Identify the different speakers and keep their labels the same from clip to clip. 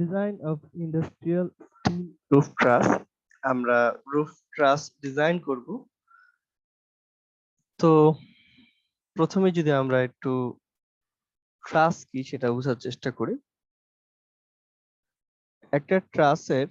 Speaker 1: Design of industrial steel roof truss. আমরা roof ট্রাস design করব। তো প্রথমে যদি আমরা একটু ট্রাস কি সেটা বোঝার চেষ্টা করি। একটা ট্রাসের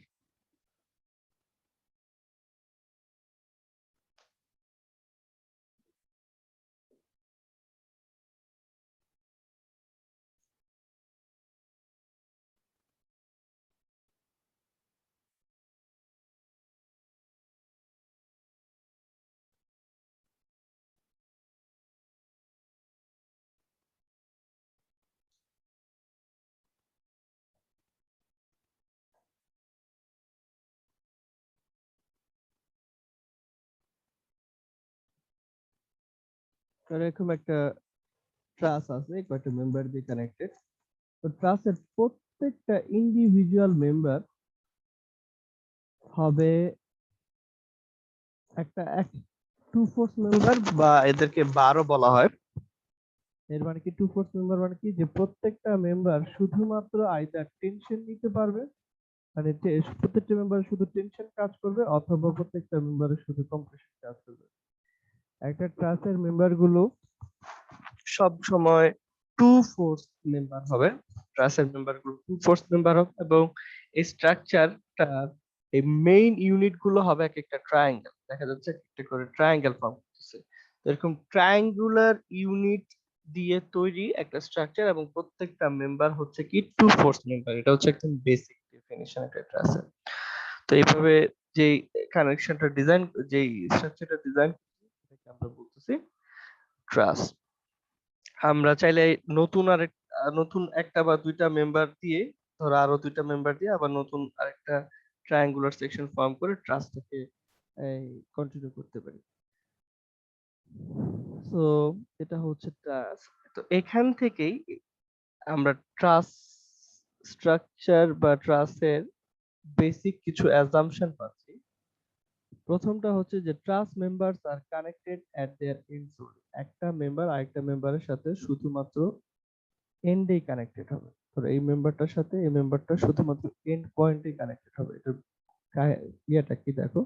Speaker 1: এরকম একটা ট্রাস আছে, কয়েকটা মেম্বার দিয়ে কানেক্টেড। তো ট্রাসের প্রত্যেকটা ইন্ডিভিজুয়াল মেম্বার হবে একটা টু ফোর্স মেম্বার, বা এদেরকে বারও বলা হয়। এর মানে কি টু ফোর্স মেম্বার মানে কি, যে প্রত্যেকটা মেম্বার শুধুমাত্র আইদার টেনশন নিতে পারবে, মানে প্রত্যেকটা মেম্বার শুধু টেনশন কাজ করবে, অথবা প্রত্যেকটা মেম্বারের শুধু কম্প্রেশন কাজ করবে। একটা ট্রাসের মেম্বার গুলো সব সময় টু ফোর্স মেম্বার হবে। ট্রাসের মেম্বার গুলো টু ফোর্স মেম্বার হবে, এবং এই স্ট্রাকচারটা এই মেইন ইউনিট গুলো হবে এক একটা ট্রায়াঙ্গেল। দেখা যাচ্ছে একটা করে ট্রায়াঙ্গেল ফর্ম করতেছে। তো এরকম ট্রায়াঙ্গুলার ইউনিট দিয়ে তৈরি একটা স্ট্রাকচার, এবং প্রত্যেকটা মেম্বার হচ্ছে কি টু ফোর্স মেম্বার। এটা হচ্ছে একদম বেসিক ডেফিনিশন একটা ট্রাসের। তো এইভাবে যেই কানেকশনটা ডিজাইন, যেই স্ট্রাকচারটা ডিজাইন আমরা বলতেছি ট্রাস। আমরা চাইলে নতুন একটা বা দুইটা মেম্বার দিয়ে, ধরো আরো দুইটা মেম্বার দিয়ে আবার নতুন আরেকটা ট্রায়াঙ্গুলার সেকশন ফর্ম করে ট্রাসটাকে কন্টিনিউ করতে পারি। তো এটা হচ্ছে ট্রাস। তো এখান থেকেই আমরা ট্রাস স্ট্রাকচার বা ট্রাসের বেসিক কিছু অ্যাজাম্পশন পাচ্ছি। প্রথমটা হচ্ছে যে truss members are connected at their ends. একটা মেম্বার আরেকটা মেম্বারের সাথে শুধুমাত্র এন্ডেই কানেক্টেড হবে। ধরো এই মেম্বারটার সাথে এই মেম্বারটা শুধুমাত্র এন্ড পয়েন্টে কানেক্টেড হবে। এটা ইয়েটা কি দেখো,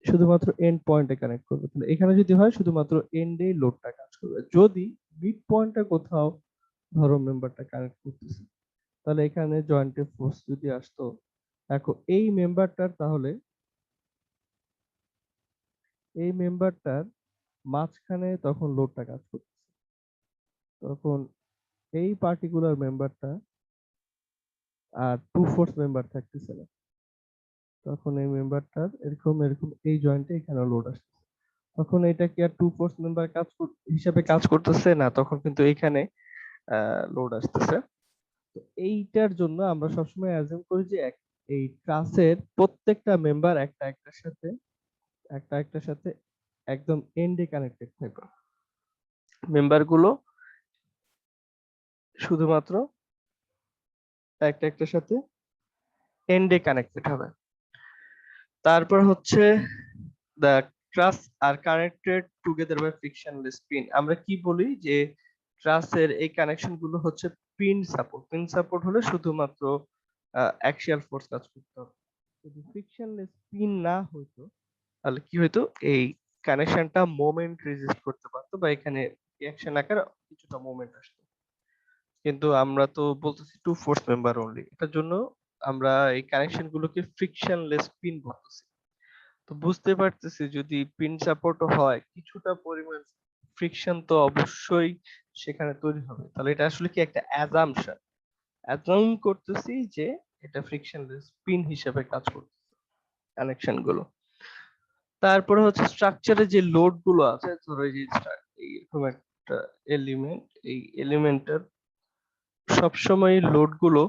Speaker 1: শুধুমাত্র এন্ড পয়েন্টে কানেক্ট করবে। তাহলে এখানে যদি হয় শুধুমাত্র এন্ডেই লোডটা কাজ করবে। যদি মিড পয়েন্টে কোথাও ধরো মেম্বারটা কানেক্ট করতেছে, তাহলে এখানে জয়েন্টে ফোর্স যদি আসতো, দেখো এই মেম্বারটার, তাহলে এই মেম্বারটার মাঝখানে তখন লোডটা কাজ করতেছে। তখন এই particular মেম্বারটা R to force member থাকতেছে না। তখন এই মেম্বারটার এরকম এরকম এই জয়েন্টে এখানে লোড আসছে। তখন এটা কি আর টু ফোর্স মেম্বার হিসাবে কাজ করতেছে না, তখন কিন্তু এখানে লোড আসতেছে। তো এইটার জন্য আমরা সবসময় অ্যাজিউম করি যে এই ট্রাসের প্রত্যেকটা মেম্বার একটা একটার সাথে একদম এন্ডে কানেক্টেড থাকবে। মেম্বার গুলো শুধুমাত্র একটা একটার সাথে এন্ডে কানেক্টেড হবে। তারপর হচ্ছে the truss are connected together by frictionless pin। আমরা কি বলি যে ট্রাসের এই কানেকশন গুলো হচ্ছে পিন সাপোর্ট। পিন সাপোর্ট হলে শুধুমাত্র অ্যাক্সিয়াল ফোর্স কাজ করতে হবে। যদি ফ্রিকশনলেস পিন না হইতো, তাহলে কি হইতো, এই কানেকশনটা মোমেন্ট রেজিস্ট করতে পারতো, বা এখানে রিঅ্যাকশন আকারে কিছুটা মোমেন্ট আসতো। কিন্তু আমরা তো বলতেছি টু ফোর্স মেম্বার অনলি, এটার জন্য আমরা এই কানেকশন গুলোকে ফ্রিকশনলেস পিন বলতেছি। তো বুঝতে পারতেছি যদি পিন সাপোর্ট হয় কিছুটা পরিমাণ ফ্রিকশন তো অবশ্যই সেখানে তৈরি হবে। তাহলে এটা আসলে কি একটা অ্যাজাম্পশন, অ্যাজাউম করতেছি যে এটা ফ্রিকশনলেস পিন হিসেবে কাজ করতেছে কানেকশন গুলো। তারপরে হচ্ছে স্ট্রাকচারে যে লোড গুলো আছে, ধরো এই যে এইরকম একটা এলিমেন্ট, এই এলিমেন্টের সবসময় লোড গুলো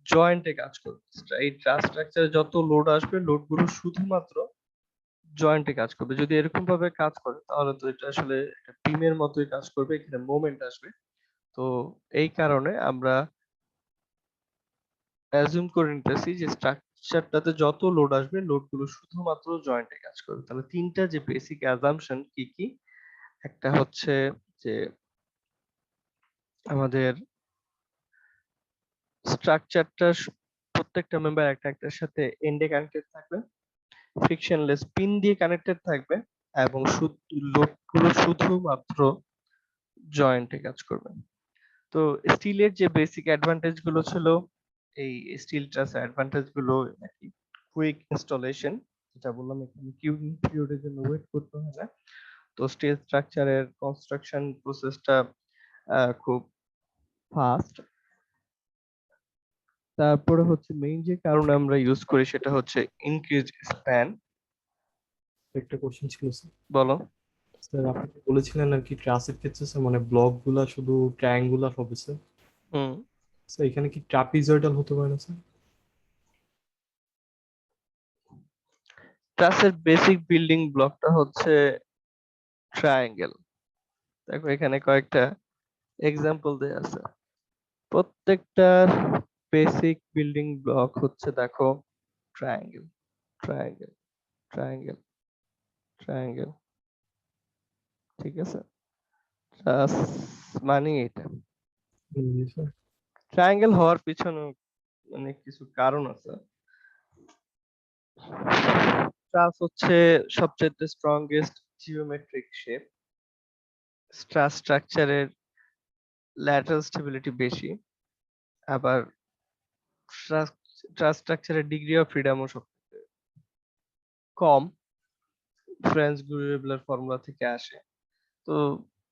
Speaker 1: জয়েন্টে কাজ করবে। এই স্ট্রাকচারে যত লোড আসবে, লোড গুলো শুধুমাত্র জয়েন্টে কাজ করবে। যদি এরকম ভাবে কাজ করে তাহলে তো এটা আসলে একটা টিমের মতোই কাজ করবে, এখানে মোমেন্ট আসবে। তো এই কারণে আমরা অ্যাজিউম করে নিতেছি যে স্ট্রাকচারটাতে যত লোড আসবে, লোড গুলো শুধুমাত্র জয়েন্টে কাজ করবে। তাহলে তিনটা যে বেসিক অ্যাজাম্পশন কি কি, একটা হচ্ছে যে আমাদের স্ট্রাকচারটা প্রত্যেকটা মেম্বার একটা একটার সাথে এন্ডে কানেক্টেড থাকবে, ফ্রিকশনলেস পিন দিয়ে কানেক্টেড থাকবে এবং লোডগুলো শুধুমাত্র জয়েন্টে কাজ করবে। তো স্টিলের যে বেসিক অ্যাডভান্টেজ গুলো ছিল, এই স্টিল ট্রাস অ্যাডভান্টেজ গুলো নাকি কুইক ইনস্টলেশন, যেটা বললাম এখানে কিউবিং পিরিয়ডের জন্য ওয়েট করতে হয় না। তো স্টিল স্ট্রাকচারের কনস্ট্রাকশন প্রসেসটা খুব ফাস্ট। তারপরে হচ্ছে মেইন যে কারণ আমরা ইউজ করি সেটা হচ্ছে ইনক্রিজ স্প্যান।
Speaker 2: একটা কোশ্চেন ছিল স্যার।
Speaker 1: বলো।
Speaker 2: স্যার আপনি বলেছিলেন আর কি ট্রাসের ক্ষেত্রে স্যার মানে ব্লক গুলা শুধু ট্রায়াঙ্গুলার হবে স্যার।
Speaker 1: হুম।
Speaker 2: স্যার এখানে কি ট্রাপিজয়েডাল হতে পারে না স্যার?
Speaker 1: ট্রাসের বেসিক বিল্ডিং ব্লকটা হচ্ছে ট্রায়াঙ্গেল। দেখো এখানে কয়েকটা এক্সাম্পল দেয়া আছে। প্রত্যেকটার বেসিক বিল্ডিং ব্লক হচ্ছে দেখো ট্রায়াঙ্গেল, ট্রায়াঙ্গেল, ট্রায়াঙ্গেল, ট্রায়াঙ্গেল। ঠিক আছে? ট্রাস মানে এটা।
Speaker 2: জি স্যার।
Speaker 1: ট্রায়াঙ্গেল হওয়ার পিছনে অনেক কিছু কারণ আছে। ট্রাস হচ্ছে সবচেয়ে স্ট্রংগেস্ট জিওমেট্রিক শেপ। ট্রাস স্ট্রাকচারের ল্যাটারাল স্টেবিলিটি বেশি, আবার ট্রাস স্ট্রাকচারের ডিগ্রি অফ ফ্রিডমও সব কম। ফ্রেঞ্চ গ্লুয়েবলার ফর্মুলা থেকে আসে। তো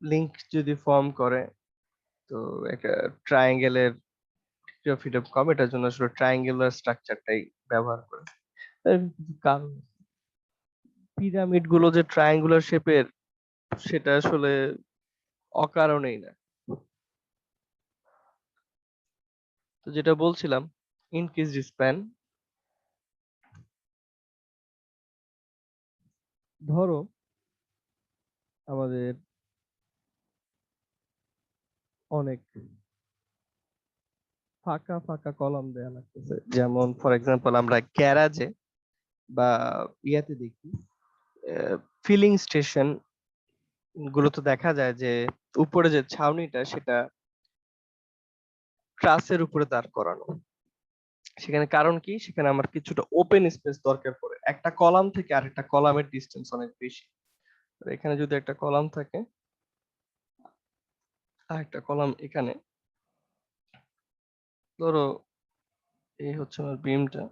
Speaker 1: লিংক যদি ফর্ম করে, তো একটা ট্রায়াঙ্গেলের ডিগ্রি অফ ফ্রিডম কম, এটার জন্য আসলে ট্রায়াঙ্গুলার স্ট্রাকচারটাই ব্যবহার করে। এর কিছু কারণ, পিরামিড গুলো যে ট্রায়াঙ্গুলার শেপের সেটা আসলে অকারণেই না। তো যেটা বলছিলাম, ইনক্রিজ স্প্যান। ধরো আমাদের অনেক ফাঁকা ফাঁকা কলাম দেয়া লাগতেছে, যেমন ফর এক্সাম্পল আমরা গ্যারাজে বা ইয়াতে দেখি, ফিলিং স্টেশন গুলোতে দেখা যায় যে উপরে যে ছাউনিটা সেটা ট্রাসের উপরে দাঁড় করানো। সেখানে কারণ কি, সেখানে আমার কিছুটা ওপেন স্পেস দরকার পড়ে, একটা কলাম থেকে আরেকটা কলামের ডিস্টেন্স অনেক বেশি। তো এখানে যদি একটা কলাম থাকে আর একটা কলাম এখানে, ধরো এই হচ্ছে আমার বিমটা,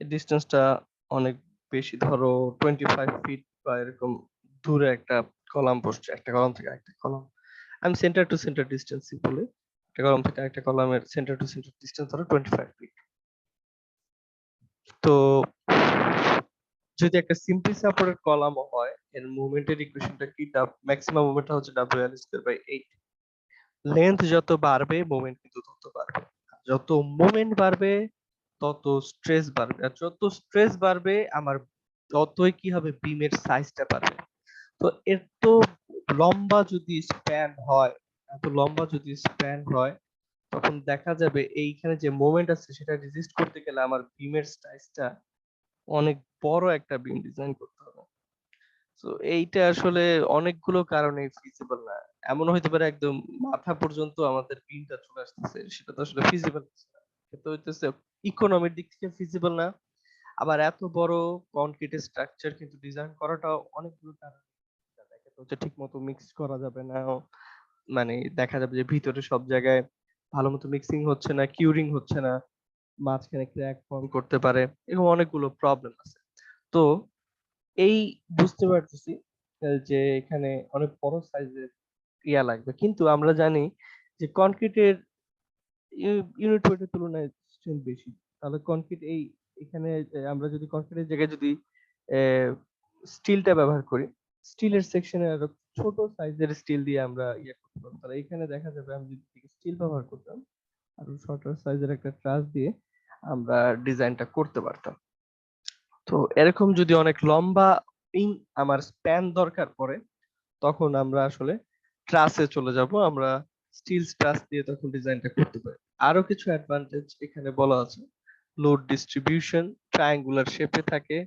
Speaker 1: এই ডিস্টেন্সটা অনেক বেশি, ধরো 25 ফিট বা এরকম দূরে একটা কলাম বসছে, একটা কলাম থেকে আরেকটা কলাম। আমি সেন্টার টু সেন্টার ডিস্টেন্স বলে, একটা কলাম থেকে আরেকটা কলামের সেন্টার টু সেন্টার ডিস্টেন্স ধরো 25 ফিট। তো যদি একটা সিম্পলি সাপোর্টেড কলাম হয়, এর মুভমেন্টের ইকুয়েশনটা কি, ম্যাক্সিমাম মুভমেন্টটা হচ্ছে W_L²/8। লেন্থ যত বাড়বে মুভমেন্ট কিন্তু তত বাড়বে, যত মুভমেন্ট বাড়বে তত স্ট্রেস বাড়বে, আর যত স্ট্রেস বাড়বে আমার ততই কি হবে, বিমের সাইজটা বাড়বে। তো এত লম্বা যদি স্প্যান হয়, এত লম্বা যদি স্প্যান হয়, তখন দেখা যাবে এইখানে যে মোমেন্ট আছে সেটা রেজিস্ট করতে গেলে আমার বিমের সাইজটা অনেক বড় একটা বিম ডিজাইন করতে হবে। তো এইটা আসলে অনেকগুলো কারণে ফিজিবল না। এমন হইতে পারে একদম মাথা পর্যন্ত আমাদের বিমটা চলে আসতেছে, সেটা তো আসলে ফিজিবল না। সেটা হইতেছে ইকোনমির দিক থেকে ফিজিবল না। আবার এত বড় কনক্রিটের স্ট্রাকচার কিন্তু ডিজাইন করাটাও অনেকগুলো কারণ। দেখা যাচ্ছে ঠিক মতো মিক্স করা যাবে না, মানে দেখা যাবে যে ভিতরে সব জায়গায় ভালো মতো মিক্সিং হচ্ছে না, কিউরিং হচ্ছে না, মাঝখানে ক্র্যাক ফর্ম করতে পারে, এরকম অনেকগুলো প্রবলেম আছে। তো এই বুঝতে পারতেছি যে এখানে অনেক বড় সাইজের ইয়া লাগবে, কিন্তু আমরা জানি যে কনক্রিটের ইউনিট ওয়েটের তুলনায় স্ট্রেংথ বেশি। তাহলে কনক্রিট এই এখানে আমরা যদি কনক্রিটের জায়গায় যদি স্টিলটা ব্যবহার করি, স্টিলের সেকশনে আরো ছোট সাইজের স্টিল দিয়ে আমরা ইয়ে করতে পারবো। তাহলে এখানে দেখা যাবে আমি যদি স্টিল ব্যবহার করতাম, আরো শর্টার সাইজের একটা ট্রাস দিয়ে আমরা ডিজাইনটা করতে পারতাম। তো এরকম যদি অনেক লম্বা আমার স্প্যান দরকার পড়ে, তখন আমরা আসলে ট্রাসে চলে যাব, আমরা স্টিল ট্রাস দিয়ে তখন ডিজাইনটা করতে পারি। আরো কিছু অ্যাডভান্টেজ এখানে বলা আছে। লোড ডিস্ট্রিবিউশন ট্রায়াঙ্গুলার শেপে থাকে,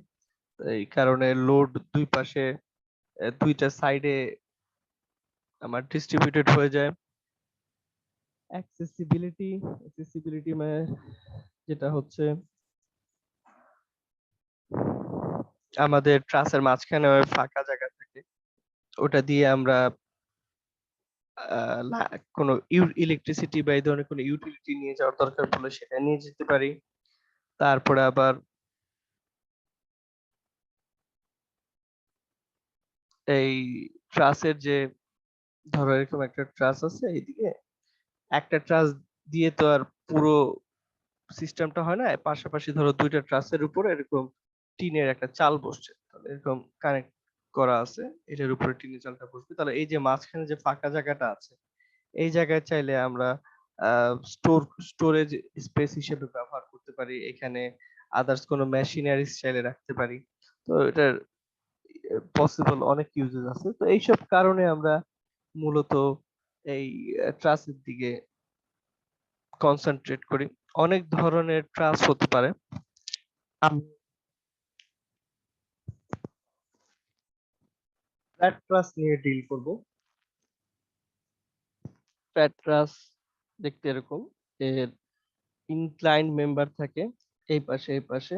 Speaker 1: এই কারণে লোড দুই পাশে দুইটা সাইডে আমার ডিস্ট্রিবিউটেড হয়ে যায়। অ্যাক্সেসিবিলিটি মানে যেটা হচ্ছে আমাদের ট্রাসের মাঝখানে ওই ফাঁকা জায়গা থাকে, ওটা দিয়ে আমরা কোনো ইলেকট্রিসিটি বা এই ধরনের কোনো ইউটিলিটি নিয়ে যাওয়ার দরকার পড়লে সেটা নিয়ে যেতে পারি। তারপরে আবার এই ট্রাসের যে, ধরো এরকম একটা ট্রাস আছে এইদিকে, একটা ট্রাস দিয়ে তো আর পুরো সিস্টেমটা হয় না, পাশাপাশি ধরো দুইটা ট্রাসের উপরে এরকম টিনের একটা চাল বসছে, তাহলে এরকম কানেক্ট করা আছে, এটার উপরে টিনের চালটা বসবে, তাহলে এই যে মাঝখানে যে ফাঁকা জায়গাটা আছে, এই জায়গায় চাইলে আমরা স্টোরেজ স্পেস হিসেবে ব্যবহার করতে পারি, এখানে আদার্স কোনো মেশিনারিজ চাইলে রাখতে পারি। তো এটার পসিবল অনেক ইউজেস আছে, তো এইসব কারণে আমরা মূলত এই ট্রাসের দিকে কনসেন্ট্রেট করি। অনেক ধরনের ট্রাস হতে পারে। ফ্ল্যাট ট্রাস নিয়ে ডিল করব। ফ্ল্যাট ট্রাস দেখতে এরকম, এর ইনক্লাইন্ড মেম্বার থাকে এই পাশে এই পাশে,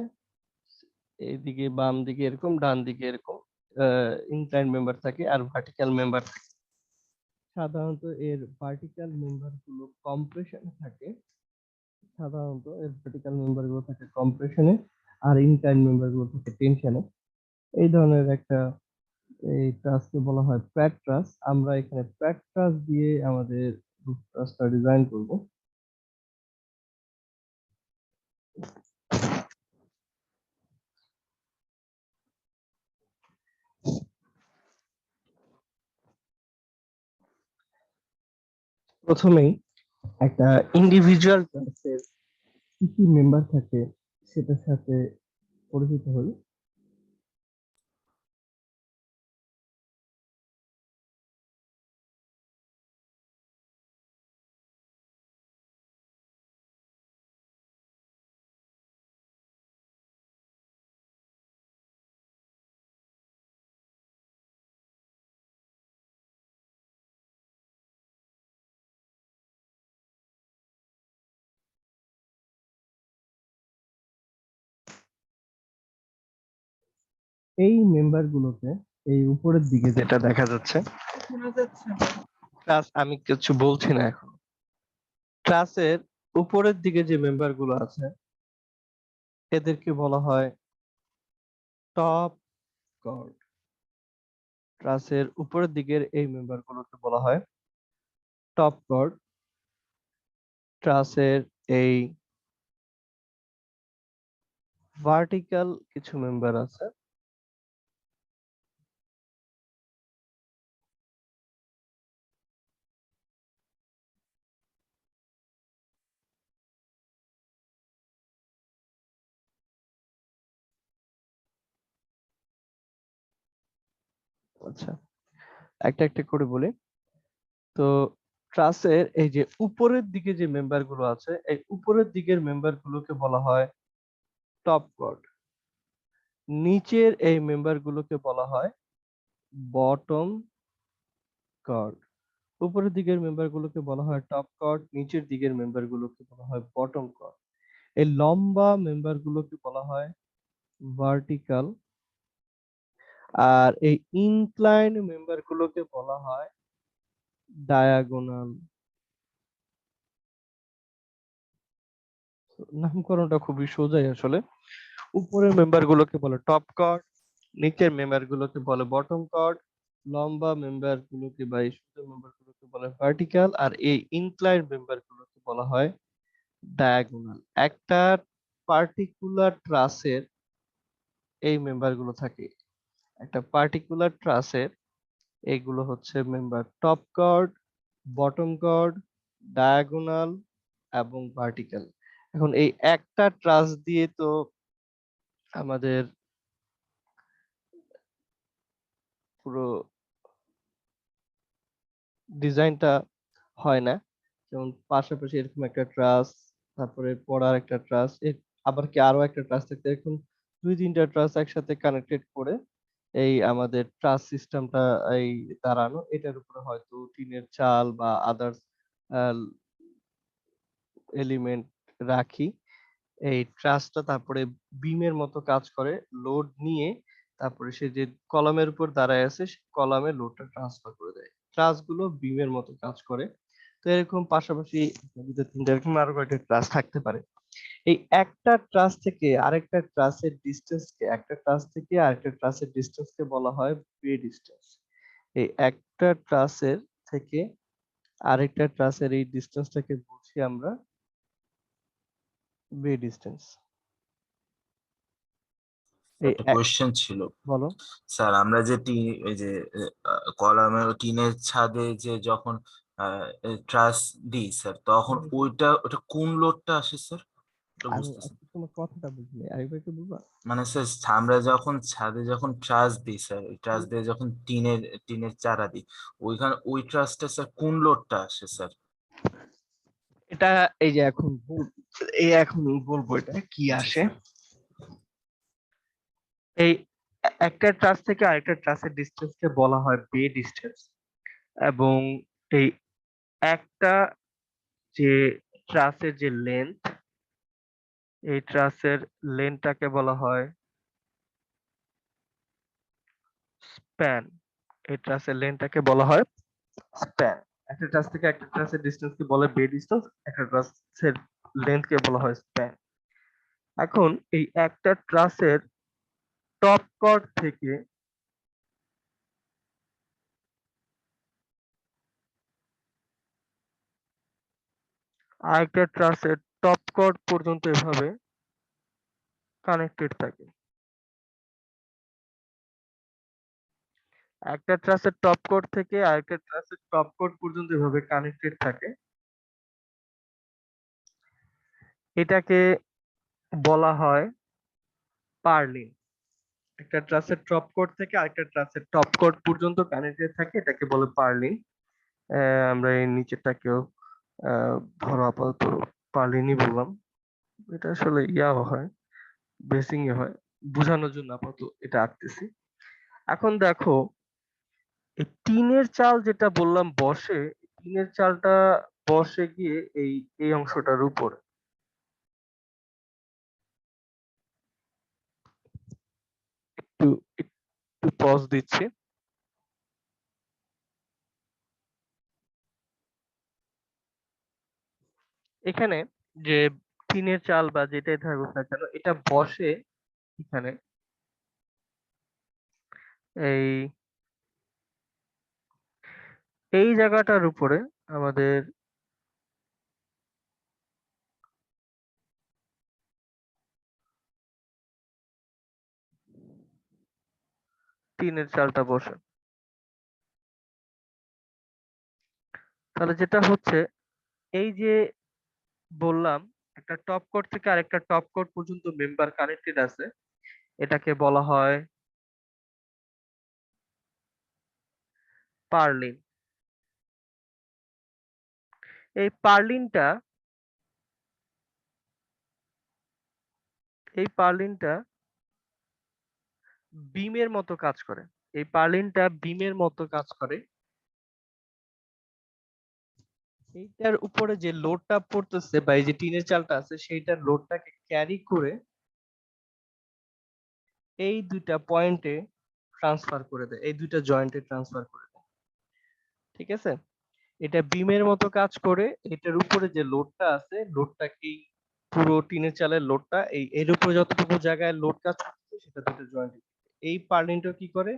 Speaker 1: এইদিকে বাম দিকে এরকম, ডান দিকে এরকম ইনক্লাইন্ড মেম্বার থাকে আর ভার্টিক্যাল মেম্বার থাকে। সাধারণত এর ভার্টিক্যাল মেম্বার গুলো কম্প্রেশনে থাকে, সাধারণত এর ভার্টিক্যাল মেম্বার গুলো থাকে কম্প্রেশনে, আর ইনক্লাইন্ড মেম্বার গুলো থাকে টেনশনে। এই ধরনের একটা এই ট্রাসকে বলা হয় ফ্ল্যাট ট্রাস। আমরা এখানে ফ্ল্যাট ট্রাস দিয়ে আমাদের রুফ ট্রাসটা ডিজাইন করব। প্রথমেই একটা ইন্ডিভিজুয়াল ট্রাসের কি কি মেম্বার থাকে সেটার সাথে পরিচিত হই। এই মেম্বার গুলোকে, এই উপরের দিকে যেটা দেখা যাচ্ছে ট্রাস, আমি কিছু বলছি না এখন, ট্রাসের উপরের দিকে যে মেম্বার গুলো আছে এদেরকে বলা হয় টপ কর্ড। ট্রাসের উপরের দিকের এই মেম্বার গুলোকে বলা হয় টপ কর্ড। ট্রাসের এই ভার্টিক্যাল কিছু মেম্বার আছে, আচ্ছা একটা একটা করে বলি। তো ট্রাসের এই যে উপরের দিকে যে মেম্বার গুলো আছে, এই উপরের দিকের মেম্বার গুলোকে বলা হয় টপ কর্ড। নিচের এই মেম্বার গুলোকে বলা হয় বটম কর্ড। উপরের দিকের মেম্বার গুলোকে বলা হয় টপ কর্ড, নিচের দিকের মেম্বার গুলোকে বলা হয় বটম কর্ড। এই লম্বা মেম্বার গুলোকে বলা হয় ভার্টিক্যাল, আর এই ইনক্লাইন্ড মেম্বার গুলোকে বলা হয় ডায়াগোনাল। নামকরণটা খুবই সোজাই আসলে। উপরের মেম্বার গুলোকে বলে টপ কর্ড, নিচের মেম্বার গুলোকে বলে বটম কর্ড, লম্বা মেম্বার গুলোকে বা এই সোজা মেম্বার গুলোকে বলে ভার্টিক্যাল, আর এই ইনক্লাইন্ড মেম্বার গুলোকে বলা হয় ডায়াগোনাল। একটা পার্টিকুলার ট্রাসের এই মেম্বার গুলো থাকে, একটা পার্টিকুলার ট্রাসের এইগুলো হচ্ছে member top chord, bottom chord, diagonal এবং ভার্টিক্যাল। এখন এই একটা ট্রাস দিয়ে তো আমাদের পুরো ডিজাইনটা হয় না, যেমন পাশাপাশি এরকম একটা ট্রাস, তারপরে পড়ার একটা ট্রাস, আবার কি আরো একটা ট্রাস থাকতে, এরকম দুই তিনটা ট্রাস একসাথে কানেক্টেড করে এই আমাদের ট্রাস সিস্টেমটা এই দাঁড়ানো, এটার উপরে হয়তো টিনের চাল বা আদার্স এলিমেন্ট রাখি, এই ট্রাসটা তারপরে বিমের মতো কাজ করে, লোড নিয়ে তারপরে সে যে কলামের উপর দাঁড়ায় আছে সে কলামে লোডটা ট্রান্সফার করে দেয়। ট্রাস গুলো বিমের মতো কাজ করে। তো এরকম পাশাপাশি দুটো তিনটা এরকম আরো কয়েকটা ট্রাস থাকতে পারে। এই একটা ট্রাস থেকে আরেকটা ট্রাসের ডিসটেন্সকে, একটা ট্রাস থেকে আরেকটা ট্রাসের ডিসটেন্সকে বলা হয় বে ডিসটেন্স। এই একটা ট্রাসের থেকে আরেকটা ট্রাসের এই ডিসটেন্সটাকে বলছি আমরা বে ডিসটেন্স। এই
Speaker 3: একটা কোয়েশ্চেন ছিল
Speaker 1: বলো।
Speaker 3: স্যার, আমরা যে এই যে কলামের টিনের ছাদে যে যখন ট্রাস দিই স্যার, তখন ওটা কোন লোডটা আসে স্যার, ওটা
Speaker 1: আমি
Speaker 3: বুঝতেছি না।
Speaker 1: তোমার কথাটা বুঝিনি, আরেকবার একটু বলবা?
Speaker 3: মানে স্যার, আমরা যখন ছাদে যখন ট্রাস দিই স্যার, ওই ট্রাস দিয়ে যখন টিনের চারা দিই, ওইখানে ওই ট্রাসটা স্যার কোন লোডটা আসে স্যার?
Speaker 1: এটা এই যে এখন এই এখন বলবো এটা কি
Speaker 3: আচ্ছা
Speaker 1: আসে।
Speaker 3: স্যার।
Speaker 1: এই একটা ট্রাস থেকে আরেকটা ট্রাসের ডিসটেন্সকে বলা হয় বে ডিসটেন্স। এবং এই একটা যে ট্রাসের যে লেন্থ, এই ট্রাসের লেন্থটাকে বলা হয় স্প্যান। এই ট্রাসের লেন্থটাকে বলা হয় স্প্যান। একটা ট্রাস থেকে একটা ট্রাসের ডিসটেন্সকে বলে বে ডিসটেন্স, একটা ট্রাসের লেন্থকে বলা হয় স্প্যান। এখন এই একটা ট্রাসের টপ কর্ড থেকে আরেকটা ট্রাসের টপ কর্ড পর্যন্ত এভাবে কানেক্টেড থাকে। একটা ট্রাসের টপ কর্ড থেকে আরেকটা ট্রাসের টপ কর্ড পর্যন্ত এভাবে কানেক্টেড থাকে। এটাকে বলা হয় পার্লিন। একটা ট্রাসের টপ কর্ড থেকে আরেকটা ট্রাসের টপ কর্ড পর্যন্ত কানেক্টেড থাকে, এটাকে বলে পার্লিন। আমরা এই নিচেরটাকেও ধরো আপাতত পার্লিনই বললাম। এটা আসলে ইয়াও হয়, বেসিং এ হয়, বোঝানোর জন্য আপাতত এটা আঁকতেছি। এখন দেখো, এই টিনের চাল যেটা বললাম বসে, টিনের চালটা বসে গিয়ে এই এই অংশটার উপরে। একটু একটু পজ দিচ্ছি। এখানে যে টিনের চাল বা যেটাই থাকুক না কেন, এটা বসে এখানে এই এই জায়গাটার উপরে। আমাদের টিনের চালটা বসে, তাহলে যেটা হচ্ছে এই যে বললাম একটা টপ কোড থেকে আরেকটা টপ কোড পর্যন্ত মেম্বার কানেক্টেড আছে, এটাকে বলা হয় পার্লিন। এই পার্লিনটা এই পার্লিনটা বিমের মতো কাজ করে। এই পার্লিনটা বিমের মতো কাজ করে। এইটার উপরে যে লোডটা পড়তেছে বা এই যে টিনের চালটা আছে সেইটার লোডটাকে ক্যারি করে এই দুইটা পয়েন্টে ট্রান্সফার করে দেয়, এই দুইটা জয়েন্টে ট্রান্সফার করে দেয়। ঠিক আছে, এটা বিমের মতো কাজ করে। এটার উপরে যে লোডটা আছে, লোডটা এই পুরো টিনের চালের লোডটা এই এর উপরে যতটুকু জায়গায় লোড কাজ করতেছে সেটা দুটো জয়েন্টে, এই পার্লিনটা কি করে,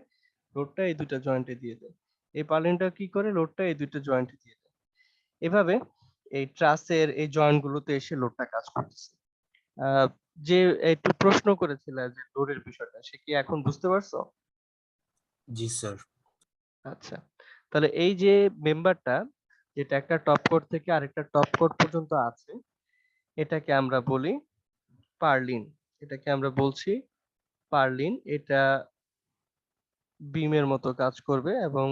Speaker 1: লোডটা এই দুটো জয়েন্টে দিয়ে দেয়। এই পার্লিনটা কি করে, লোডটা এই দুটো জয়েন্টে দিয়ে দেয়। এভাবে এই ট্রাসের এই জয়েন্ট গুলোতে এসে লোডটা কাজ করতেছে। আহ, যে একটু প্রশ্ন করেছিল যে লোডের বিষয়টা, সে কি এখন বুঝতে পারছো?
Speaker 3: জি স্যার।
Speaker 1: আচ্ছা, তাহলে এই যে মেম্বারটা যেটা একটা টপ কোড থেকে আরেকটা টপ কোড পর্যন্ত আছে, এটাকে আমরা বলি পার্লিন। এটাকে আমরা বলছি পার্লিন। এটা বিমের মতো কাজ করবে এবং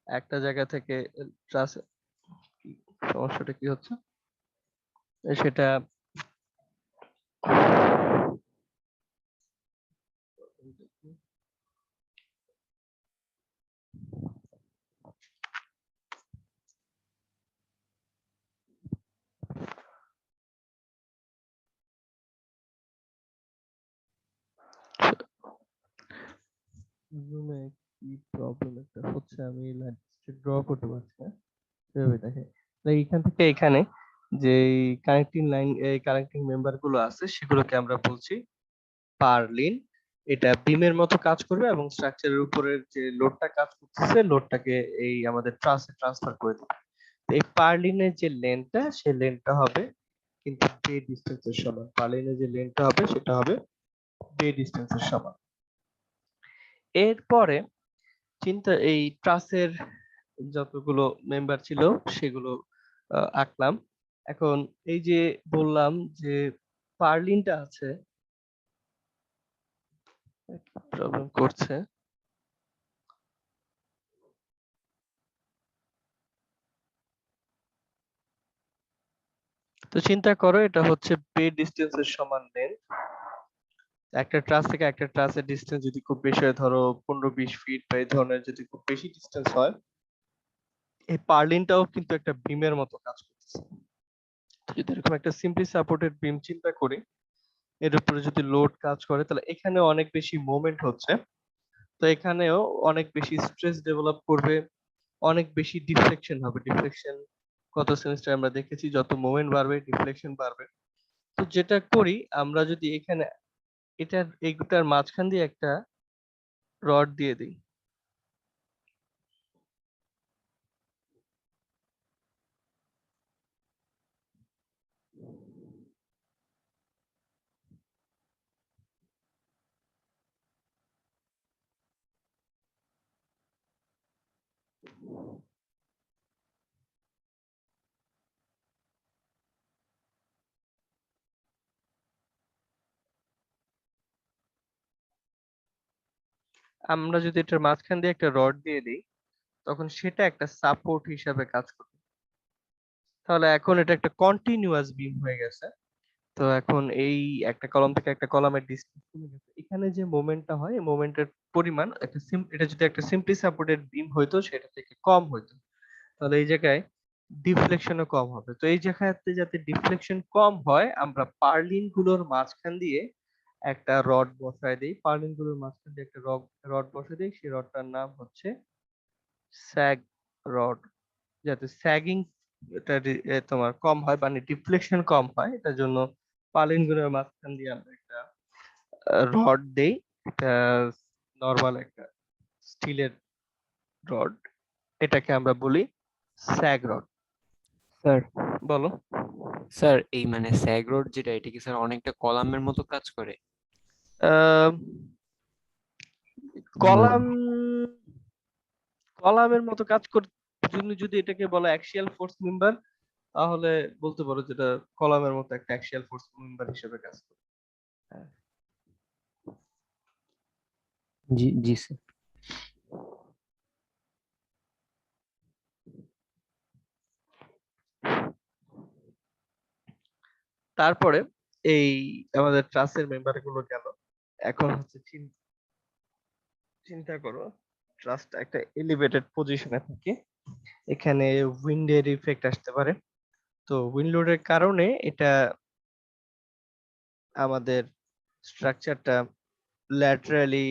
Speaker 1: একটা জায়গা থেকে ট্রাস, সমস্যাটা কি হচ্ছে সেটা জুমে কি প্রবলেম একটা হচ্ছে, আমি ড্র করতে পারছি না, সেভাবে দেখে এইখান থেকে এখানে যে কানেক্টিং লাইন, এই কানেক্টিং মেম্বার গুলো আছে সেগুলোকে আমরা বলছি পারলিন। এটা বিমের মতো কাজ করবে এবং স্ট্রাকচারের উপরের যে লোডটা কাজ করতেছে লোডটাকে এই আমাদের ট্রাসে ট্রান্সফার করে দেবে। তো এই পারলিনের যে লেন্থটা, সেই লেন্থটা হবে কিন্তু বে ডিসটেন্সের সমান। পারলিনের যে লেন্থটা হবে সেটা হবে বে ডিসটেন্সের সমান। এরপরে চিন্তা এই ট্রাসের যতগুলো মেম্বার ছিল সেগুলো আঁকলাম। এখন এই যে বললাম যে পার্লিনটা আছে, প্রবলেম করছে। তো চিন্তা করো এটা হচ্ছে বে ডিস্টেন্সের সমান লেন্থ। একটা ট্রাস থেকে একটা ট্রাসের ডিস্টেন্স যদি খুব বেশি হয়, ধরো 15-20 ফিট বা এই ধরনের যদি খুব বেশি ডিস্টেন্স হয়, এই পার্লিনটাও কিন্তু একটা বিমের মতো কাজ করতেছে। তো যদি এরকম একটা সিম্পলি সাপোর্টেড বিম চিন্তা করি, এর উপরে যদি লোড কাজ করে তাহলে এখানে অনেক বেশি মোমেন্ট হচ্ছে। তো এখানেও অনেক বেশি স্ট্রেস ডেভেলপ করবে, অনেক বেশি ডিফ্লেকশন হবে। ডিফ্লেকশন গত সেমিস্টার আমরা দেখেছি, যত মোমেন্ট বাড়বে ডিফ্লেকশন বাড়বে। তো যেটা করি আমরা, যদি এখানে এইটার মাঝখান দিয়ে একটা রড দিয়ে দিই, আমরা যদি এটার মাঝখান দিয়ে একটা রড দিয়ে দিই, তখন সেটা একটা সাপোর্ট হিসাবে কাজ করবে। তাহলে এখন এটা একটা কন্টিনিউয়াস বিম হয়ে গেছে। তো এখন এই একটা কলাম থেকে একটা কলামের ডিসটেন্স কমে গেছে। এখানে যে মোমেন্টটা হয়, এই মোমেন্টের পরিমাণ এটা যদি একটা সিম্পলি সাপোর্টেড বিম হইতো সেটা থেকে কম হইতো, তাহলে এই জায়গায় ডিফ্লেকশনও কম হবে। তো এই জায়গাতে যাতে ডিফ্লেকশন কম হয়, আমরা পার্লিন গুলোর মাঝখান দিয়ে একটা রড বসায় দিই। পার্লিন গুলোর মাঝখান দিয়ে একটা রড বসায় দিই, সেই রডটার নাম হচ্ছে স্যাগ রড। যাতে স্যাগিং এটা তোমার কম হয়, মানে ডিফ্লেকশন কম হয়, এটার জন্য পার্লিন গুলোর মাঝখান দিয়ে আমরা একটা রড দেই। এটা নরমাল একটা স্টিলের রড, এটাকে আমরা বলি স্যাগ রড।
Speaker 4: স্যার
Speaker 1: বলো।
Speaker 4: স্যার এই মানে স্যাগ রোড যেটা, এটা কি স্যার অনেকটা কলামের মতো কাজ করে?
Speaker 1: আহ, কলাম কলামের মতো কাজ করে। তুমি যদি এটাকে বলো অ্যাক্সিয়াল ফোর্স মেম্বার, তাহলে বলতে পারো যেটা কলামের মতো একটা অ্যাক্সিয়াল ফোর্স মেম্বার হিসেবে কাজ করে। হ্যাঁ।
Speaker 4: জি জি স্যার।
Speaker 1: তারপরে এই আমাদের ট্রাসের মেম্বার গুলো গেল। এখন হচ্ছে চিন্তা করো ট্রাসটা একটা এলিভেটেড পজিশনে থাকে, এখানে উইন্ডের ইফেক্ট আসতে পারে। তো উইন্ড লোডের কারণে এটা আমাদের স্ট্রাকচারটা ল্যাটারালি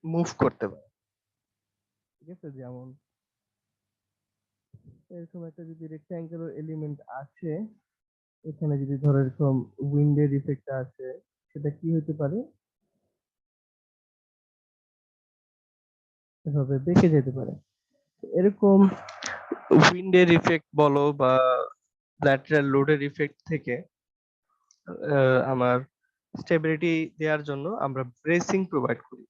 Speaker 1: মুভ করতে পারে। ঠিক আছে, যেমন এরকম একটা যদি রেক্ট্যাঙ্গুলার এলিমেন্ট আছে, এখানে যদি ধরো এরকম উইন্ডের ইফেক্ট আছে, সেটা কি হতে পারে, এভাবে বেঁকে যেতে পারে। এরকম উইন্ডের ইফেক্ট বলো বা ল্যাটারাল লোডের ইফেক্ট থেকে আমার স্টেবিলিটি দেওয়ার জন্য আমরা ব্রেসিং প্রোভাইড করি,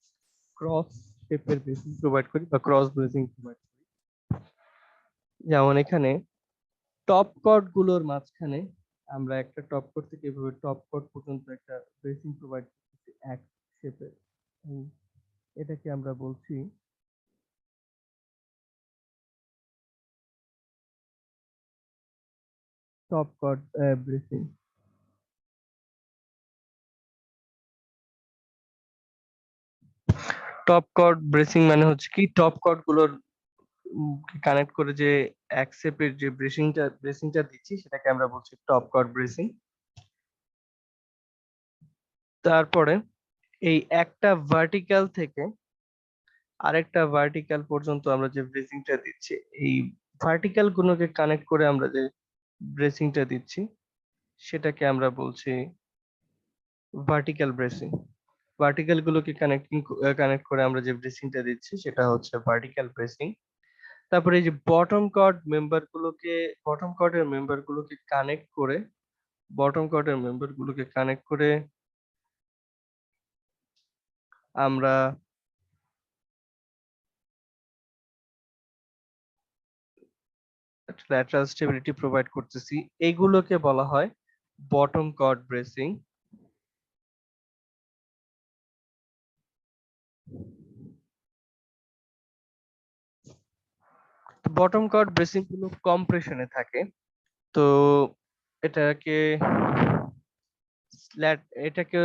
Speaker 1: ক্রস শেপের ব্রেসিং প্রোভাইড করি বা ক্রস ব্রেসিং প্রোভাইড করি। যেমন এখানে টপ কর্ড গুলোর মাঝখানে আমরা একটা টপ কর্ড থেকে এভাবে টপ কর্ড পর্যন্ত একটা ব্রেসিং প্রোভাইড করতেছি এক শেপে। এটাকে আমরা বলছি top chord bracing. Top chord bracing মানে হচ্ছে কি, টপ কর্ড গুলোর কানেক্ট করে যে এক শেপের যে ব্রেসিংটা দিচ্ছি সেটাকে আমরা বলছি টপ কর্ড ব্রেসিং। তারপরে এই একটা ভার্টিক্যাল থেকে আরেকটা ভার্টিক্যাল পর্যন্ত আমরা যে ব্রেসিংটা দিচ্ছি, এই ভার্টিক্যাল গুলোকে কানেক্ট করে আমরা যে ব্রেসিংটা দিচ্ছি সেটাকে আমরা বলছি ভার্টিক্যাল ব্রেসিং। ভার্টিক্যাল গুলোকে কানেক্ট করে আমরা যে ব্রেসিংটা দিচ্ছি সেটা হচ্ছে ভার্টিক্যাল ব্রেসিং। তারপরে এই যে বটম কর্ডের মেম্বার গুলোকে কানেক্ট করে আমরা ল্যাটারাল স্টেবিলিটি প্রোভাইড করতেছি, এইগুলোকে বলা হয় bottom chord bracing. Bottom chord bracing গুলো কম্প্রেশনে থাকে। তো এটাকে এটাকে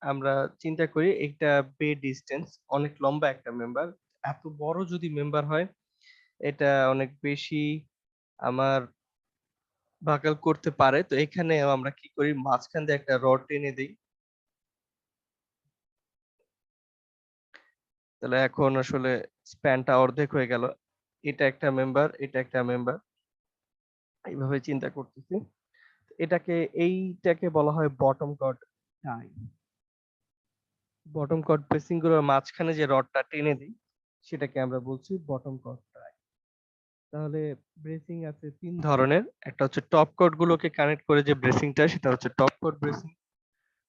Speaker 1: আমরা চিন্তা করি একটা বে ডিস্টেন্স, অনেক লম্বা একটা মেম্বার। এত বড় যদি মেম্বার হয় এটা অনেক বেশি আমার বাঁকাল করতে পারে। তো এখানে আমরা কি করি, মাঝখান দিয়ে একটা রড টেনে দিই। তাহলে এখন আসলে স্প্যানটা অর্ধেক হয়ে গেল। এটা একটা মেম্বার, এটা একটা মেম্বার, এইভাবে চিন্তা করতেছি। এইটাকে বলা হয় বটম কর্ড টাই। বটম কর্ড ব্রেসিং গুলোর মাঝখানে যে রডটা টেনে দিই সেটাকে আমরা বলছি বটম কর্ড টাই। তাহলে ব্রেসিং আছে তিন ধরনের। একটা হচ্ছে টপ কর্ড গুলোকে কানেক্ট করে যে ব্রেসিংটা সেটা হচ্ছে টপ কর্ড ব্রেসিং।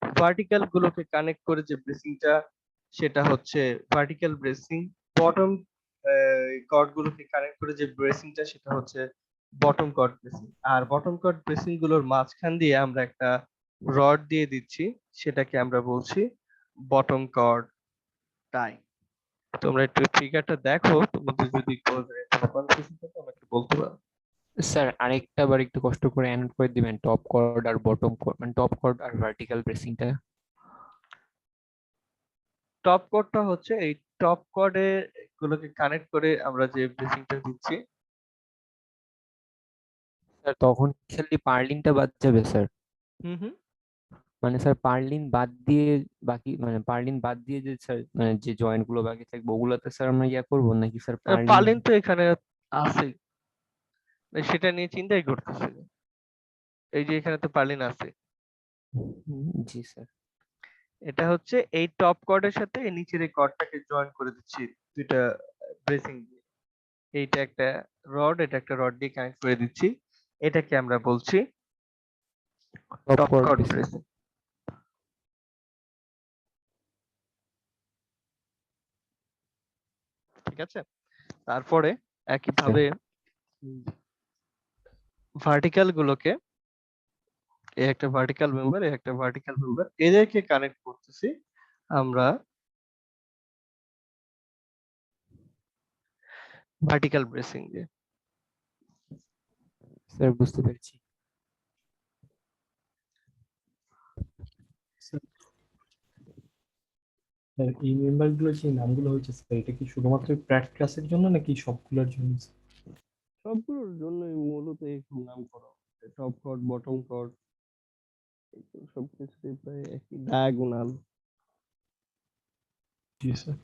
Speaker 1: ভার্টিক্যাল গুলোকে কানেক্ট করে যে ব্রেসিংটা সেটা হচ্ছে ভার্টিক্যাল ব্রেসিং। বটম কর্ড গুলোকে কানেক্ট করে যে ব্রেসিংটা সেটা হচ্ছে বটম কর্ড ব্রেসিং। আর বটম কর্ড ব্রেসিং গুলোর মাঝখান দিয়ে আমরা একটা রড দিয়ে দিচ্ছি, সেটাকে আমরা বলছি বটম কর্ড টাই। তোমরা একটু ফিগারটা দেখো, তোমাদের যদি কোনো কনফিউশন থাকে আমাকে বলতে পারো।
Speaker 4: স্যার আরেকটা বার একটু কষ্ট করে অ্যানোট করে দিবেন, টপ কর্ড আর বটম কর্ড, মানে টপ কর্ড আর ভার্টিক্যাল ব্রেসিংটা।
Speaker 1: টপ কর্ডটা হচ্ছে এই টপ কর্ডে গুলোকে কানেক্ট করে আমরা যে ব্রেসিংটা দিচ্ছি।
Speaker 4: স্যার তখন খালি পার্লিনটা বাদ যাবে স্যার?
Speaker 1: হুম হুম।
Speaker 4: মানে স্যার পার্লিন বাদ দিয়ে বাকি, মানে পার্লিন বাদ দিয়ে যে স্যার মানে যে জয়েন্ট গুলো বাকি থাকবে ওগুলোতে স্যার আমরা ইয়া করবো নাকি স্যার পার্লিন?
Speaker 1: পার্লিন তো এখানে আছে, সেটা নিয়ে চিন্তাই করতেছি না। এই যে এখানে তো পার্লিন আছে।
Speaker 4: জি স্যার।
Speaker 1: এটা হচ্ছে এই টপ কর্ডের সাথে এই নিচের এই কর্ডটাকে জয়েন করে দিচ্ছি দুইটা ব্রেসিং দিয়ে। এইটা একটা রড, এটা একটা রড দিয়ে কানেক্ট করে দিচ্ছি। এটাকে আমরা বলছি
Speaker 4: top
Speaker 1: top
Speaker 4: chord
Speaker 1: chord
Speaker 4: bracing.
Speaker 1: Bracing. ঠিক আছে। তারপরে একইভাবে ভার্টিক্যাল গুলোকে, এই একটা ভার্টিক্যাল মেম্বার, এই একটা ভার্টিক্যাল মেম্বার, এদেরকে কানেক্ট করতেছি আমরা ভার্টিক্যাল ব্রেসিং দিয়ে।
Speaker 4: স্যার বুঝতে পেরেছি।
Speaker 2: স্যার এই মেম্বারগুলো যে নামগুলো হয়েছে স্যার, এটা কি শুধুমাত্র প্র্যাট ক্লাসের জন্য নাকি সবগুলোর জন্য?
Speaker 1: সবগুলোর জন্যই মূলত এরকম নাম করা হচ্ছে। টপ কর্ড, বটম কর্ড, সবকিছুই প্রায় একই, ডায়াগোনাল।
Speaker 2: জি স্যার।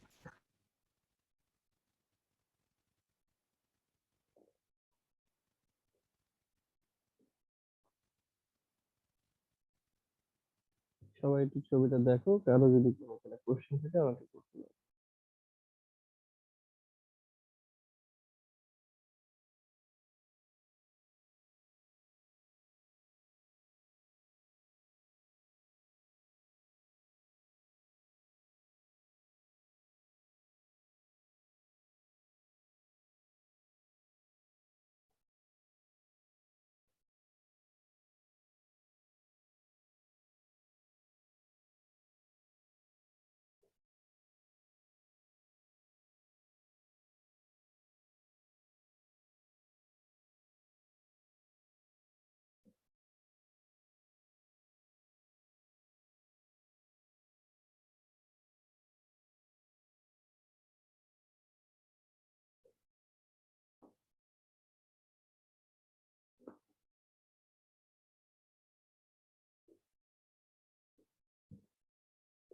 Speaker 1: সবাই একটু ছবিটা দেখো, কারো যদি কোনো কোশ্চেন থাকে আমাকে করতে পারো।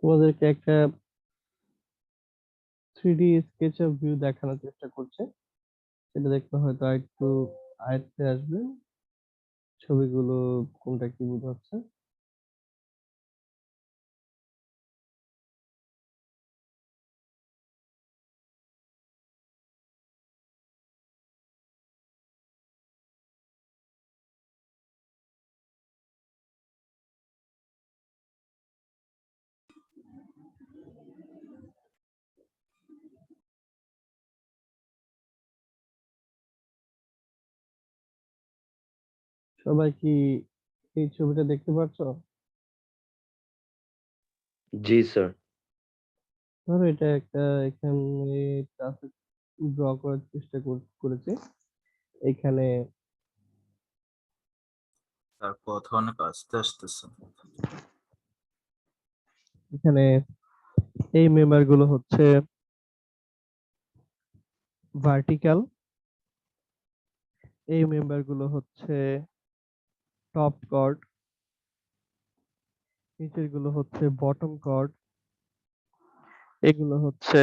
Speaker 1: তোমাদেরকে একটা 3D স্কেচআপ ভিউ দেখানোর চেষ্টা করছে, সেটা দেখতে হয়তো একটু আয়ত্তে আসবে। ছবিগুলো কোনটা কি বোঝাচ্ছে। সবাই কি এই ছবিটা দেখতে পাচ্ছো?
Speaker 5: জি স্যার।
Speaker 1: ধরো এটা একটা, এখানে ড্র করার চেষ্টা করেছে। এখানে
Speaker 3: তার কথা অনেক আস্তে আসতেছে।
Speaker 1: এখানে এই মেম্বার গুলো হচ্ছে ভার্টিক্যাল, এই মেম্বার গুলো হচ্ছে টপ কর্ড, নিচের গুলো হচ্ছে বটম কর্ড, এগুলো হচ্ছে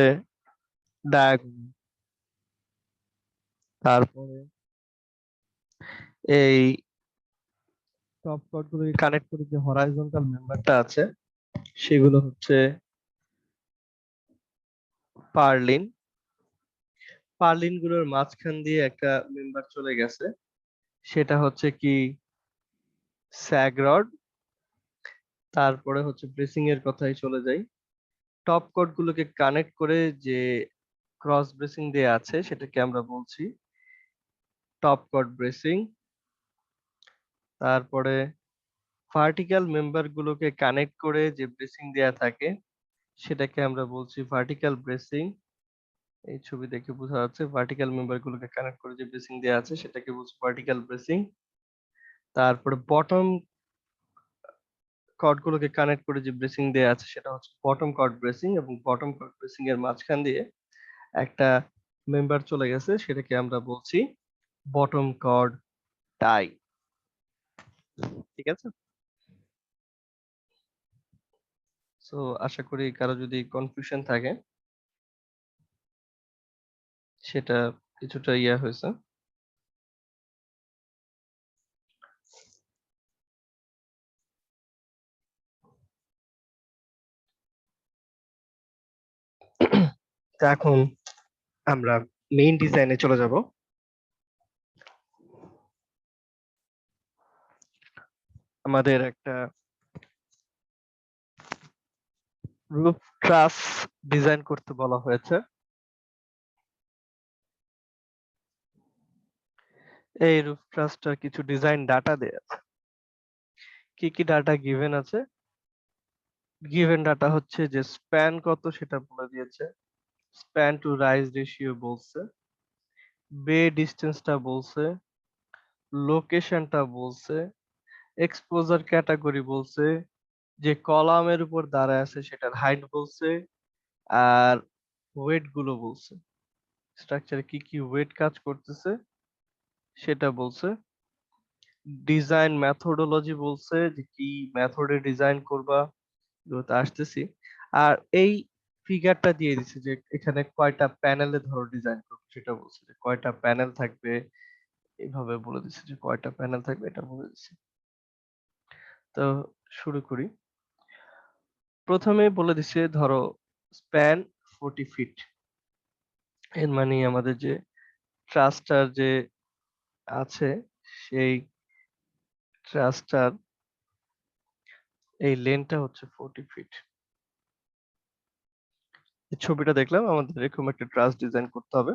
Speaker 1: ডায়াগোনাল। তারপরে এই টপ কর্ড গুলোকে কানেক্ট করে যে হরাইজন্টাল মেম্বারটা আছে সেগুলো হচ্ছে পার্লিন। পার্লিন গুলোর মাঝখান দিয়ে একটা মেম্বার চলে গেছে, সেটা হচ্ছে কি স্যাগ রড। তারপরে হচ্ছে ব্রেসিং এর কথাই চলে যাই। টপ কর্ড গুলোকে কানেক্ট করে যে ক্রস ব্রেসিং দিয়ে আছে সেটাকে আমরা বলছি টপ কর্ড ব্রেসিং। তারপরে ভার্টিক্যাল মেম্বার গুলোকে কানেক্ট করে যে ব্রেসিং দেয়া থাকে সেটাকে আমরা বলছি ভার্টিক্যাল ব্রেসিং। এই ছবি দেখে বোঝা যাচ্ছে ভার্টিক্যাল মেম্বার গুলোকে কানেক্ট করে যে ব্রেসিং দেয়া আছে সেটাকে বলছি ভার্টিক্যাল ব্রেসিং। তারপরে বটম কর্ড গুলোকে কানেক্ট করে যে ব্রেসিং দেয়া আছে সেটা হচ্ছে বটম কর্ড ব্রেসিং, এবং বটম কর্ড ব্রেসিং এর মাঝখান দিয়ে একটা মেম্বার চলে গেছে সেটাকে আমরা বলছি বটম কর্ড টাই। ঠিক আছে? সো আশা করি কারো যদি কনফিউশন থাকে সেটা কিছুটা ইয়া হয়েছে। তো এখন আমরা মেইন ডিজাইনে চলে যাব। আমাদের একটা রুফ ট্রাস ডিজাইন করতে বলা হয়েছে। এই রুফ ট্রাসটার কিছু ডিজাইন ডাটা দেয়া আছে। কি কি ডাটা গিভেন আছে? গিভেন ডাটা হচ্ছে যে স্প্যান কত সেটা বলে দিয়েছে, স্প্যান টু রাইজ রেশিও বলছে, বে ডিস্টেন্সটা বলছে, লোকেশনটা বলছে, এক্সপোজার ক্যাটাগরি বলছে, যে কলামের উপর দাঁড়ায় আছে সেটার হাইট বলছে, আর ওয়েট গুলো বলছে, স্ট্রাকচারে কি কি ওয়েট কাজ করতেছে সেটা বলছে। ডিজাইন মেথোডোলজি বলছে যে কি মেথডে ডিজাইন করবা, এগুলোতে আসতেছি। আর এই ফিগারটা দিয়ে দিছে যে এখানে কয়টা প্যানেলে ধরো ডিজাইন করবে সেটা বলছে, যে কয়টা প্যানেল থাকবে এইভাবে বলে দিছে, যে কয়টা প্যানেল থাকবে এটা বলে দিছে। তো শুরু করি। প্রথমে বলে দিছে ধরো স্প্যান 40 ফিট, এর মানে আমাদের যে ট্রাস্টার যে আছে সেই ট্রাস্টার এই লেনটা হচ্ছে 40 ফিট। এই ছবিটা দেখলাম, আমাদের এরকম একটা ট্রাস ডিজাইন করতে হবে।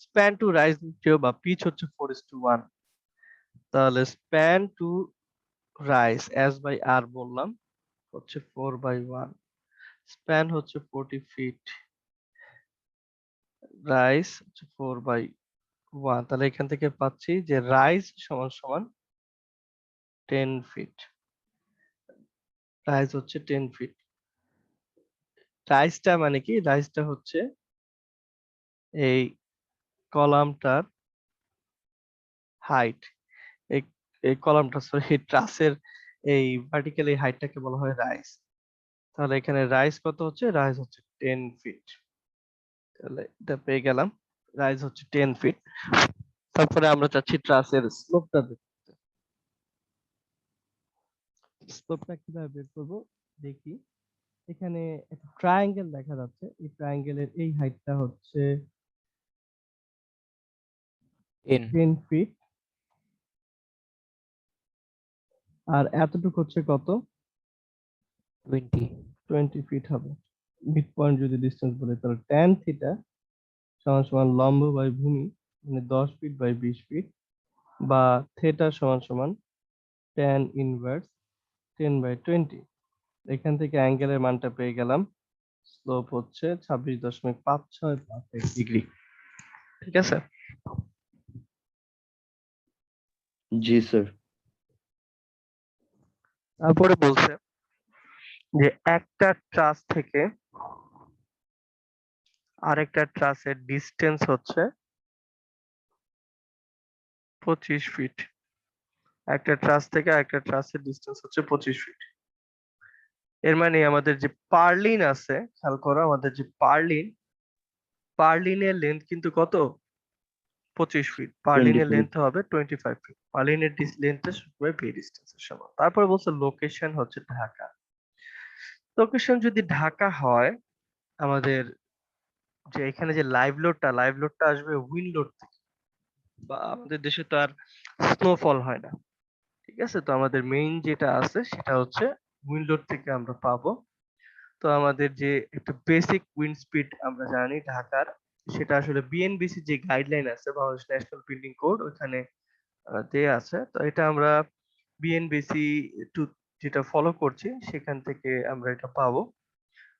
Speaker 1: স্প্যান টু রাইজ রেশিও বা পিচ হচ্ছে 4:1, তাহলে span to rise S by R বললাম হচ্ছে 4/1, স্প্যান হচ্ছে 40 ফিট, রাইজ হচ্ছে 4/1, তাহলে এখান থেকে পাচ্ছি যে রাইজ সমান সমান 10 ফিট, রাইজ হচ্ছে 10 ফিট। রাইজটা মানে কি? রাইজটা হচ্ছে এই কলামটার হাইট, এই এই কলামটা সরি ট্রাসের এই ভার্টিক্যাল এই হাইটটাকে বলা হয় রাইজ। তাহলে এখানে রাইজ কত হচ্ছে? রাইজ হচ্ছে 10 ফিট। তাহলে এটা পেয়ে গেলাম, রাইজ হচ্ছে 10 ফিট। তারপরে আমরা চাচ্ছি ট্রাসের স্লোপটা দেখতে। স্লোপটা কিভাবে বের করবো দেখি। এখানে একটা ট্রায়াঙ্গেল দেখা যাচ্ছে, এই ট্রায়াঙ্গেলের এই হাইটটা হচ্ছে
Speaker 4: 10
Speaker 1: 10 ফিট, আর এতটুকু হচ্ছে কত?
Speaker 4: 20
Speaker 1: 20 ফিট হবে। মিড পয়েন্ট যদি ডিসটেন্স বলে, তাহলে tan থিটা সমান সমান লম্ব বাই ভূমি, মানে 10 ফিট বাই 20 ফিট, বা থেটা সমান সমান tan ইনভার্স 10 বাই 20। এখান থেকে অ্যাঙ্গেলের মানটা পেয়ে গেলাম। স্লোপ হচ্ছে 26.56 ডিগ্রি। ঠিক আছে?
Speaker 5: জি স্যার।
Speaker 1: তারপরে বলছে যে একটা ট্রাস থেকে আরেকটা ট্রাসের ডিসটেন্স হচ্ছে 25 ফিট। একটা ট্রাস থেকে আরেকটা ট্রাসের ডিসটেন্স হচ্ছে 25 ফিট। এর মানে আমাদের যে পার্লিন আছে, খেয়াল করো, আমাদের যে পার্লিনের লেন্থ কিন্তু কত? 25 ফিট।
Speaker 5: 20
Speaker 1: পার্লিনের
Speaker 5: ফিট।
Speaker 1: লেন্থ হবে 25 ফিট। পার্লিনের লেন্থটা সবসময় ভি ডিস্টেন্সের সমান। তারপরে বলছে লোকেশন হচ্ছে ঢাকা। লোকেশন যদি ঢাকা হয়, আমাদের যে এখানে যে লাইভ লোডটা আসবে উইন্ড লোড থেকে, বা আমাদের দেশে তো আর স্নোফল হয় না। ঠিক আছে? তো আমাদের মেইন যেটা আছে সেটা হচ্ছে উইন্ড লোড থেকে আমরা পাবো। তো আমাদের যে একটা বেসিক উইন্ড স্পিড আমরা জানি ঢাকার, সেটা আসলে বিএনবিসি যে গাইডলাইন আছে, বাংলাদেশ ন্যাশনাল বিল্ডিং কোড, ওখানে দেয়া আছে। তো এটা আমরা বিএনবিসি টু যেটা ফলো করছি সেখান থেকে আমরা এটা পাবো।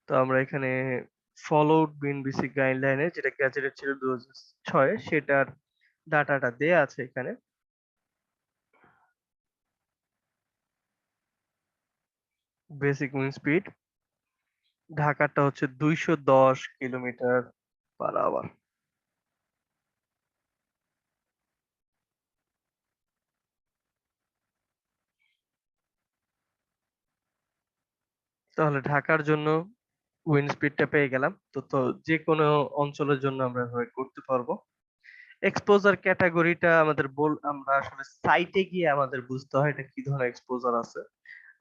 Speaker 1: তো আমরা এখানে ফলোড বিএনবিসি গাইডলাইনে, যেটা গ্যাজেটেড ছিল 2006, সেটার ডাটাটা দেয়া আছে এখানে। বেসিক উইন্ড স্পিড ঢাকাটা হচ্ছে 210 কিলোমিটার পার আওয়ার। তাহলে ঢাকার জন্য উইন্ড স্পিডটা পেয়ে গেলাম। তো যে কোনো অঞ্চলের জন্য আমরা এভাবে করতে পারবো। এক্সপোজার ক্যাটাগরিটা আমরা আসলে সাইটে গিয়ে আমাদের বুঝতে হয় এটা কি ধরনের এক্সপোজার আছে।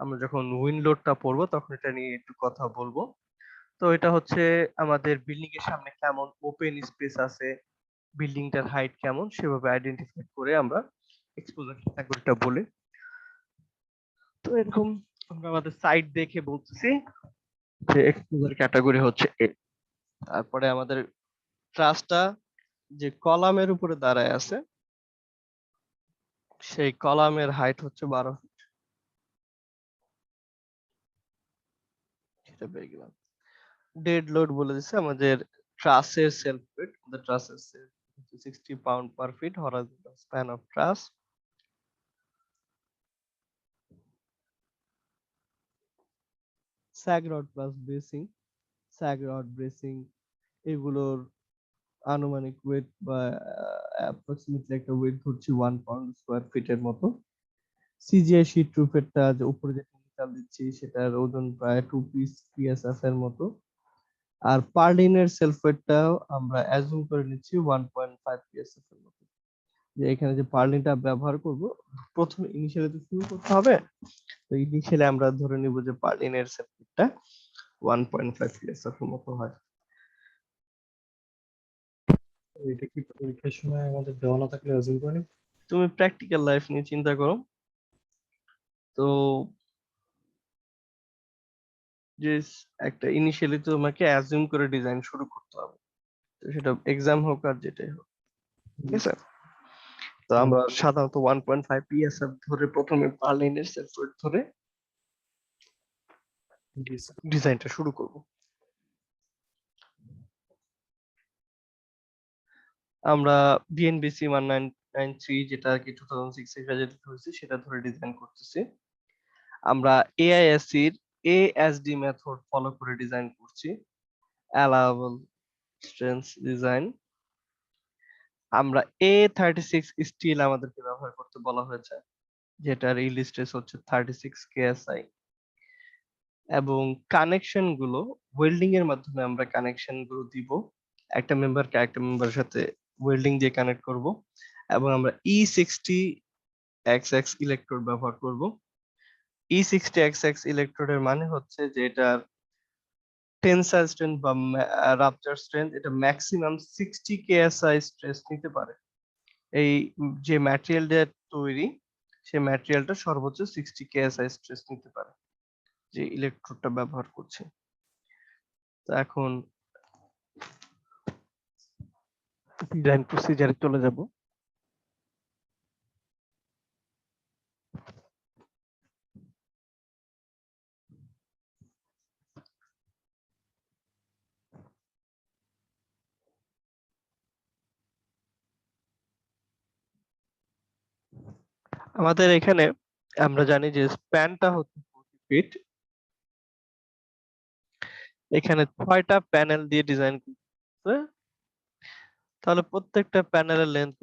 Speaker 1: আমরা যখন উইন্ড লোডটা পড়বো তখন এটা নিয়ে একটু কথা বলবো। তো এটা হচ্ছে আমাদের বিল্ডিং এর সামনে কেমন ওপেন স্পেস আছে, বিল্ডিংটার হাইট কেমন, সেভাবে আইডেন্টিফাই করে আমরা এক্সপোজার ক্যাটাগরিটা বলি। তো এরকম আমরা আমাদের সাইট দেখে বলতেছি যে এক্সপোজার ক্যাটাগরি হচ্ছে এ। তারপরে আমাদের ট্রাসটা যে কলামের উপরে দাঁড়ায় আছে, সেই কলামের হাইট হচ্ছে 12 ফিট। সেটা পেয়ে গেলাম। ডেড লোড বলে দিচ্ছে আমাদের ট্রাসের সেলফ ওয়েট। আমাদের ট্রাসের self 60 pound per feet horizontal span of truss. Sag rod plus bracing, sag rod bracing এগুলোর আনুমানিক ওয়েট বা অ্যাপ্রক্সিমেটলি একটা ওয়েট ধরছি 1 পাউন্ড স্কয়ার ফিটের মতো। সিজিআই শীট রুফেরটা যে উপরে যে চাল দিচ্ছি সেটার ওজন প্রায় 2 পিস পিএসএফ এর মতো। আর পার্লিনের সেলফ ওয়েটটাও আমরা অ্যাজুম করে নিচ্ছি 1.5 পিএসএফ এর মতো। যে এখানে যে পার্লিনটা ব্যবহার করব, প্রথমে ইনিশিয়ালি তো শুরু করতে হবে। তো ইনিশিয়ালি আমরা ধরে নিব যে পার্লিনের সেলফ ওয়েটটা 1.5 পিএসএফ এর মতো হয়।
Speaker 2: এটা কি পরীক্ষার সময় আমাদের দেওয়া না থাকলে অ্যাজিউম করে নিব?
Speaker 1: তুমি প্র্যাকটিক্যাল লাইফ নিয়ে চিন্তা করো। তো যে একটা ইনিশিয়ালি তো তোমাকে অ্যাজুম করে ডিজাইন শুরু করতে হবে, তো সেটা এক্সাম হোক আর যেটাই হোক। ঠিক আছে? তো আমরা সাধারণত 1.5 পিএসএফ ধরে প্রথমে পার্লিনের সেলফ ওয়েট ধরে
Speaker 2: জি স্যার।
Speaker 1: ডিজাইনটা শুরু করব। আমরা বিএনবিসি 1993 যেটা আর কি 2006 এ গ্রাজুয়েট হয়েছে সেটা ধরে ডিজাইন করতেছি। আমরা এআইএসসি এর এএসডি মেথড ফলো করে ডিজাইন করছি, অ্যালাওয়েবল স্ট্রেন্থ ডিজাইন। আমরা A36 স্টিল আমাদেরকে ব্যবহার করতে বলা হয়েছে, যেটার ইল্ড স্ট্রেস হচ্ছে 36 কেএসআই। এবং কানেকশন গুলো ওয়েল্ডিং এর মাধ্যমে আমরা কানেকশন গুলো দিব। একটা মেম্বারকে একটা মেম্বারের সাথে ওয়েল্ডিং দিয়ে কানেক্ট করব এবং আমরা E60XX ইলেকট্রোড ব্যবহার করব। E60XX ইলেকট্রোডের মানে হচ্ছে যে এটার টেনসাইল স্ট্রেন্থ বা রাপচার স্ট্রেন্থ এটা ম্যাক্সিমাম 60 কেএসআই স্ট্রেস নিতে পারে। এই যে ম্যাটেরিয়াল দিয়ে তৈরি সেই ম্যাটেরিয়ালটা সর্বোচ্চ 60 কেএসআই স্ট্রেস নিতে পারে যে ইলেকট্রোডটা ব্যবহার করছে। তো এখন ডিজাইন প্রসিজারে চলে যাব। আমাদের এখানে আমরা জানি যে স্প্যানটা হচ্ছে 40 ফিট। এখানে 6টা প্যানেল দিয়ে ডিজাইন করতে, তাহলে প্রত্যেকটা প্যানেলের লেন্থ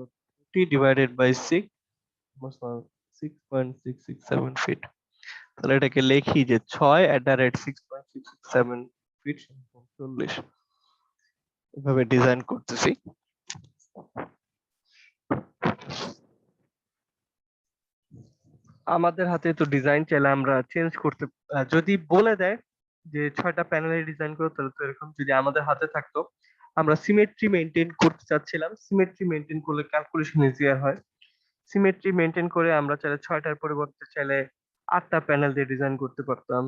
Speaker 1: 40 ডিভাইডেড বাই 6 6.667 ফিট। তাহলে এটাকে লিখি যে 6/6.667 ফিট 40। এভাবে ডিজাইন করতেছি। আমাদের হাতে তো ডিজাইন চাইলে আমরা চেঞ্জ করতে, যদি বলে দেয় যে 6টা প্যানেলের ডিজাইন করো তাহলে তো এরকম। যদি আমাদের হাতে থাকতো, আমরা সিমেট্রি মেনটেন করতে চাচ্ছিলাম, সিমেট্রি মেনটেন করলে ক্যালকুলেশন ইজিয়ার হয়। সিমেট্রি মেনটেন করে আমরা চাইলে 6টার পরিবর্তে চাইলে 8টা প্যানেল দিয়ে ডিজাইন করতে পারতাম,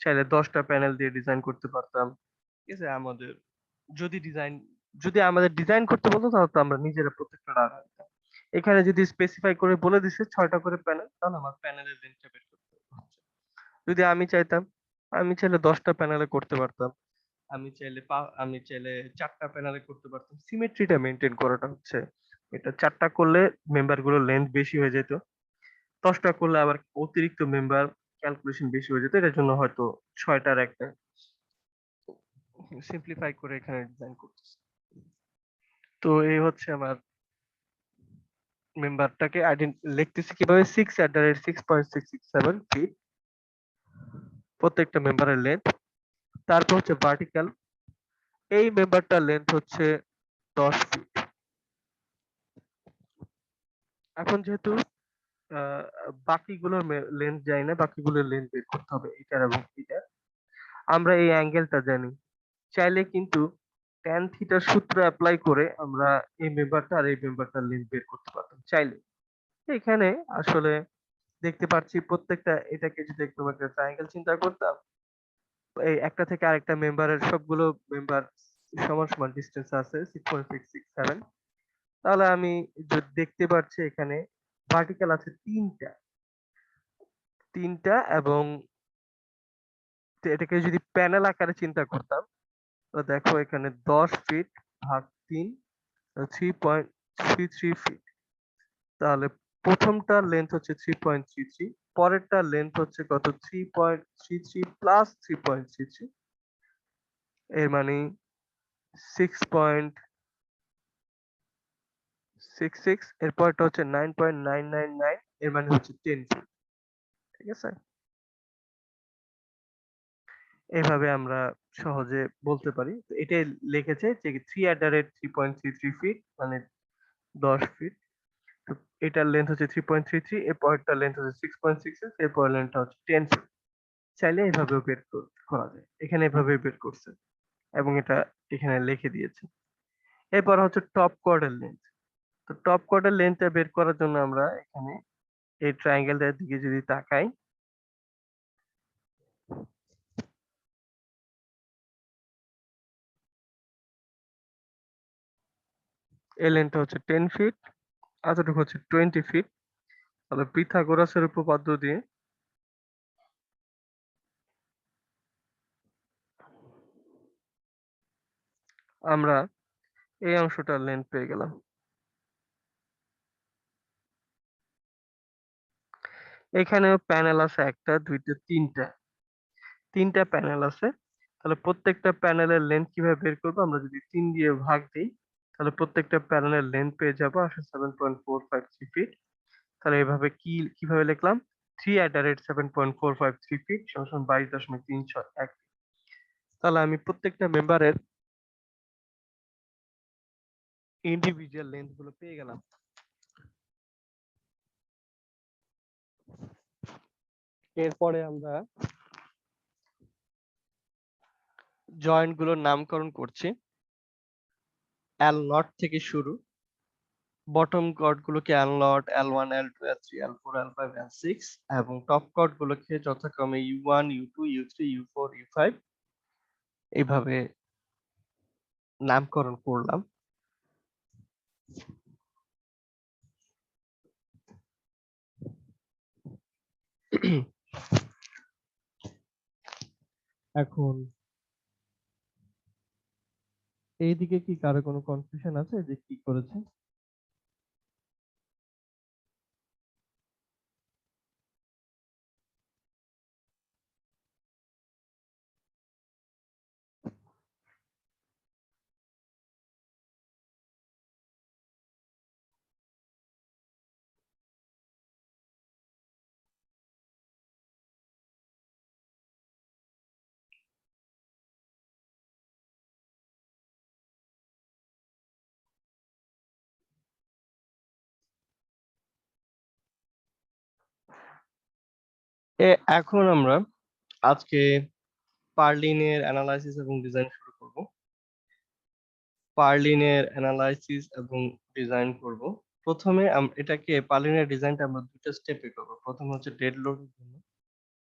Speaker 1: চাইলে 10টা প্যানেল দিয়ে ডিজাইন করতে পারতাম। ঠিক আছে, যদি আমাদের ডিজাইন করতে বলতো তাহলে তো আমরা নিজেরা প্রত্যেকটা রাখা দিতাম। এখানে যদি স্পেসিফাই করে বলে দিছে 6টা করে প্যানেল, তাহলে আমার প্যানেলের লেন্থটা বের করতে হচ্ছে। যদি আমি চাইতাম, আমি চাইলে 10টা প্যানেলে করতে পারতাম, আমি চাইলে 4টা প্যানেলে করতে পারতাম। সিমেট্রিটা মেনটেন করাটা হচ্ছে এটা। 4টা করলে মেম্বার গুলোর লেন্থ বেশি হয়ে যেত, 10টা করলে আবার অতিরিক্ত মেম্বার ক্যালকুলেশন বেশি হয়ে যেত। এটার জন্য হয়তো 6টার একটা সিম্পলিফাই করে এখানে ডিজাইন করতেছি। তো এই হচ্ছে আমার মেম্বারটাকে লিখতেছি কিভাবে, 6/6.667 ফিট প্রত্যেকটা মেম্বারের লেন্থ। তারপর হচ্ছে ভার্টিক্যাল, এই মেম্বারটার লেন্থ হচ্ছে 10 ফিট। এখন যেহেতু বাকিগুলোর লেন্থ জানি না, বাকিগুলোর লেন্থ বের করতে হবে এটার এবং এটার। আমরা এই অ্যাঙ্গেলটা জানি, চাইলে কিন্তু tan থিটার সূত্র অ্যাপ্লাই করে আমরা এই মেম্বারটা আর এই মেম্বারটার লেন্থ বের করতে পারতাম চাইলে। এখানে আসলে দেখতে পাচ্ছি প্রত্যেকটা, এটাকে যদি একটু একটা ট্রায়াঙ্গেল চিন্তা করতাম, এই একটা থেকে আরেকটা মেম্বারের সবগুলো মেম্বার সমান সমান ডিস্টেন্স আছে 6.667। তাহলে আমি যদি দেখতে পাচ্ছি এখানে ভার্টিক্যাল আছে তিনটা এবং এটাকে যদি প্যানেল আকারে চিন্তা করতাম, তো দেখো এখানে 10 ফিট ভাগ 3 3.33 ফিট। তাহলে প্রথমটার লেন্থ হচ্ছে 3.33, পরেরটার লেন্থ হচ্ছে কত 3.33 প্লাস 3.33, এর মানে 6.66, এরপরটা হচ্ছে 9.999, এর মানে হচ্ছে 10 ফিট। ঠিক আছে, এইভাবে আমরা সহজে বলতে পারি। তো এটাই লিখেছে যে 3/3.33 ফিট মানে 10 ফিট। তো এটার লেন্থ হচ্ছে 3.33, এর পরেরটার লেন্থ হচ্ছে 6.66, এর পরের লেন্থটা হচ্ছে 10 ফিট। চাইলে এভাবেও বের করা যায়, এখানে এভাবে বের করছে এবং এটা এখানে লিখে দিয়েছে। এরপর হচ্ছে টপ কোয়ার্ডের লেন্থ। তো টপ কোয়ার্ডের লেন্থটা বের করার জন্য আমরা এখানে এই ট্রায়াঙ্গেলটার দিকে যদি তাকাই, এই লেন্থটা হচ্ছে 10 ফিট, এতটুকু হচ্ছে 20 ফিট। তাহলে পিথাগোরাসের উপপাদ্য দিয়ে আমরা এই অংশটার লেন্থ পেয়ে গেলাম। এখানেও প্যানেল আছে একটা, দুইটা, তিনটা প্যানেল আছে। তাহলে প্রত্যেকটা প্যানেলের লেন্থ কিভাবে বের করবো, আমরা যদি 3 দিয়ে ভাগ দিই তাহলে প্রত্যেকটা প্যানেলের লেন্থ পেয়ে যাবো আসলে 7.453 ফিট। তাহলে এভাবে কিভাবে লিখলাম, 3@7.453 ফিট সমান 22.361 ফিট। তাহলে আমি প্রত্যেকটা মেম্বারের ইন্ডিভিজুয়াল লেন্থ গুলো পেয়ে গেলাম। এরপরে আমরা জয়েন্ট গুলোর নামকরণ করছি। এল নট থেকে শুরু, বটম কর্ড গুলোকে এল not, L1, L2, L3, L4, L5, L6 এবং টপ কর্ড গুলোকে যথাক্রমে U1, U2, U3, U4, U5 এইভাবে নামকরণ করলাম। এখন এইদিকে কি কারো কোনো কনফিউশন আছে যে কি করেছে? এখন আমরা আজকে পার্লিনের অ্যানালাইসিস এবং ডিজাইন শুরু করব। পার্লিনের অ্যানালাইসিস এবং ডিজাইন করব। প্রথমে এটাকে পার্লিনের ডিজাইনটা আমরা দুটো স্টেপে করব। প্রথমে হচ্ছে ডেড লোডের জন্য,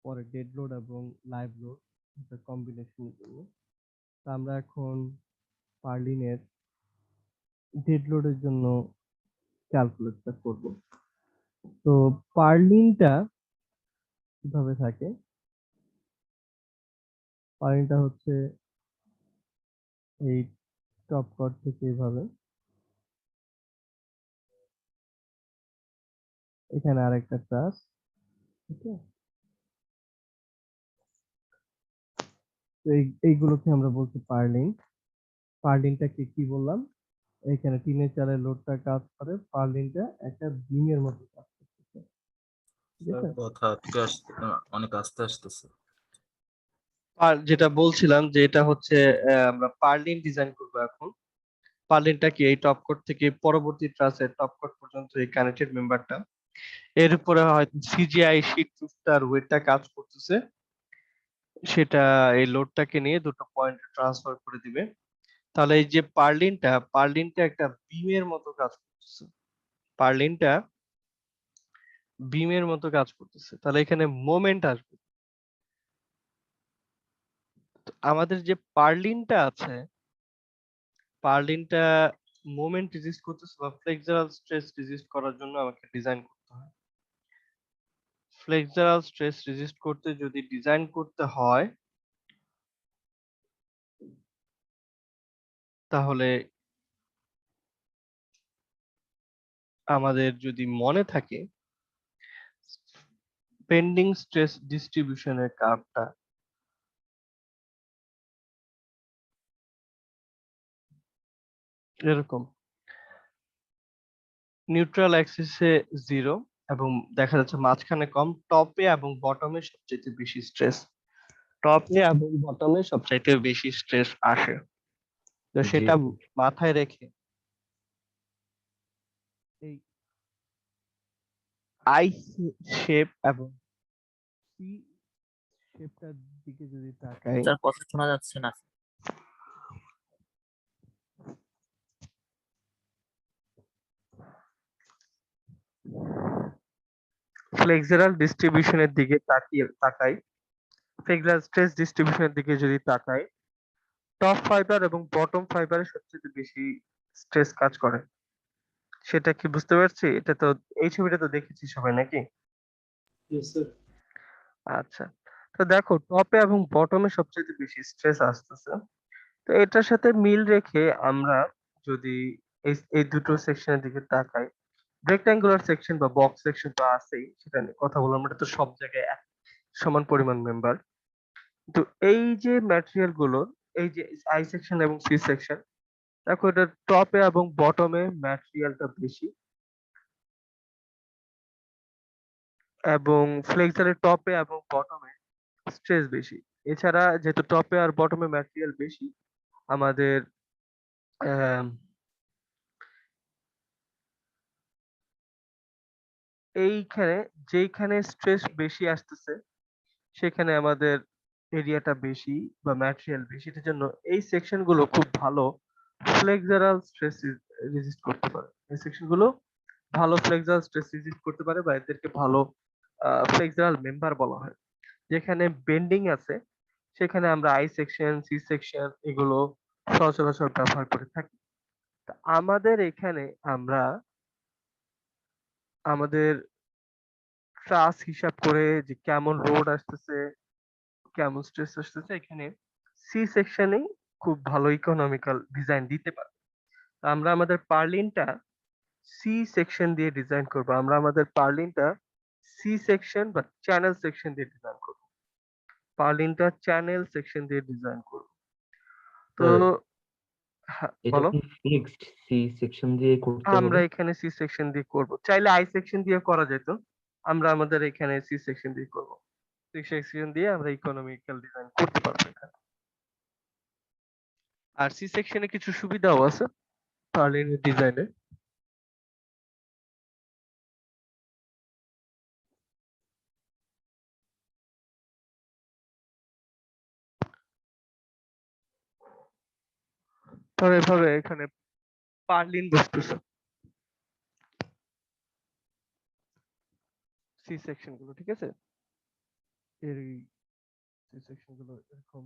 Speaker 1: পরে ডেড লোড এবং লাইভ লোড এটা কম্বিনেশনের জন্য। তো আমরা এখন পার্লিনের ডেড লোডের জন্য ক্যালকুলেটটা করব। তো পার্লিনটা কিভাবে থাকে? পার্লিনটা হচ্ছে এই টপ কর্ড থেকে এইভাবে, এখানে আরেকটা ট্রাস, ঠিক আছে? তো এইগুলোকে আমরা বলছি পার্লিন। পার্লিনটাকে কি বললাম? এখানে টিনের চালের লোডটা কাজ করে, পার্লিনটা একটা বিমের মতো কাজ করতেছে, ঠিক
Speaker 3: স্যার
Speaker 1: আছে?
Speaker 3: কথা আটকে আসতে অনেক আস্তে আসতেছে।
Speaker 1: আর যেটা বলছিলাম যে এটা হচ্ছে আমরা পার্লিন ডিজাইন করব এখন। পার্লিনটা কি এই টপ কোড থেকে পরবর্তী ট্রাসের টপ কোড পর্যন্ত এই কানেক্টেড মেম্বারটা, এর উপরে হয়তো সিজিআই শীট টুসটার ওয়েটটা কাজ করতেছে, সেটা এই লোডটাকে নিয়ে দুটো পয়েন্টে ট্রান্সফার করে দিবে। তাহলে এই যে পার্লিনটা একটা বিমের মতো কাজ করতেছে। পার্লিনটা বিমের মতো কাজ করতেছে, তাহলে এখানে মোমেন্ট আসবে। তো আমাদের যে পার্লিনটা আছে, পার্লিনটা মোমেন্ট রেজিস্ট করতেছে বা ফ্লেক্সারাল স্ট্রেস রেজিস্ট করার জন্য আমাকে ডিজাইন করতে হয়। ফ্লেক্সারাল স্ট্রেস রেজিস্ট করতে যদি ডিজাইন করতে হয়, তাহলে আমাদের যদি মনে থাকে পেন্ডিং স্ট্রেস ডিস্ট্রিবিউশনের কার্ভটা এরকম, নিউট্রাল অ্যাক্সিসে 0 এবং দেখা যাচ্ছে মাঝখানে কম, টপে এবং বটমে সবচেয়ে বেশি স্ট্রেস, টপে এবং বটমে সবচাইতে বেশি স্ট্রেস আসে। তো
Speaker 2: জি
Speaker 1: সেটা মাথায় রেখে এই আই শেপ এবং সি শেপটার দিকে যদি তাকাই,
Speaker 6: স্যার কথা শোনা যাচ্ছে না।
Speaker 1: ফ্লেক্সারাল ডিস্ট্রিবিউশনের দিকে তাকাই, ফ্লেক্সারাল স্ট্রেস ডিস্ট্রিবিউশনের দিকে যদি তাকাই, টপ ফাইবার এবং বটম ফাইবারে সবচেয়ে বেশি স্ট্রেস কাজ করে। সেটা কি বুঝতে পারছি? এটা তো এই ছবিটা তো দেখেছি সবাই নাকি?
Speaker 2: Yes sir.
Speaker 1: আচ্ছা, তো দেখো টপে এবং বটমে সবচেয়ে বেশি স্ট্রেস আসতেছে। তো এটার সাথে মিল রেখে আমরা যদি এই দুটো সেকশনের দিকে তাকাই, রেক্ট্যাঙ্গুলার সেকশন বা বক্স সেকশন তো আছেই, সেটা নিয়ে কথা বললাম, এটা তো সব জায়গায় এক সমান পরিমাণ মেম্বার। তো এই যে ম্যাটেরিয়াল গুলোর, এই যে আই সেকশন এবং সি সেকশন, দেখো এটা টপে এবং বটমে ম্যাটেরিয়ালটা বেশি, এবং ফ্লেক্সারের টপে এবং বটমে স্ট্রেস বেশি। এছাড়া যেহেতু টপে আর বটমে ম্যাটেরিয়াল বেশি, আমাদের আহ, এইখানে যেইখানে স্ট্রেস বেশি আসতেছে সেখানে আমাদের এরিয়াটা বেশি বা ম্যাটেরিয়াল বেশি, এটার জন্য এই সেকশন গুলো খুব ভালো ফ্লেক্সারাল স্ট্রেস রেজিস্ট করতে পারে। এই সেকশন গুলো ভালো ফ্লেক্সারাল স্ট্রেস রেজিস্ট করতে পারে বা এদেরকে ভালো ফ্লেক্সারাল মেম্বার বলা হয়। যেখানে বেন্ডিং আছে সেখানে আমরা আই সেকশন, সি সেকশন এগুলো সচরাচর ব্যবহার করে থাকি। তা আমাদের এখানে আমরা আমাদের ট্রাস হিসাব করে যে কেমন লোড আসতেছে, কেমন স্ট্রেস আসতেছে, এখানে সি সেকশনেই খুব ভালো ইকোনমিক্যাল ডিজাইন দিতে পারি। আমরা আমাদের পার্লিনটা সি সেকশন দিয়ে ডিজাইন করব। আমরা আমাদের পার্লিনটা সি সেকশন বা চ্যানেল সেকশন দিয়ে ডিজাইন করব। পার্লিনটা চ্যানেল সেকশন দিয়ে ডিজাইন করব। তো
Speaker 2: স্যার
Speaker 1: হ্যাঁ,
Speaker 2: এটা
Speaker 1: বলো।
Speaker 2: কি ফিক্সড সি সেকশন দিয়ে করতে
Speaker 1: আমরা
Speaker 2: হবে?
Speaker 1: এখানে সি সেকশন দিয়ে করব, চাইলে আই সেকশন দিয়ে করা যেত, আমরা আমাদের এখানে সি সেকশন দিয়ে করব। সি সেকশন দিয়ে আমরা ইকোনমিক্যাল ডিজাইন করতে পারবো এখানে। আর সি সেকশনে কিছু সুবিধাও আছে পার্লিনের ডিজাইনে। ধরো এভাবে এখানে পার্লিন বসতেছে, সি সেকশন গুলো, ঠিক আছে, এর সি সেকশন গুলো এরকম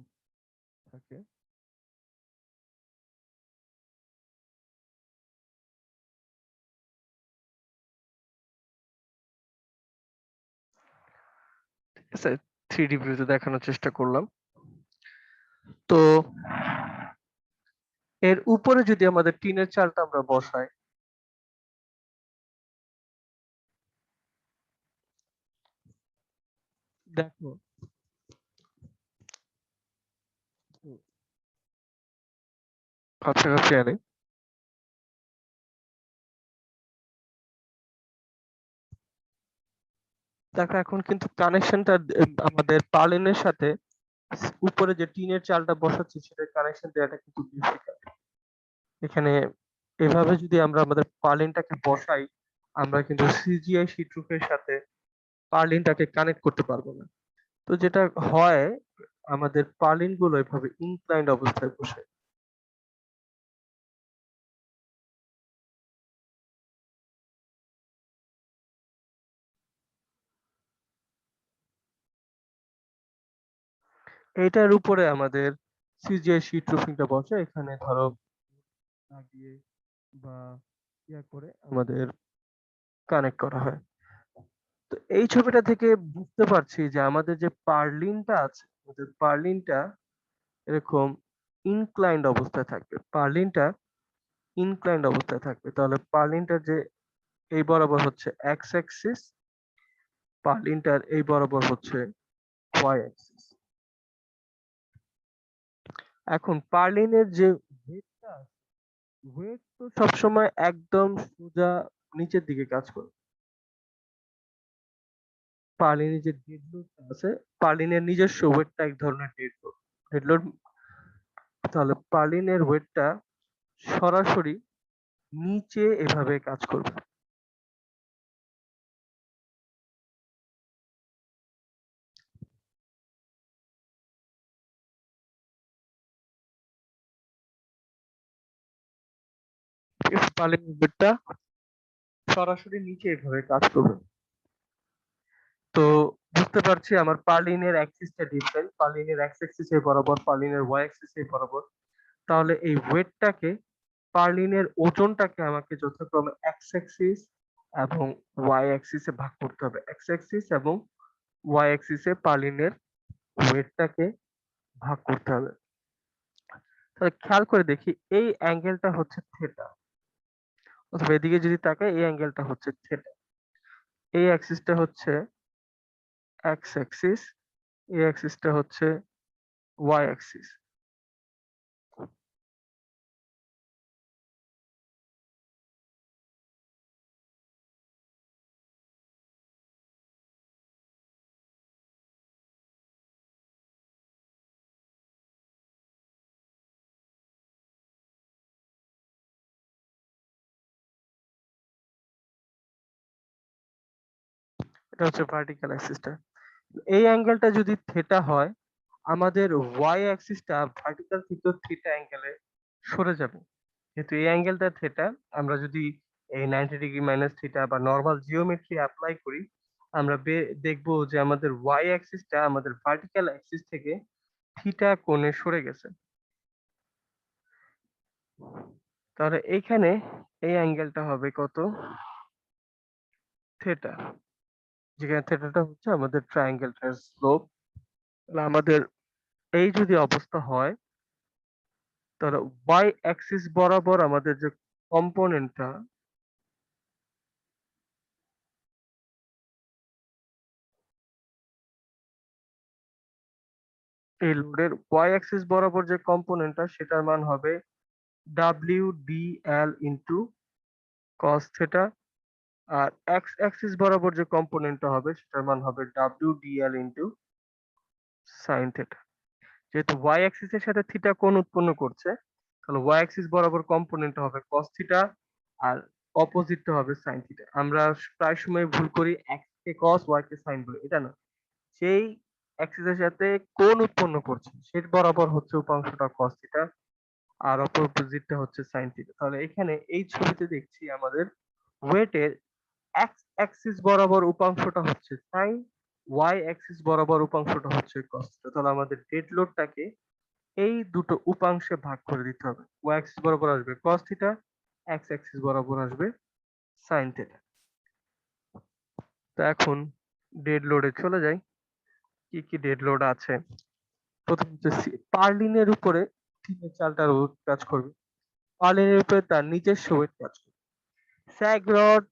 Speaker 1: থাকে। ঠিক আছে, 3D ভিউতে দেখানোর চেষ্টা করলাম। তো এর উপরে যদি আমাদের টিনের চালটা আমরা বসাই, দেখো কাছাকাছি আনে, দেখো এখন কিন্তু কানেকশনটা আমাদের পার্লিনের সাথে উপরে যে টিনের চালটা বসাচ্ছি সেটা কানেকশন দেওয়াটা কিন্তু ডিফিকাল্ট। এখানে এভাবে যদি আমরা আমাদের পার্লিনটাকে বসাই, আমরা কিন্তু সিজিআই শীট রুফের সাথে পার্লিনটাকে কানেক্ট করতে পারবো না। তো যেটা হয়, আমাদের পার্লিন গুলো এভাবে ইনক্লাইন্ড অবস্থায় বসে। এটার উপরে আমাদের সিজিআই শীট রুফিংটা বসে, এখানে ধরো লাগিয়ে বা ইয়া করে আমাদের কানেক্ট করা হয়। তো এই ছবিটা থেকে বুঝতে পারছি যে আমাদের যে পার্লিনটা আছে, আমাদের পার্লিনটা এরকম ইনক্লাইন্ড অবস্থায় থাকবে। পার্লিনটা ইনক্লাইন্ড অবস্থায় থাকবে, তাহলে পার্লিনটার যে এই বরাবর হচ্ছে এক্স অ্যাক্সিস, পার্লিনটার এই বরাবর হচ্ছে ওয়াই অ্যাক্সিস। এখন পার্লিনের যে ওয়েটটা, ওয়েট তো সবসময় একদম সোজা নিচের দিকে কাজ করে। পার্লিনের যে ডেড লোডটা আছে, পার্লিনের নিজস্ব ওয়েটটা এক ধরনের ডেড লোড। ডেড লোড, তাহলে পার্লিনের ওয়েটটা সরাসরি নিচে এভাবে কাজ করবে। পার্লিনের ওয়েটটা সরাসরি নিচে এভাবে কাজ করবে। তো বুঝতে পারছি আমার পার্লিনের অ্যাক্সিসটা ডিফারেন্ট, পার্লিনের এক্স অ্যাক্সিস এর বরাবর, পার্লিনের ওয়াই অ্যাক্সিস এর বরাবর। তাহলে এই ওয়েটটাকে, পার্লিনের ওজনটাকে আমাকে যথাক্রমে এক্স অ্যাক্সিস এবং ওয়াই অ্যাক্সিসে ভাগ করতে হবে। এক্স অ্যাক্সিস এবং ওয়াই অ্যাক্সিসে পার্লিনের ওয়েটটাকে ভাগ করতে হবে। তাহলে খেয়াল করে দেখি, এই অ্যাঙ্গেলটা হচ্ছে থিটা, অথবা এদিকে যদি তাকাই এই অ্যাঙ্গেলটা হচ্ছে থিটা। এই অ্যাক্সিসটা হচ্ছে এক্স অ্যাক্সিস, এই অ্যাক্সিসটা হচ্ছে ওয়াই অ্যাক্সিস। এটা হচ্ছে ভার্টিক্যাল অ্যাক্সিসটা। এই অ্যাঙ্গেলটা যদি থিটা হয়, আমাদের ওয়াই অ্যাক্সিসটা ভার্টিক্যাল থেকে থিটা অ্যাঙ্গেলে সরে যাবে। যেহেতু এই অ্যাঙ্গেলটা থিটা, আমরা যদি এই 90 ডিগ্রি মাইনাস থিটা বা নর্মাল জিওমেট্রি অ্যাপ্লাই করি, আমরা দেখবো যে আমাদের ওয়াই অ্যাক্সিসটা আমাদের ভার্টিক্যাল অ্যাক্সিস থেকে থিটা কোণে সরে গেছে। তাহলে এইখানে এই অ্যাঙ্গেলটা হবে কত? থিটা। যেখানে থিটাটা হচ্ছে আমাদের ট্রায়াঙ্গেলটার স্লোপ। তাহলে আমাদের এই যদি অবস্থা হয়, তাহলে ওয়াই অ্যাক্সিস বরাবর আমাদের যে কম্পোনেন্টটা, এই লোডের ওয়াই অ্যাক্সিস বরাবর যে কম্পোনেন্টটা, সেটার মান হবে WDL ইন্টু কস থিটা। আর এক্স অ্যাক্সিস বরাবর যে কম্পোনেন্টটা হবে, সেটার মান হবে WDL ইন্টু সাইন থিটা। যেহেতু ওয়াই অ্যাক্সিস এর সাথে থিটা কোণ উৎপন্ন করছে, তাহলে ওয়াই অ্যাক্সিস বরাবর কম্পোনেন্ট হবে কস থিটা, আর অপোজিটটা হবে সাইন থিটা। আমরা প্রায় সময় ভুল করি, এক্স কে কস ওয়াই কে সাইন বলে, এটা না। সেই অ্যাক্সিস এর সাথে কোণ উৎপন্ন করছে, সেট বরাবর হচ্ছে উপাংশটা কস থিটা, আর অপোজিটটা হচ্ছে সাইন থিটা। তাহলে এখানে এই ছবিতে দেখছি আমাদের ওয়েটের এক্স অ্যাক্সিস বরাবর উপাংশটা হচ্ছে সাইন, ওয়াই অ্যাক্সিস বরাবর উপাংশটা হচ্ছে কস থিটা। তাহলে আমাদের ডেড লোডটাকে এই দুটো উপাংশে ভাগ করে দিতে হবে। ওয়াই অ্যাক্সিস বরাবর আসবে cos থিটা, এক্স অ্যাক্সিস বরাবর আসবে sin থিটা। তো এখন ডেড লোডে চলে যাই। কি কি ডেড লোড আছে? প্রথম হচ্ছে পার্লিনের উপরে টিনের চালটার ওয়েট কাজ করবে। পার্লিনের উপরে তার নিজস্ব ওয়েট কাজ করবে। স্যাগ রড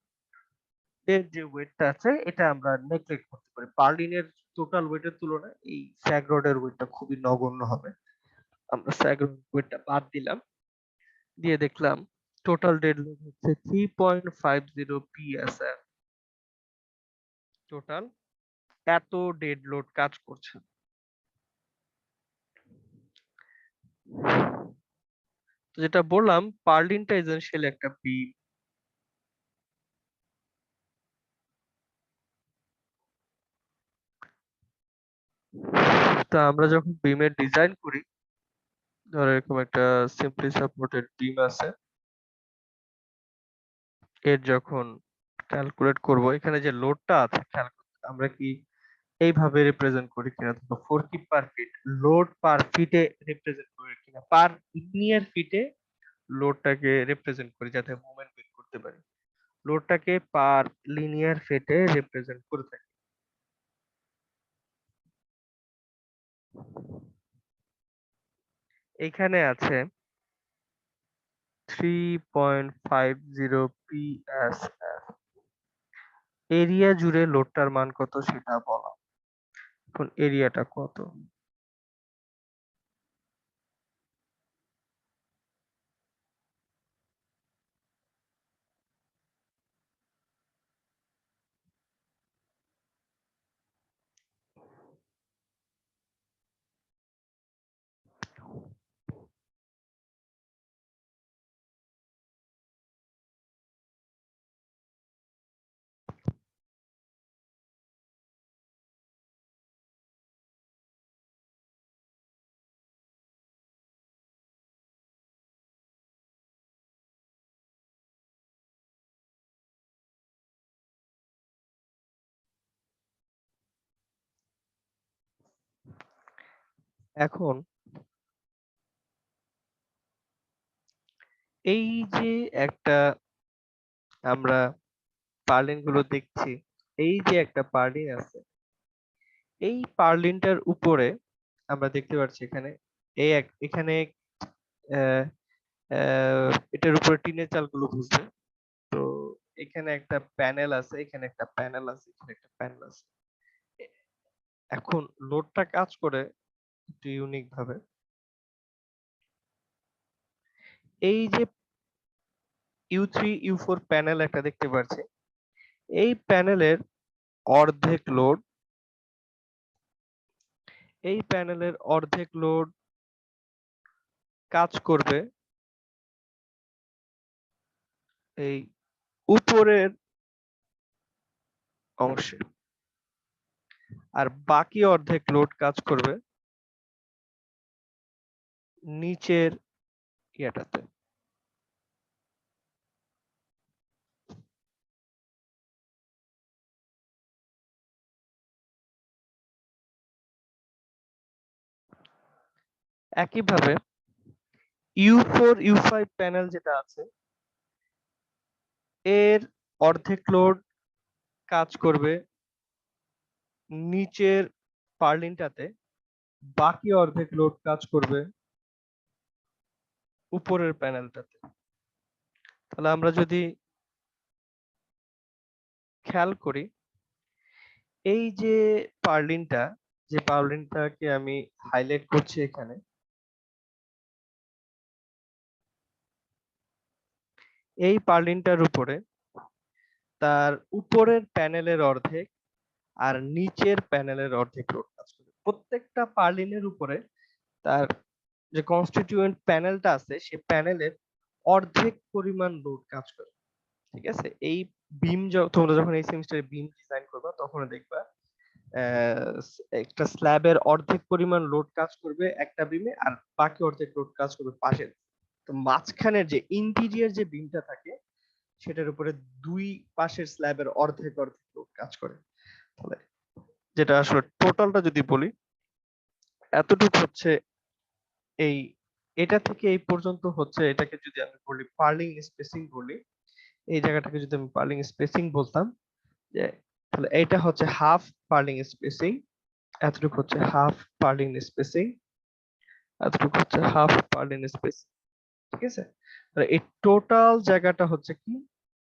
Speaker 1: এর যে ওয়েটটা আছে, এটা আমরা নেগলেক্ট করতে পারি। পার্লিনের টোটাল ওয়েটের তুলনায় এই স্যাগ রডের ওয়েটটা খুবই নগণ্য হবে। আমরা স্যাগ রড ওয়েটটা বাদ দিলাম, দিয়ে দেখলাম টোটাল ডেড লোড হচ্ছে 3.50 psi। টোটাল এত ডেড লোড কাজ করছে। তো যেটা বললাম, পার্লিনটা এসেনশিয়ালি একটা বিম। তা আমরা যখন বিমের ডিজাইন করি, ধরো এরকম একটা সিম্পলি সাপোর্টেড বিম আছে, এর যখন ক্যালকুলেট করব, এখানে যে লোডটা আছে আমরা কি এইভাবে রিপ্রেজেন্ট করি কিনা, ধরো 4 কি পার ফিট, লোড পার ফিটে রিপ্রেজেন্ট করি কিনা, পার লিনিয়ার ফিটে লোডটাকে রিপ্রেজেন্ট করি, যাতে মোমেন্ট বের করতে পারি। লোডটাকে পার লিনিয়ার ফিটে রিপ্রেজেন্ট করে থাকি। এখানে আছে 3.50 psf। এরিয়া জুড়ে লোডটার মান কত সেটা বলা। এখন এরিয়াটা কত? এখন এই যে একটা আমরা পার্লিন গুলো দেখছি, এই যে একটা পার্লিন আছে, এই পার্লিনটার উপরে আমরা দেখতে পাচ্ছি এখানে এখানে আহ, এটার উপরে টিনের চালগুলো বুঝবে। তো এখানে একটা প্যানেল আছে, এখানে একটা প্যানেল আছে, এখানে একটা প্যানেল আছে। এ- এখন লোডটা কাজ করে একটু ইউনিক ভাবে। এই যে U3 U4 প্যানেল একটা দেখতে পাচ্ছি, এই প্যানেলের অর্ধেক লোড, এই প্যানেলের অর্ধেক লোড কাজ করবে এই উপরের অংশে। আর বাকি অর্ধেক লোড কাজ করবে নিচের ইয়াটাতে। একইভাবে U4 U5 প্যানেল যেটা আছে এর অর্ধেক লোড কাজ করবে নিচের পার্লিনটাতে, বাকি অর্ধেক লোড কাজ করবে উপরের প্যানেলটাতে। তাহলে আমরা যদি খেয়াল করি, এই যে পার্লিনটাকে আমি হাইলাইট করছি এখানে, এই পার্লিনটার উপরে তার উপরের প্যানেলের অর্ধেক আর নিচের প্যানেলের অর্ধেক লোড কাজ করবে। প্রত্যেকটা পার্লিনের উপরে তার যে কনস্টিটিউয়েন্ট প্যানেলটা আছে সেই প্যানেলের অর্ধেক পরিমাণ লোড কাজ করে। ঠিক আছে, এই বিম তোমরা যখন এই সেমিস্টারে বিম ডিজাইন করবা তখন দেখবা একটা স্ল্যাবের অর্ধেক পরিমাণ লোড কাজ করবে একটা বিমে, আর বাকি অর্ধেক লোড কাজ করবে পাশের। তো মাঝখানের যে ইন্টেরিয়র যে বিমটা থাকে সেটার উপরে দুই পাশের স্ল্যাবের অর্ধেক অর্ধেক লোড কাজ করে। তাহলে যেটা আসলে টোটালটা যদি বলি, এতটুকু হচ্ছে এই এটা থেকে এই পর্যন্ত হচ্ছে, এটাকে যদি আমি বলি পার্লিং স্পেসিং বলি, এই জায়গাটাকে যদি আমি পার্লিং স্পেসিং বলতাম, যে তাহলে এইটা হচ্ছে হাফ পার্লিং স্পেসিং, এতটুকু হচ্ছে হাফ পার্লিং স্পেসিং, এতটুকু হচ্ছে হাফ পার্লিং স্পেসিং। ঠিক আছে, তাহলে এই টোটাল জায়গাটা হচ্ছে কি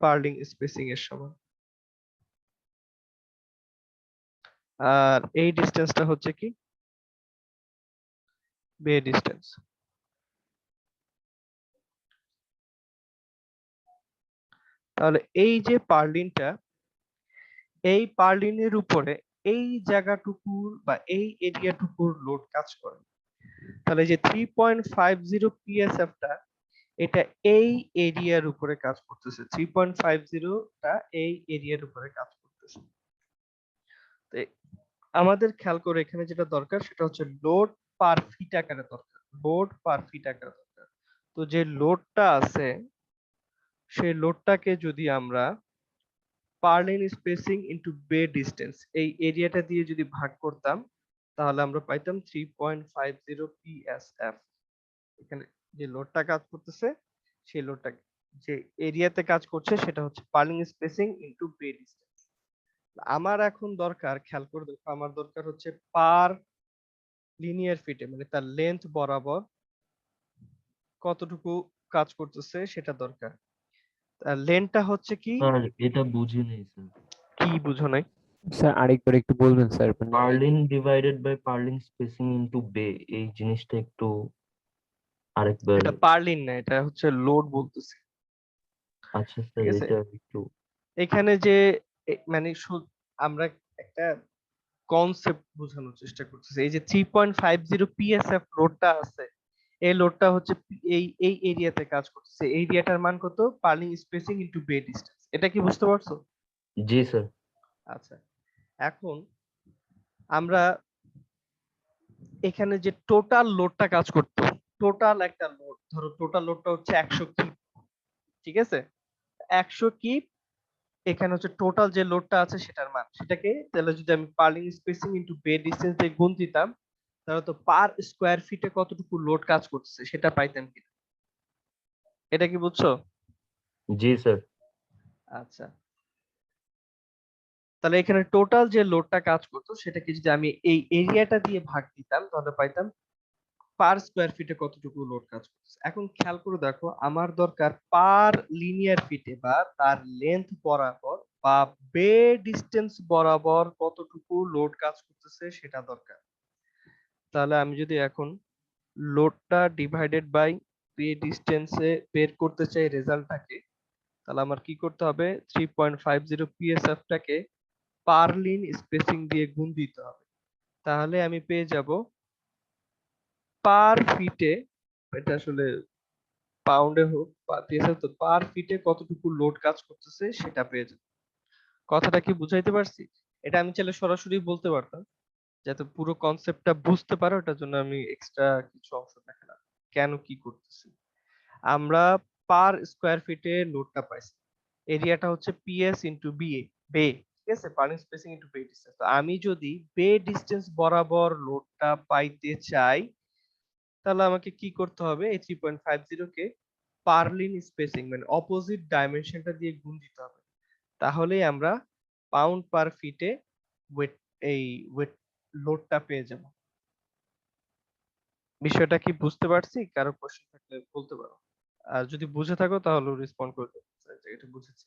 Speaker 1: পার্লিং স্পেসিং এর সমান। আর এই ডিসটেন্সটা হচ্ছে কি বে ডিসটেন্স। তাহলে এই যে পার্লিনটা, এই পার্লিনের উপরে এই জায়গাটুকুর বা এই এরিয়াটুকুর লোড কাজ করে। তাহলে যে 3.50 PSF টা এটা এই এরিয়ার উপরে কাজ করতেছে, 3.50 টা এই এরিয়ার উপরে কাজ করতেছে। তো আমাদের খেয়াল করে এখানে যেটা দরকার সেটা হচ্ছে লোড পার ফিট আকারে দরকার, লোড পার ফিট আকারে দরকার। তো যে লোডটা আছে সেই লোডটাকে যদি আমরা পার্লিন স্পেসিং ইনটু বে ডিসটেন্স এই এরিয়াটা দিয়ে যদি ভাগ করতাম তাহলে আমরা পাইতাম 3.50 PSF। এখানে যে লোডটা কাজ করতেছে সেই লোডটা যে এরিয়াতে কাজ করছে সেটা হচ্ছে পার্লিং স্পেসিং ইনটু বে ডিসটেন্স। আমার এখন দরকার, খেয়াল করে দেখো, আমার দরকার হচ্ছে পার লিনিয়ার ফিটে, মানে তার লেন্থ বরাবর কতটুকু কাজ করতেছে সেটা দরকার। লেন্থটা হচ্ছে কি,
Speaker 6: স্যার এটা বুঝি নাই স্যার।
Speaker 1: কি বুঝো নাই?
Speaker 4: স্যার আরেকবার একটু বলবেন স্যার, মানে
Speaker 6: purlin divided by purlin spacing into bay, এই জিনিসটা একটু আরেকবার।
Speaker 1: এটা পার্লিন না, এটা হচ্ছে লোড বলতেছি।
Speaker 6: আচ্ছা স্যার,
Speaker 1: ঠিক আছে,
Speaker 6: এটা একটু
Speaker 1: এখানে যে মানে আমরা একটা কনসেপ্ট বোঝানোর চেষ্টা করতেছি। এই যে 3.50 PSF লোডটা আছে, এই লোডটা হচ্ছে এই এই এরিয়াতে কাজ করতেছে, এই এরিয়াটার মান কত, পার্লিং স্পেসিং ইনটু বে ডিসটেন্স। এটা কি বুঝতে পারছো?
Speaker 6: জি স্যার।
Speaker 1: আচ্ছা, এখন আমরা এখানে যে টোটাল লোডটা কাজ করতো, টোটাল একটা লোড ধরো, টোটাল লোডটা হচ্ছে 100 কিপ। ঠিক আছে, 100 কিপ, এখানে হচ্ছে টোটাল যে লোডটা আছে সেটার মান, সেটাকে তাহলে যদি আমি পার্লিং স্পেসিং ইনটু বে ডিসটেন্স দিয়ে গুণ দিতাম তাহলে তো পার স্কয়ার ফিটে কতটুকু লোড কাজ করতেছে সেটা পাইতাম কিনা। এটা কি বুঝছো?
Speaker 6: জি স্যার।
Speaker 1: আচ্ছা, তাহলে এখানে টোটাল যে লোডটা কাজ করতো সেটাকে যদি আমি এই এরিয়াটা দিয়ে ভাগ দিতাম তাহলে পাইতাম পার স্কয়ার ফিটে কতটুকু লোড কাজ করতেছে। এখন খেয়াল করে দেখো, আমার দরকার পার লিনিয়ার ফিটে বা তার লেন্থ বরাবর বা বে ডিসটেন্স বরাবর কতটুকু লোড কাজ করতেছে সেটা দরকার। তাহলে আমি যদি এখন লোডটা ডিভাইডেড বাই বে ডিসটেন্সে বের করতে চাই রেজাল্টটাকে, তাহলে আমার কি করতে হবে, 3.50 PSF টাকে পারলিন স্পেসিং দিয়ে গুণ দিতে হবে। তাহলে আমি পেয়ে যাব পার ফিটে, এটা আসলে পাউন্ডে হোক বা পিএসএ, তো পার ফিটে কতটুকু লোড কাজ করতেছে সেটা পেয়ে যাব। কথাটা কি বুঝাইতে পারছি? এটা আমি চাইলে সরাসরি বলতে পারতাম, যাতে পুরো কনসেপ্টটা বুঝতে পারো, ওটার জন্য আমি এক্সট্রা কিছু অংশ দেখালাম কেন কি করতেছি। আমরা পার স্কোয়ার ফিটে লোডটা পাইছি, এরিয়াটা হচ্ছে পিএস ইন্টু বিএ, বে, ঠিক আছে, পার্লিং স্পেসিং ইন্টু বে ডিসটেন্স। তো আমি যদি বে ডিসটেন্স বরাবর লোডটা পাইতে চাই, তাহলে আমাকে কি করতে হবে, এই 3.50 কে পার্লিন স্পেসিং মানে অপোজিট ডাইমেনশনটা দিয়ে গুণ দিতে হবে, তাহলেই আমরা পাউন্ড পার ফিটে ওয়েট, এই ওয়েট লোডটা পেয়ে যাব। বিষয়টা কি বুঝতে পারছি? কারো প্রশ্ন থাকলে বলতে পারো, আর যদি বুঝে থাকো তাহলে রেসপন্ড করে দেবো যে এটা বুঝেছি।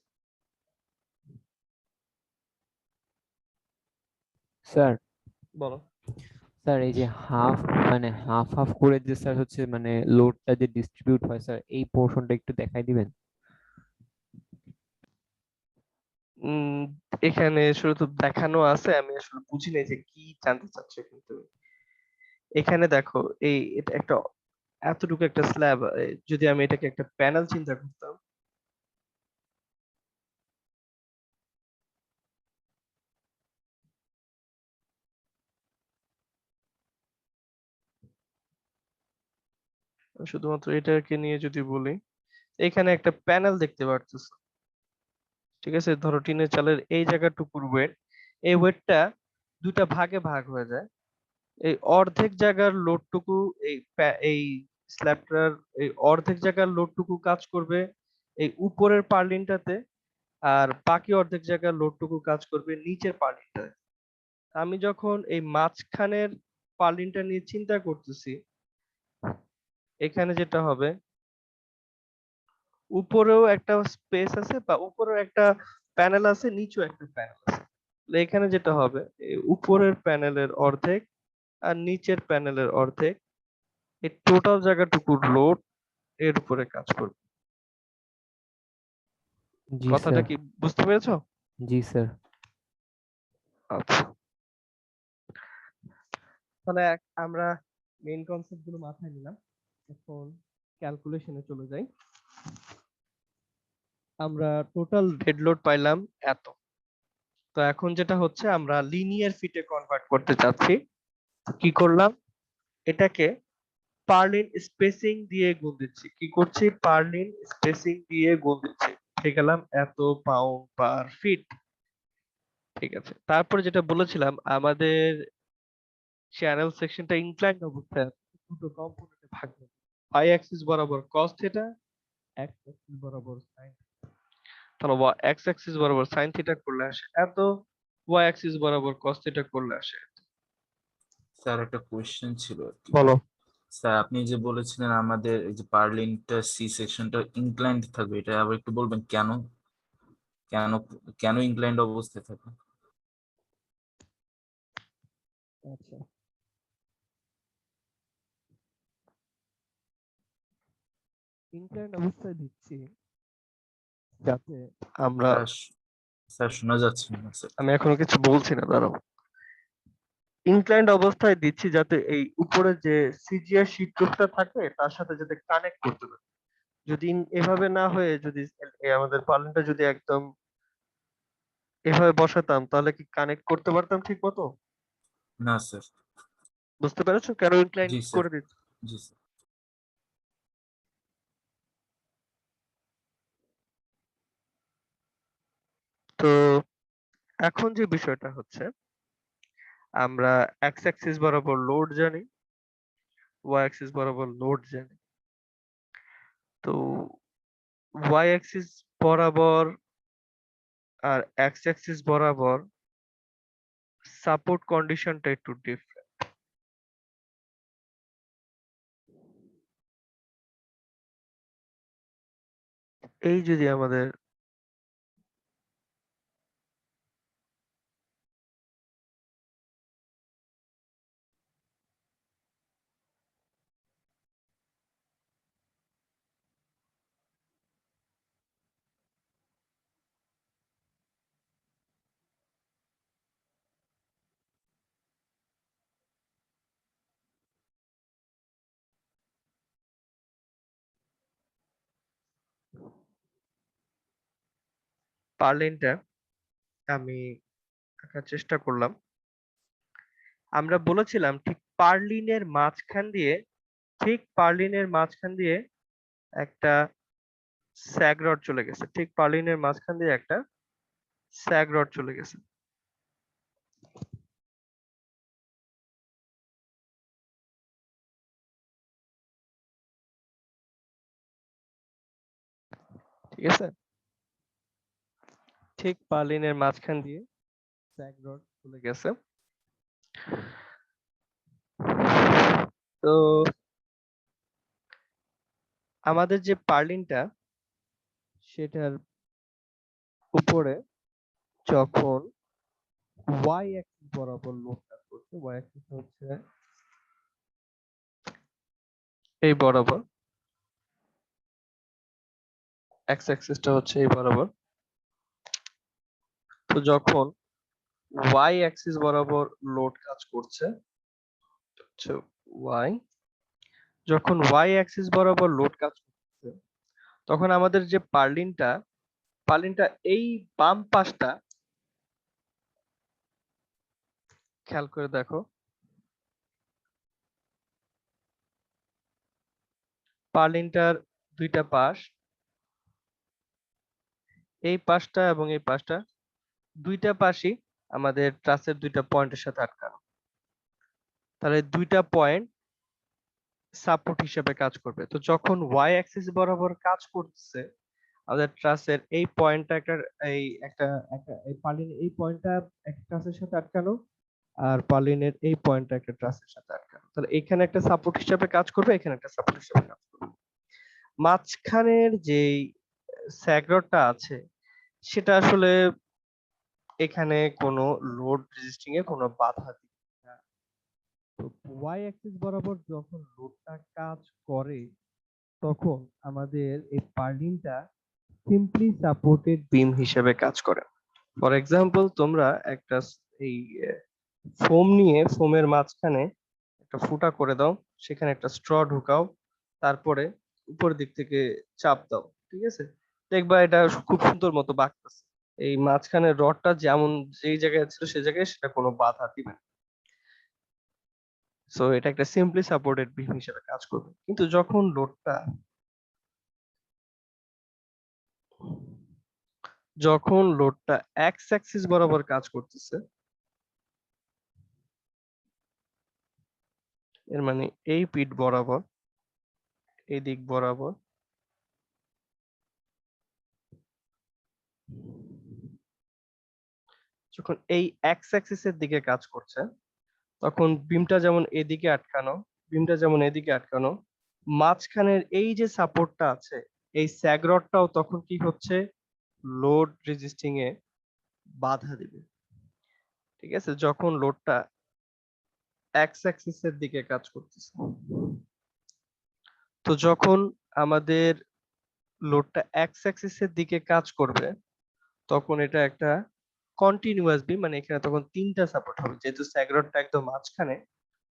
Speaker 4: স্যার
Speaker 1: বলো।
Speaker 4: স্যার এই যে হাফ মানে হাফ হাফ করে যে স্যার হচ্ছে মানে লোডটা যে ডিস্ট্রিবিউট হয় স্যার, এই পোর্শনটা একটু দেখাই দিবেন।
Speaker 1: উম এখানে শুধু দেখানো আছে, আমি আসলে বুঝি নাই যে কি জানতে চাচ্ছ, কিন্তু এখানে দেখো, এই এটা একটা এতটুকু একটা স্ল্যাব, যদি আমি এটাকে একটা প্যানেল চিন্তা করতাম, শুধুমাত্র এটাকে নিয়ে যদি বলি, এখানে একটা প্যানেল দেখতে পারতেছো, ঠিক আছে, ধরো টিনের চালের এই জায়গাটুকুর ওয়েট, এই ওয়েটটা দুটা ভাগে ভাগ হয়ে যায়, এই অর্ধেক জায়গার লোডটুকু এই স্ল্যাবটার এই অর্ধেক জায়গার লোডটুকু কাজ করবে এই উপরের পার্লিনটাতে, আর বাকি অর্ধেক জায়গার লোডটুকু কাজ করবে নিচের পার্লিনটাতে। আমি যখন এই মাঝখানের পার্লিনটা নিয়ে চিন্তা করতেছি, এখানে যেটা হবে, উপরেও একটা স্পেস আছে বা উপরেও একটা প্যানেল আছে, নিচেও একটা প্যানেল আছে, তাহলে এখানে যেটা হবে, এই উপরের প্যানেলের অর্ধেক আর নিচের প্যানেলের অর্ধেক, এই টোটাল জায়গাটুকুর লোড এর উপরে কাজ করবে।
Speaker 4: জি
Speaker 1: কথাটা
Speaker 4: স্যার।
Speaker 1: কি বুঝতে পেরেছো?
Speaker 4: জি স্যার।
Speaker 1: আচ্ছা, তাহলে আমরা মেইন কনসেপ্ট গুলো মাথায় নিলাম, এখন ক্যালকুলেশনে চলে যাই। আমরা টোটাল ডেড লোড পাইলাম এত, তো এখন যেটা হচ্ছে, আমরা লিনিয়ার ফিটে কনভার্ট করতে চাচ্ছি। তো কি করলাম, এটাকে পার্লিন স্পেসিং দিয়ে গুণ দিচ্ছি। কি করছি, পার্লিন স্পেসিং দিয়ে গুণ দিচ্ছি, ঠিক গেলাম এত পাউন্ড পার ফিট। ঠিক আছে, তারপরে যেটা বলেছিলাম, আমাদের চ্যানেল সেকশনটা ইনক্লাইন্ড অবস্থায় আছে, দুটো কম্পোনেন্টে ভাগ হবে, y অ্যাক্সিস বরাবর cos থিটা, x অ্যাক্সিস বরাবর sin, তাহলে x অ্যাক্সিস বরাবর sin থিটা করলে আসে এত, y অ্যাক্সিস বরাবর cos থিটা করলে আসে এত।
Speaker 3: স্যার একটা কোয়েশ্চেন ছিল আর কি।
Speaker 1: বলো।
Speaker 3: স্যার আপনি যে বলেছিলেন আমাদের এই যে পার্লিনটা সি সেকশনটা ইনক্লাইন্ড থাকবে, এটা আবার একটু বলবেন কেন? কেন কেন ইনক্লাইন্ড অবস্থায় থাকবে?
Speaker 1: আচ্ছা, ইনক্লাইন্ড অবস্থায় দিচ্ছি যাতে আমরা,
Speaker 3: স্যার স্যার শোনা যাচ্ছে না স্যার।
Speaker 1: আমি এখনো কিছু বলছি না, দাঁড়াও। ইনক্লাইন্ড অবস্থায় দিচ্ছি যাতে এই উপরে যে সিজিআর শীটটা থাকে তার সাথে যাতে কানেক্ট করতে পারে। যদি এভাবে না হয়ে যদি আমাদের পার্লিনটা যদি একদম এভাবে বসাতাম, তাহলে কি কানেক্ট করতে পারতাম ঠিক মতো?
Speaker 3: না স্যার।
Speaker 1: বুঝতে পেরেছো কেন ইনক্লাইন
Speaker 3: জি স্যার।
Speaker 1: করে দিচ্ছি?
Speaker 3: জি স্যার।
Speaker 1: তো এখন যে বিষয়টা হচ্ছে, আমরা এক্স অ্যাক্সিস বরাবর লোড জানি, ওয়াই অ্যাক্সিস বরাবর লোড জানি। তো ওয়াই অ্যাক্সিস বরাবর আর এক্স অ্যাক্সিস বরাবর সাপোর্ট কন্ডিশনটা একটু ডিফারেন্ট। এই যদি আমাদের পার্লিনটা আমি আঁকার চেষ্টা করলাম। আমরা বলেছিলাম ঠিক পার্লিনের মাঝখান দিয়ে একটা স্যাগ রড চলে গেছে। ঠিক পার্লিনের মাঝখান দিয়ে একটা স্যাগ রড চলে গেছে। ঠিক আছে, ঠিক পার্লিনের মাঝখান দিয়ে স্যাগ রড চলে গেছে। তো আমাদের যে পার্লিনটা সেটার উপরে যখন ওয়াই অ্যাক্সিস বরাবর লোড কাজ করছে, ওয়াই অ্যাক্সিস হচ্ছে এই বরাবর, এক্স অ্যাক্সিসটা হচ্ছে এই বরাবর। তো যখন ওয়াই অ্যাক্সিস বরাবর লোড কাজ করছে, ওয়াই, যখন ওয়াই অ্যাক্সিস বরাবর লোড কাজ করছে তখন আমাদের যে পার্লিনটা এই বাম পাশটা, খেয়াল করে দেখো, পার্লিনটার দুইটা পাশ, এই পাশটা এবং এই পাশটা, দুইটা পাশই আমাদের ট্রাসের দুইটা পয়েন্টের সাথে আটকানো। তাহলে দুইটা পয়েন্ট সাপোর্ট হিসেবে কাজ করবে। তো যখন ওয়াই অ্যাক্সিস বরাবর কাজ করছে আমাদের ট্রাসের এই পয়েন্টটা এই পার্লিনের এই পয়েন্টটা একটা ট্রাসের সাথে আটকানো, আর পার্লিনের এই পয়েন্টটা একটা ট্রাসের সাথে আটকানো। তাহলে এখানে একটা সাপোর্ট হিসেবে কাজ করবে, এখানে একটা সাপোর্ট হিসেবে কাজ করবে। মাঝখানের যেই স্যাগরডটা আছে সেটা আসলে এখানে কোনো লোড রেজিস্টিং এ কোনো বাধা দিবে না। তো ওয়াই অ্যাক্সিস বরাবর যখন লোডটা কাজ করে তখন আমাদের এই পার্লিনটা সিম্পলি সাপোর্টেড বিম হিসেবে কাজ করে। ফর এক্সাম্পল, তোমরা একটা এই ফোমের মাঝখানে একটা ফুটা করে দাও, সেখানে একটা স্ট্র ঢুকাও, তারপরে উপর দিক থেকে চাপ দাও, ঠিক আছে, দেখবা এটা খুব সুন্দর মতো বাঁকতেছে। এই মাঝখানের রডটা যেমন যেই জায়গায় ছিল সেই জায়গায় সেটা কোনো বাধা দিবে না। সো এটা একটা সিম্পলি সাপোর্টেড বিম হিসেবে কাজ করবে। কিন্তু যখন লোডটা এক্স অ্যাক্সিস বরাবর কাজ করতেছে, এর মানে এই পিঠ বরাবর, এই দিক বরাবর, যখন এই এক্স অ্যাক্সিস এর দিকে কাজ করছে তখন বিমটা যেমন এদিকে আটকানো, মাঝখানের এই যে সাপোর্টটা আছে এই স্যাগ রডটাও তখন কি হচ্ছে, লোড রেজিস্টিং এ বাধা দিবে। ঠিক আছে, যখন লোডটা এক্স অ্যাক্সিস এর দিকে কাজ করতেছে। তো যখন আমাদের লোডটা এক্স অ্যাক্সিস এর দিকে কাজ করবে তখন এটা একটা কন্টিনিউয়াস বিম, মানে এখানে তখন তিনটা সাপোর্ট হবে, যেহেতু স্যাগ রডটা একদম মাঝখানে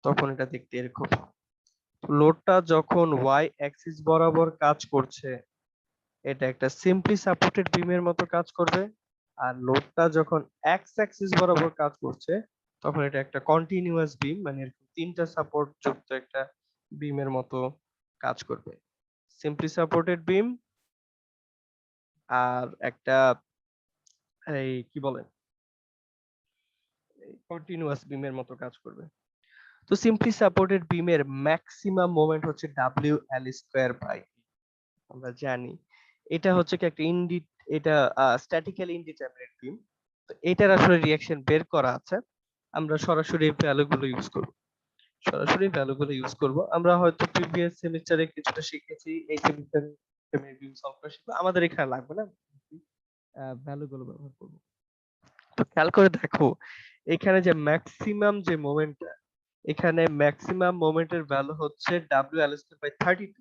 Speaker 1: তখন এটা দেখতে এরকম। লোডটা যখন ওয়াই অ্যাক্সিস বরাবর কাজ করছে এটা একটা সিম্পলি সাপোর্টেড বিমের মতো কাজ করবে, আর লোডটা যখন এক্স অ্যাক্সিস বরাবর কাজ করছে তখন এটা একটা কন্টিনিউয়াস বিম, মানে এরকম তিনটা সাপোর্ট যুক্ত একটা বিমের মতো কাজ করবে। সিম্পলি সাপোর্টেড বিম আর একটা এই কি বলে কন্টিনিউয়াস বিমের মতো কাজ করবে। তো সিম্পলি সাপোর্টেড বিমের ম্যাক্সিমাম মোমেন্ট হচ্ছে ডাব্লিউ এল স্কয়ার বাই, আমরা জানি এটা হচ্ছে কি একটা এটা স্ট্যাটিক্যালি ইনডিটারমিনেট বিম। তো এটার আসলে রিঅ্যাকশন বের করা আছে, আমরা সরাসরি ভ্যালুগুলো ইউজ করব। আমরা হয়তো প্রিভিয়াস সেমিস্টারে কিছুটা শিখেছি, এই সেমিস্টারে বিম সলভ করা শিখবো, আমাদের এখানে লাগবে না, ভ্যালুগুলো ব্যবহার করব। তো খেয়াল করে দেখো এখানে যে ম্যাক্সিমাম যে মোমেন্টটা, এখানে ম্যাক্সিমাম মোমেন্টের ভ্যালু হচ্ছে WL²/32,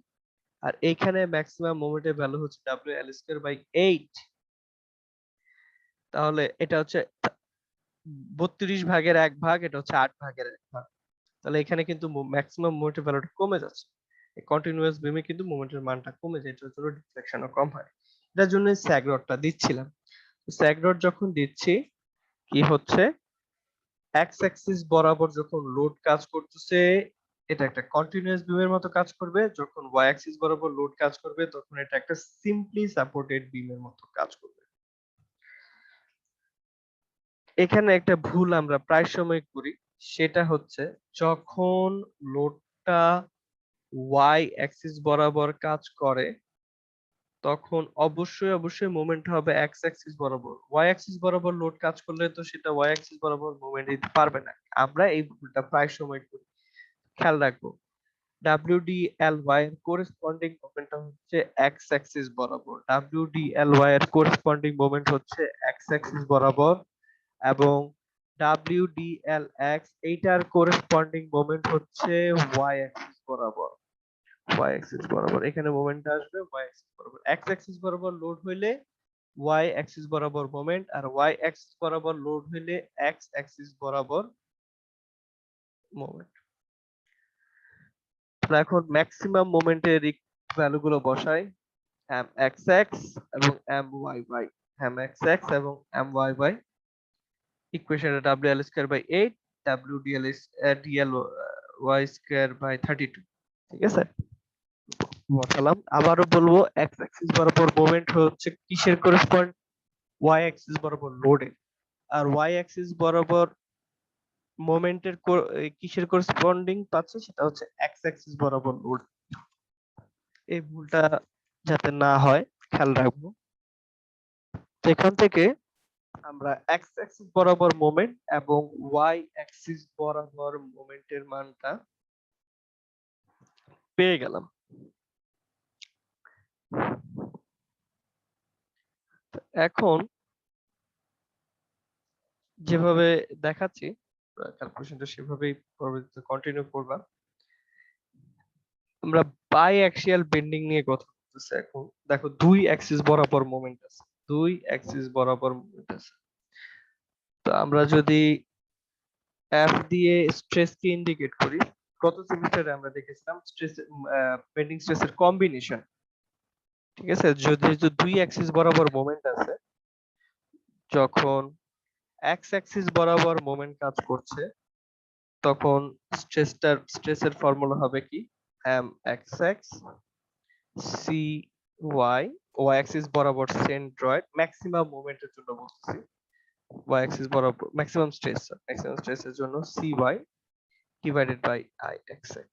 Speaker 1: আর এইখানে ম্যাক্সিমাম মোমেন্টের ভ্যালু হচ্ছে WL²/8। তাহলে এটা হচ্ছে 32 ভাগের 1 ভাগ, এটা হচ্ছে 8 ভাগের 1 ভাগ। তাহলে এখানে কিন্তু ম্যাক্সিমাম মোমেন্টের ভ্যালুটা কমে যাচ্ছে, এই কন্টিনিউয়াস বিমে কিন্তু মোমেন্টের মানটা কমে যায়, এটার জন্য ডিফ্লেকশনও কম হয়। এটার জন্য স্যাগ রডটা দিচ্ছিলাম। স্যাগ রড যখন দিচ্ছি কি হচ্ছে এক্স অ্যাক্সিস বরাবর যখন লোড কাজ করতেছে এটা একটা কন্টিনিউয়াস বিমের মতো কাজ করবে, যখন ওয়াই অ্যাক্সিস বরাবর লোড কাজ করবে তখন এটা একটা সিম্পলি সাপোর্টেড বিমের মতো কাজ করবে। এখানে একটা ভুল আমরা প্রায় সময় করি, সেটা হচ্ছে যখন লোডটা ওয়াই অ্যাক্সিস বরাবর কাজ করে তখন অবশ্যই মোমেন্ট হবে এক্স অ্যাক্সিস বরাবর। ওয়াই অ্যাক্সিস বরাবর লোড কাজ করলে তো সেটা ওয়াই অ্যাক্সিস বরাবর মোমেন্ট দিতে পারবে না। আমরা এই ভুলটা প্রায় সময় করি, খেয়াল রাখবো। WDLY এর করেসপন্ডিং মোমেন্টটা হচ্ছে এক্স অ্যাক্সিস বরাবর, WDLY এর করেসপন্ডিং মোমেন্ট হচ্ছে এক্স অ্যাক্সিস বরাবর, এবং WDLX এইটার করেসপন্ডিং মোমেন্ট হচ্ছে ওয়াই অ্যাক্সিস বরাবর। ওয়াই অ্যাক্সিস বরাবর এখানে মোমেন্ট আসবে ওয়াই অ্যাক্সিস বরাবর। এক্স অ্যাক্সিস বরাবর লোড হইলে ওয়াই অ্যাক্সিস বরাবর মোমেন্ট, আর ওয়াই অ্যাক্সিস বরাবর লোড হইলে এক্স অ্যাক্সিস বরাবর মোমেন্ট। এখন ম্যাক্সিমাম মোমেন্টের ভ্যালু গুলো বসাই, mxx এবং myy, mxx এবং myy ইকুয়েশনে wl square by 8 wdl dy square by 32, ঠিক আছে। বসালাম, আবারও বলবো এক্স অ্যাক্সিস বরাবর মোমেন্ট হচ্ছে কিসের করেসপন্ড, ওয়াই অ্যাক্সিস বরাবর লোডের, আর ওয়াই অ্যাক্সিস বরাবর মোমেন্টের কিসের করেসপন্ডিং পাচ্ছে সেটা হচ্ছে এক্স অ্যাক্সিস বরাবর লোড। এই ভুলটা যাতে না হয় খেয়াল রাখবো। তো এখান থেকে আমরা এক্স অ্যাক্সিস বরাবর মোমেন্ট এবং ওয়াই অ্যাক্সিস বরাবর মোমেন্টের মানটা পেয়ে গেলাম। এখন যেভাবে দেখাচ্ছি ক্যালকুলেশনটা সেভাবেই পরবর্তীতে কন্টিনিউ করবা। আমরা বাই অ্যাক্সিয়াল বেন্ডিং নিয়ে কথা বলতেছি। এখন দেখো দুই অ্যাক্সিস বরাবর মোমেন্ট আছে, দুই অ্যাক্সিস বরাবর মোমেন্ট আছে। তো আমরা যদি এফ দিয়ে স্ট্রেস কে ইন্ডিকেট করি, গত সেমিস্টারে আমরা দেখেছিলাম স্ট্রেস বেন্ডিং স্ট্রেসের কম্বিনেশন, ঠিক আছে। যদি দুই অ্যাক্সিস বরাবর মোমেন্ট আছে, যখন এক্স অ্যাক্সিস বরাবর মোমেন্ট কাজ করছে তখন স্ট্রেসের ফর্মুলা হবে কি mxx cy, ওয়াই অ্যাক্সিস বরাবর সেন্ট্রয়েড ম্যাক্সিমাম মোমেন্টের জন্য বলতেছি, ওয়াই অ্যাক্সিস বরাবর ম্যাক্সিমাম স্ট্রেসের জন্য cy ডিভাইডেড বাই ixx।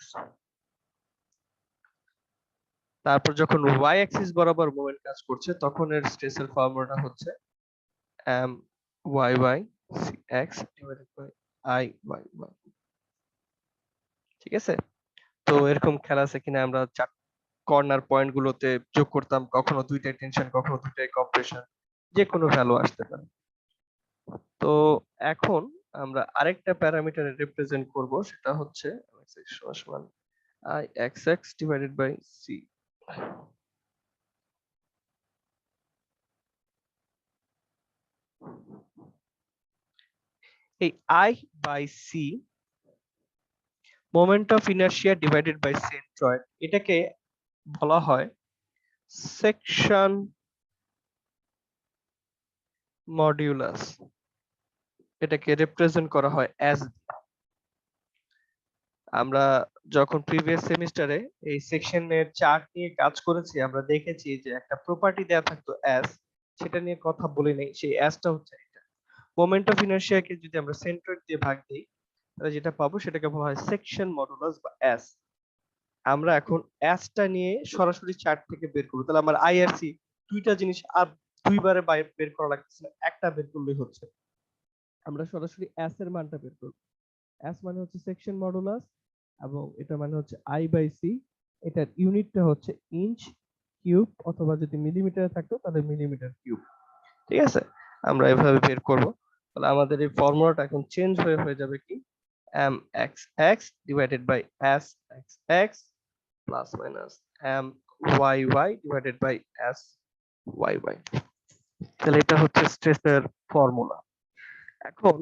Speaker 1: তারপর যখন ওয়াই অ্যাক্সিস বরাবর মোমেন্ট কাজ করছে তখন এর স্ট্রেসের ফর্মুলাটা হচ্ছে my cx divided by iyy, ঠিক আছে। তো এরকম খেলা আছে কিনা, আমরা কর্নার পয়েন্ট গুলোতে যোগ করতাম, কখনো দুইটাই টেনশন কখনো দুইটাই কম্প্রেশন, যে কোনো ভ্যালু আসতে পারে। তো এখন আমরা আরেকটা প্যারামিটার রিপ্রেজেন্ট করব, সেটা হচ্ছে ixx ডিভাইডেড বাই c। এই i by c moment of inertia divided by centroid, এটাকে বলা হয় সেকশন মডিউলাস, এটাকে রিপ্রেজেন্ট করা হয় অ্যাজ। আমরা যখন প্রিভিয়াস সেমিস্টারে এই সেকশনের চার্ট নিয়ে কাজ করেছি আমরা দেখেছি যে একটা প্রপার্টি দেয়া থাকতো অ্যাজ, সেটা নিয়ে কথা বলি নাই। সেই অ্যাজটা হচ্ছে এটা, মোমেন্ট অফ ইনারশিয়াকে যদি আমরা সেন্ট্রয়েড দিয়ে ভাগ দিই তাহলে যেটা পাবো সেটাকে বলা হয় সেকশন মডুলাস বা অ্যাজ। আমরা এখন অ্যাজটা নিয়ে সরাসরি চার্ট থেকে বের করব, তাহলে আমার আই আর সি দুইটা জিনিস আর দুইবারে বের করা লাগতেছে না, একটা বের করলেই হচ্ছে। আমরা সরাসরি অ্যাস এর মানটা বের করব। অ্যাস মানে হচ্ছে সেকশন মডুলাস এবং এটা মানে হচ্ছে আই বাই সি, এটার ইউনিটটা হচ্ছে ইঞ্চ কিউব, অথবা যদি মিলিমিটারে থাকতো তাহলে মিলিমিটার কিউব, ঠিক আছে। আমরা এভাবে বের করব, তাহলে আমাদের এই ফর্মুলাটা এখন চেঞ্জ হয়ে যাবে কি mxx divided by sxx plus minus myy divided by syy। তাহলে এটা হচ্ছে স্ট্রেসের ফর্মুলা। এখন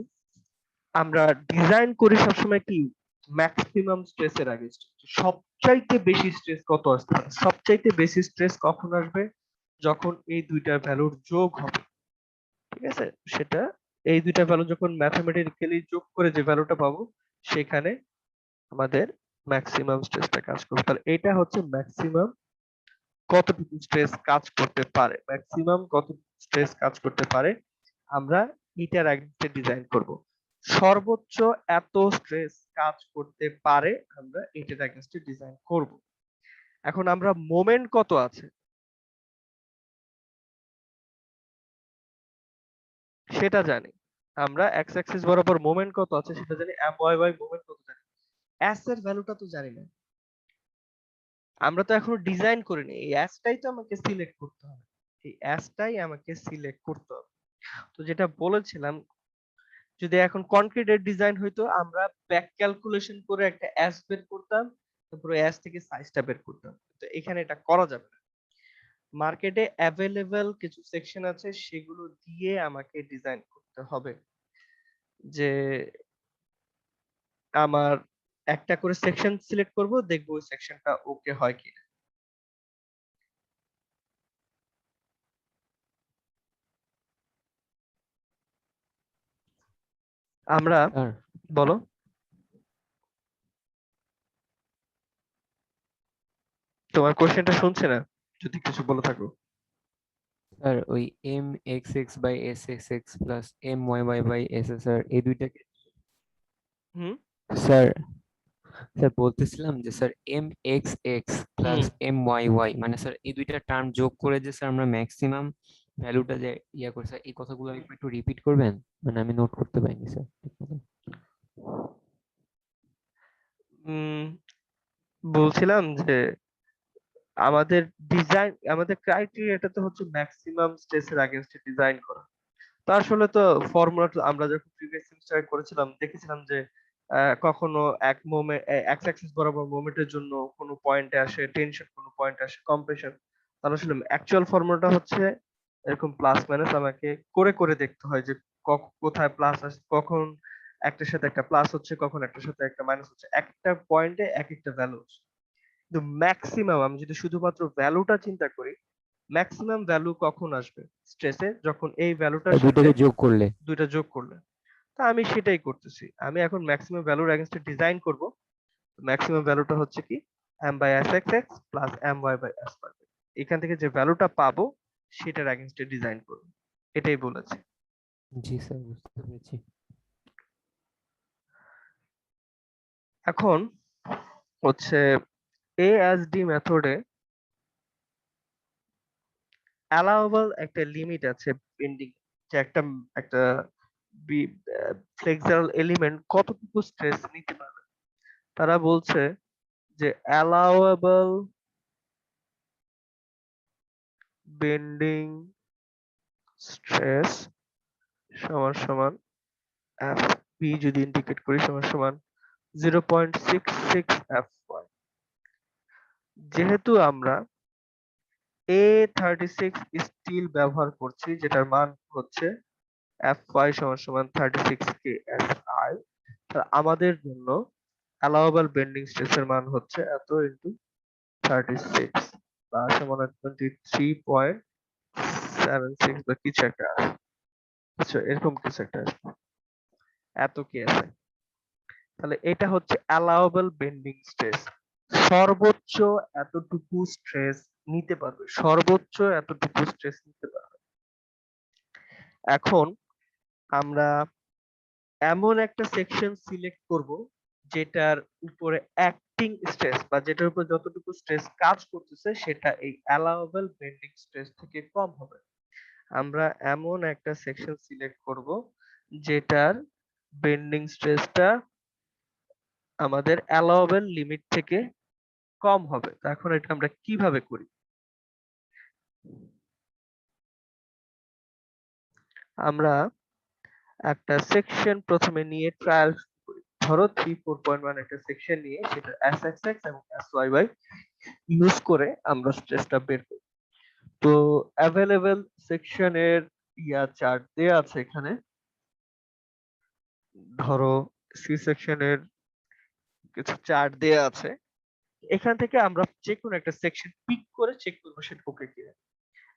Speaker 1: আমরা ডিজাইন করি সবসময় কি ম্যাক্সিমাম স্ট্রেসের আগে, সবচাইতে বেশি স্ট্রেস কত আসতে পারে, সবচাইতে বেশি স্ট্রেস কখন আসবে, যখন এই দুইটা ভ্যালুর যোগ হবে, ঠিক আছে। সেটা এই দুইটা ভ্যালু যখন ম্যাথমেটিক্যালি যোগ করে যে ভ্যালুটা পাবো সেখানে আমাদের ম্যাক্সিমাম স্ট্রেসটা কাজ করবে। তাহলে এটা হচ্ছে ম্যাক্সিমাম কতটুকু স্ট্রেস কাজ করতে পারে, ম্যাক্সিমাম কত স্ট্রেস কাজ করতে পারে আমরা এটার আগে ডিজাইন করব। সর্বোচ্চ এত স্ট্রেস কাজ করতে পারে আমরা এটার এগেইনস্টে ডিজাইন করব। এখন আমরা মোমেন্ট কত আছে সেটা জানি, আমরা এক্স অ্যাক্সিস বরাবর মোমেন্ট কত আছে সেটা জানি, my মোমেন্ট কত জানি, s এর ভ্যালুটা তো জানি না, আমরা তো এখনো ডিজাইন করিনি, এই s টাই তো আমাকে সিলেক্ট করতে হবে, এই s টাই আমাকে সিলেক্ট করতে হবে। তো যেটা বলেছিলাম, যদি এখন কনক্রিটের ডিজাইন হইতো আমরা ব্যাক ক্যালকুলেশন করে একটা s বের করতাম, তারপরে s থেকে সাইজটা বের করতাম, তো এখানে এটা করা যাবে না। মার্কেটে অ্যাভেলেবল কিছু সেকশন আছে সেগুলো দিয়ে আমাকে ডিজাইন করতে হবে, যে আমার একটা করে সেকশন সিলেক্ট করব, দেখবো ওই সেকশনটা ওকে হয় কিনা। আমরা
Speaker 4: স্যার
Speaker 1: বলো, তোমার কোশ্চেনটা শুনছে না, যদি কিছু বলে থাকো।
Speaker 4: স্যার ওই M X X by S X X plus M Y Y by S S sir এই দুইটাকে
Speaker 1: হুম
Speaker 4: স্যার স্যার বলতেছিলাম যে sir M X X plus M Y Y মানে স্যার এই দুইটা টার্ম যোগ করে যে স্যার আমরা ম্যাক্সিমাম ভ্যালুটা যে ইয়া করছি স্যার, এই কথাগুলো একটু রিপিট করবেন, মানে আমি নোট করতে পারিনি স্যার ঠিক মতো।
Speaker 1: উম, বলছিলাম যে আমাদের ডিজাইন, আমাদের ক্রাইটেরিয়াটা তো হচ্ছে ম্যাক্সিমাম স্ট্রেসের আগেনস্টে ডিজাইন করা। তো আসলে তো ফর্মুলাটা আমরা যখন প্রিভিয়াস সেমিস্টারে করেছিলাম দেখেছিলাম যে কখনো এক মোমেন্ট এক্স অ্যাক্সিস বরাবর মোমেন্টের জন্য কোনো পয়েন্টে আসে টেনশন, কোনো পয়েন্টে আসে কম্প্রেশন। তাহলে আসলে অ্যাকচুয়াল ফর্মুলাটা হচ্ছে এরকম প্লাস মাইনাস আমাকে করে করে দেখতে হয় যে কোথায় প্লাস আসে, কখন একটার সাথে একটা প্লাস হচ্ছে, কখন একটার সাথে একটা মাইনাস হচ্ছে, একটা পয়েন্টে এক একটা ভ্যালু। কিন্তু ম্যাক্সিমাম আমি যদি শুধুমাত্র ভ্যালুটা চিন্তা করি, ম্যাক্সিমাম ভ্যালু কখন আসবে স্ট্রেসে, যখন এই ভ্যালুটার
Speaker 4: স্যার
Speaker 1: সাথে
Speaker 4: দুইটাকে যোগ করলে
Speaker 1: দুইটা যোগ করলে। তা আমি সেটাই করতেছি, আমি এখন ম্যাক্সিমাম ভ্যালুর এগেইনস্টে ডিজাইন করব। ম্যাক্সিমাম ভ্যালুটা হচ্ছে কি m by s x x plus my by s y। এখান থেকে যে ভ্যালুটা পাবো সেটার এগেইনস্টে ডিজাইন করব, এটাই বলেছি।
Speaker 4: জি স্যার বুঝতে পেরেছি।
Speaker 1: এখন হচ্ছে ASD মেথডে অ্যালাউয়েবল একটা লিমিট আছে বেন্ডিং, যে একটা একটা ফ্লেক্সিবল এলিমেন্ট কতটুকু স্ট্রেস নিতে পারবে। তারা বলছে যে অ্যালাউয়েবল বেন্ডিং স্ট্রেস সমান সমান এফ বি, যদি ইন্ডিকেট করি সমান সমান 0.66 Fy। যেহেতু আমরা A36 স্টিল ব্যবহার করছি যেটার মান হচ্ছে Fy সমান সমান 36 KSI, তাহলে আমাদের জন্য অ্যালাউয়েবল বেন্ডিং স্ট্রেসের মান হচ্ছে এত ইনটু 36 বা সমান 23.76 বা কিছু একটা আসে। আচ্ছা এরকম কিছু একটা আসবে, এত কেএসআই। তাহলে এটা হচ্ছে অ্যালাউয়েবল বেন্ডিং স্ট্রেস, সর্বোচ্চ এতটুকু স্ট্রেস নিতে পারবে, সর্বোচ্চ এতটুকু স্ট্রেস নিতে পারবে। এখন আমরা এমন একটা সেকশন সিলেক্ট করব যেটার উপরে অ্যাক্টিং স্ট্রেস বা যেটার উপর যতটুকু স্ট্রেস কাজ করতেছে সেটা এই অ্যালাউয়েবল বেন্ডিং স্ট্রেস থেকে কম হবে। আমরা এমন একটা সেকশন সিলেক্ট করব যেটার বেন্ডিং স্ট্রেসটা আমাদের অ্যালাউয়েবল লিমিট থেকে কম হবে। তো এখন এটা আমরা কিভাবে করি? আমরা একটা সেকশন প্রথমে নিয়ে ট্রায়াল করি, ধরো 3.4.1 একটা সেকশন নিয়ে সেটা SXX এবং SYY ইউজ করে আমরা স্ট্রেসটা বের করি। তো অ্যাভেলেবল সেকশনের চার্ট দেয়া আছে এখানে, ধরো সি সেকশনের কিছু চার্ট দেয়া আছে, এখান থেকে আমরা যে কোনো একটা সেকশন পিক করে চেক করবো সেটা ওকে কিনা।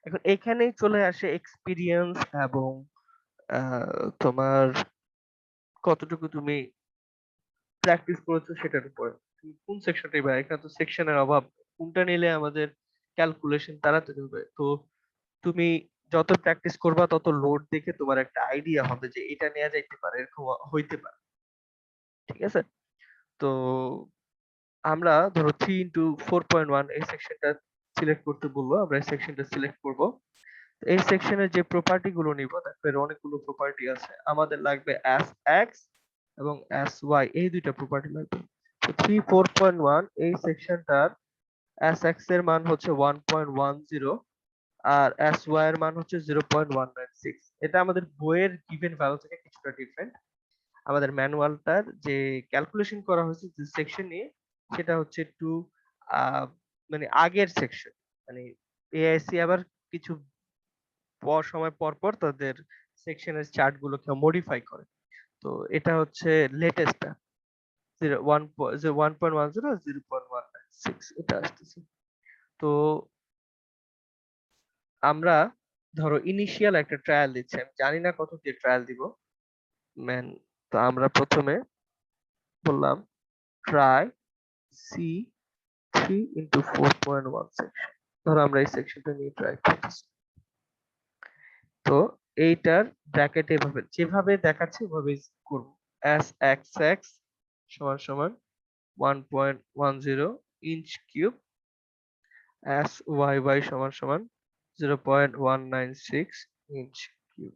Speaker 1: এখন এখানেই চলে আসে এক্সপিরিয়েন্স এবং তোমার কতটুকু তুমি প্র্যাকটিস করেছো সেটার উপর। তুমি কোন সেকশনটাই বা, এখানে তো সেকশনের অভাব, কোনটা নিলে আমাদের ক্যালকুলেশন তাড়াতাড়ি হবে। তো তুমি যত প্র্যাকটিস করবা তত লোড দেখে তোমার একটা আইডিয়া হবে যে এটা নেওয়া যাইতে পারে, এরকম হইতে পারে। ঠিক আছে? তো আমরা ধরো 3 into 4.1 এই সেকশনটা সিলেক্ট করতে বলবো, আমরা এই সেকশনটা সিলেক্ট করব। এই সেকশনের যে প্রপার্টি গুলো নিব, দেখো এর অনেকগুলো প্রপার্টি আছে। আমাদের লাগবে sx এবং sy, এই দুইটা প্রপার্টি লাগবে। তো 3 4.1 এই সেকশনটার sx এর মান হচ্ছে 1.10 আর sy এর মান হচ্ছে 0.196। এটা আমাদের বইয়ের গিভেন ভ্যালু থেকে কিছুটা ডিফারেন্ট। আমাদের ম্যানুয়ালটার যে ক্যালকুলেশন করা হয়েছে যে সেকশন নিয়ে, সেটা হচ্ছে একটু মানে আগের সেকশন, মানে এআইসি আবার কিছু সময় পর পর তাদের সেকশনের চার্ট গুলোকে মডিফাই করে। তো এটা হচ্ছে লেটেস্টটা, 1.10 0.196 এটা আসতেছে। তো আমরা ধরো ইনিশিয়াল একটা ট্রায়াল দিচ্ছি, আমি জানি না কত দিয়ে ট্রায়াল দিব ম্যান। তো আমরা প্রথমে বললাম ট্রাই সি 3 into 4.1 সেকশন। ধরো আমরা এই সেকশনটা নিয়ে ট্রাই করতেছি। তো এইটার ব্র্যাকেট এভাবে যেভাবে দেখাচ্ছে ওভাবেই করব। sxx সমান সমান 1.10 ইঞ্চ কিউব, syy সমান সমান 0.196 ইঞ্চ কিউব।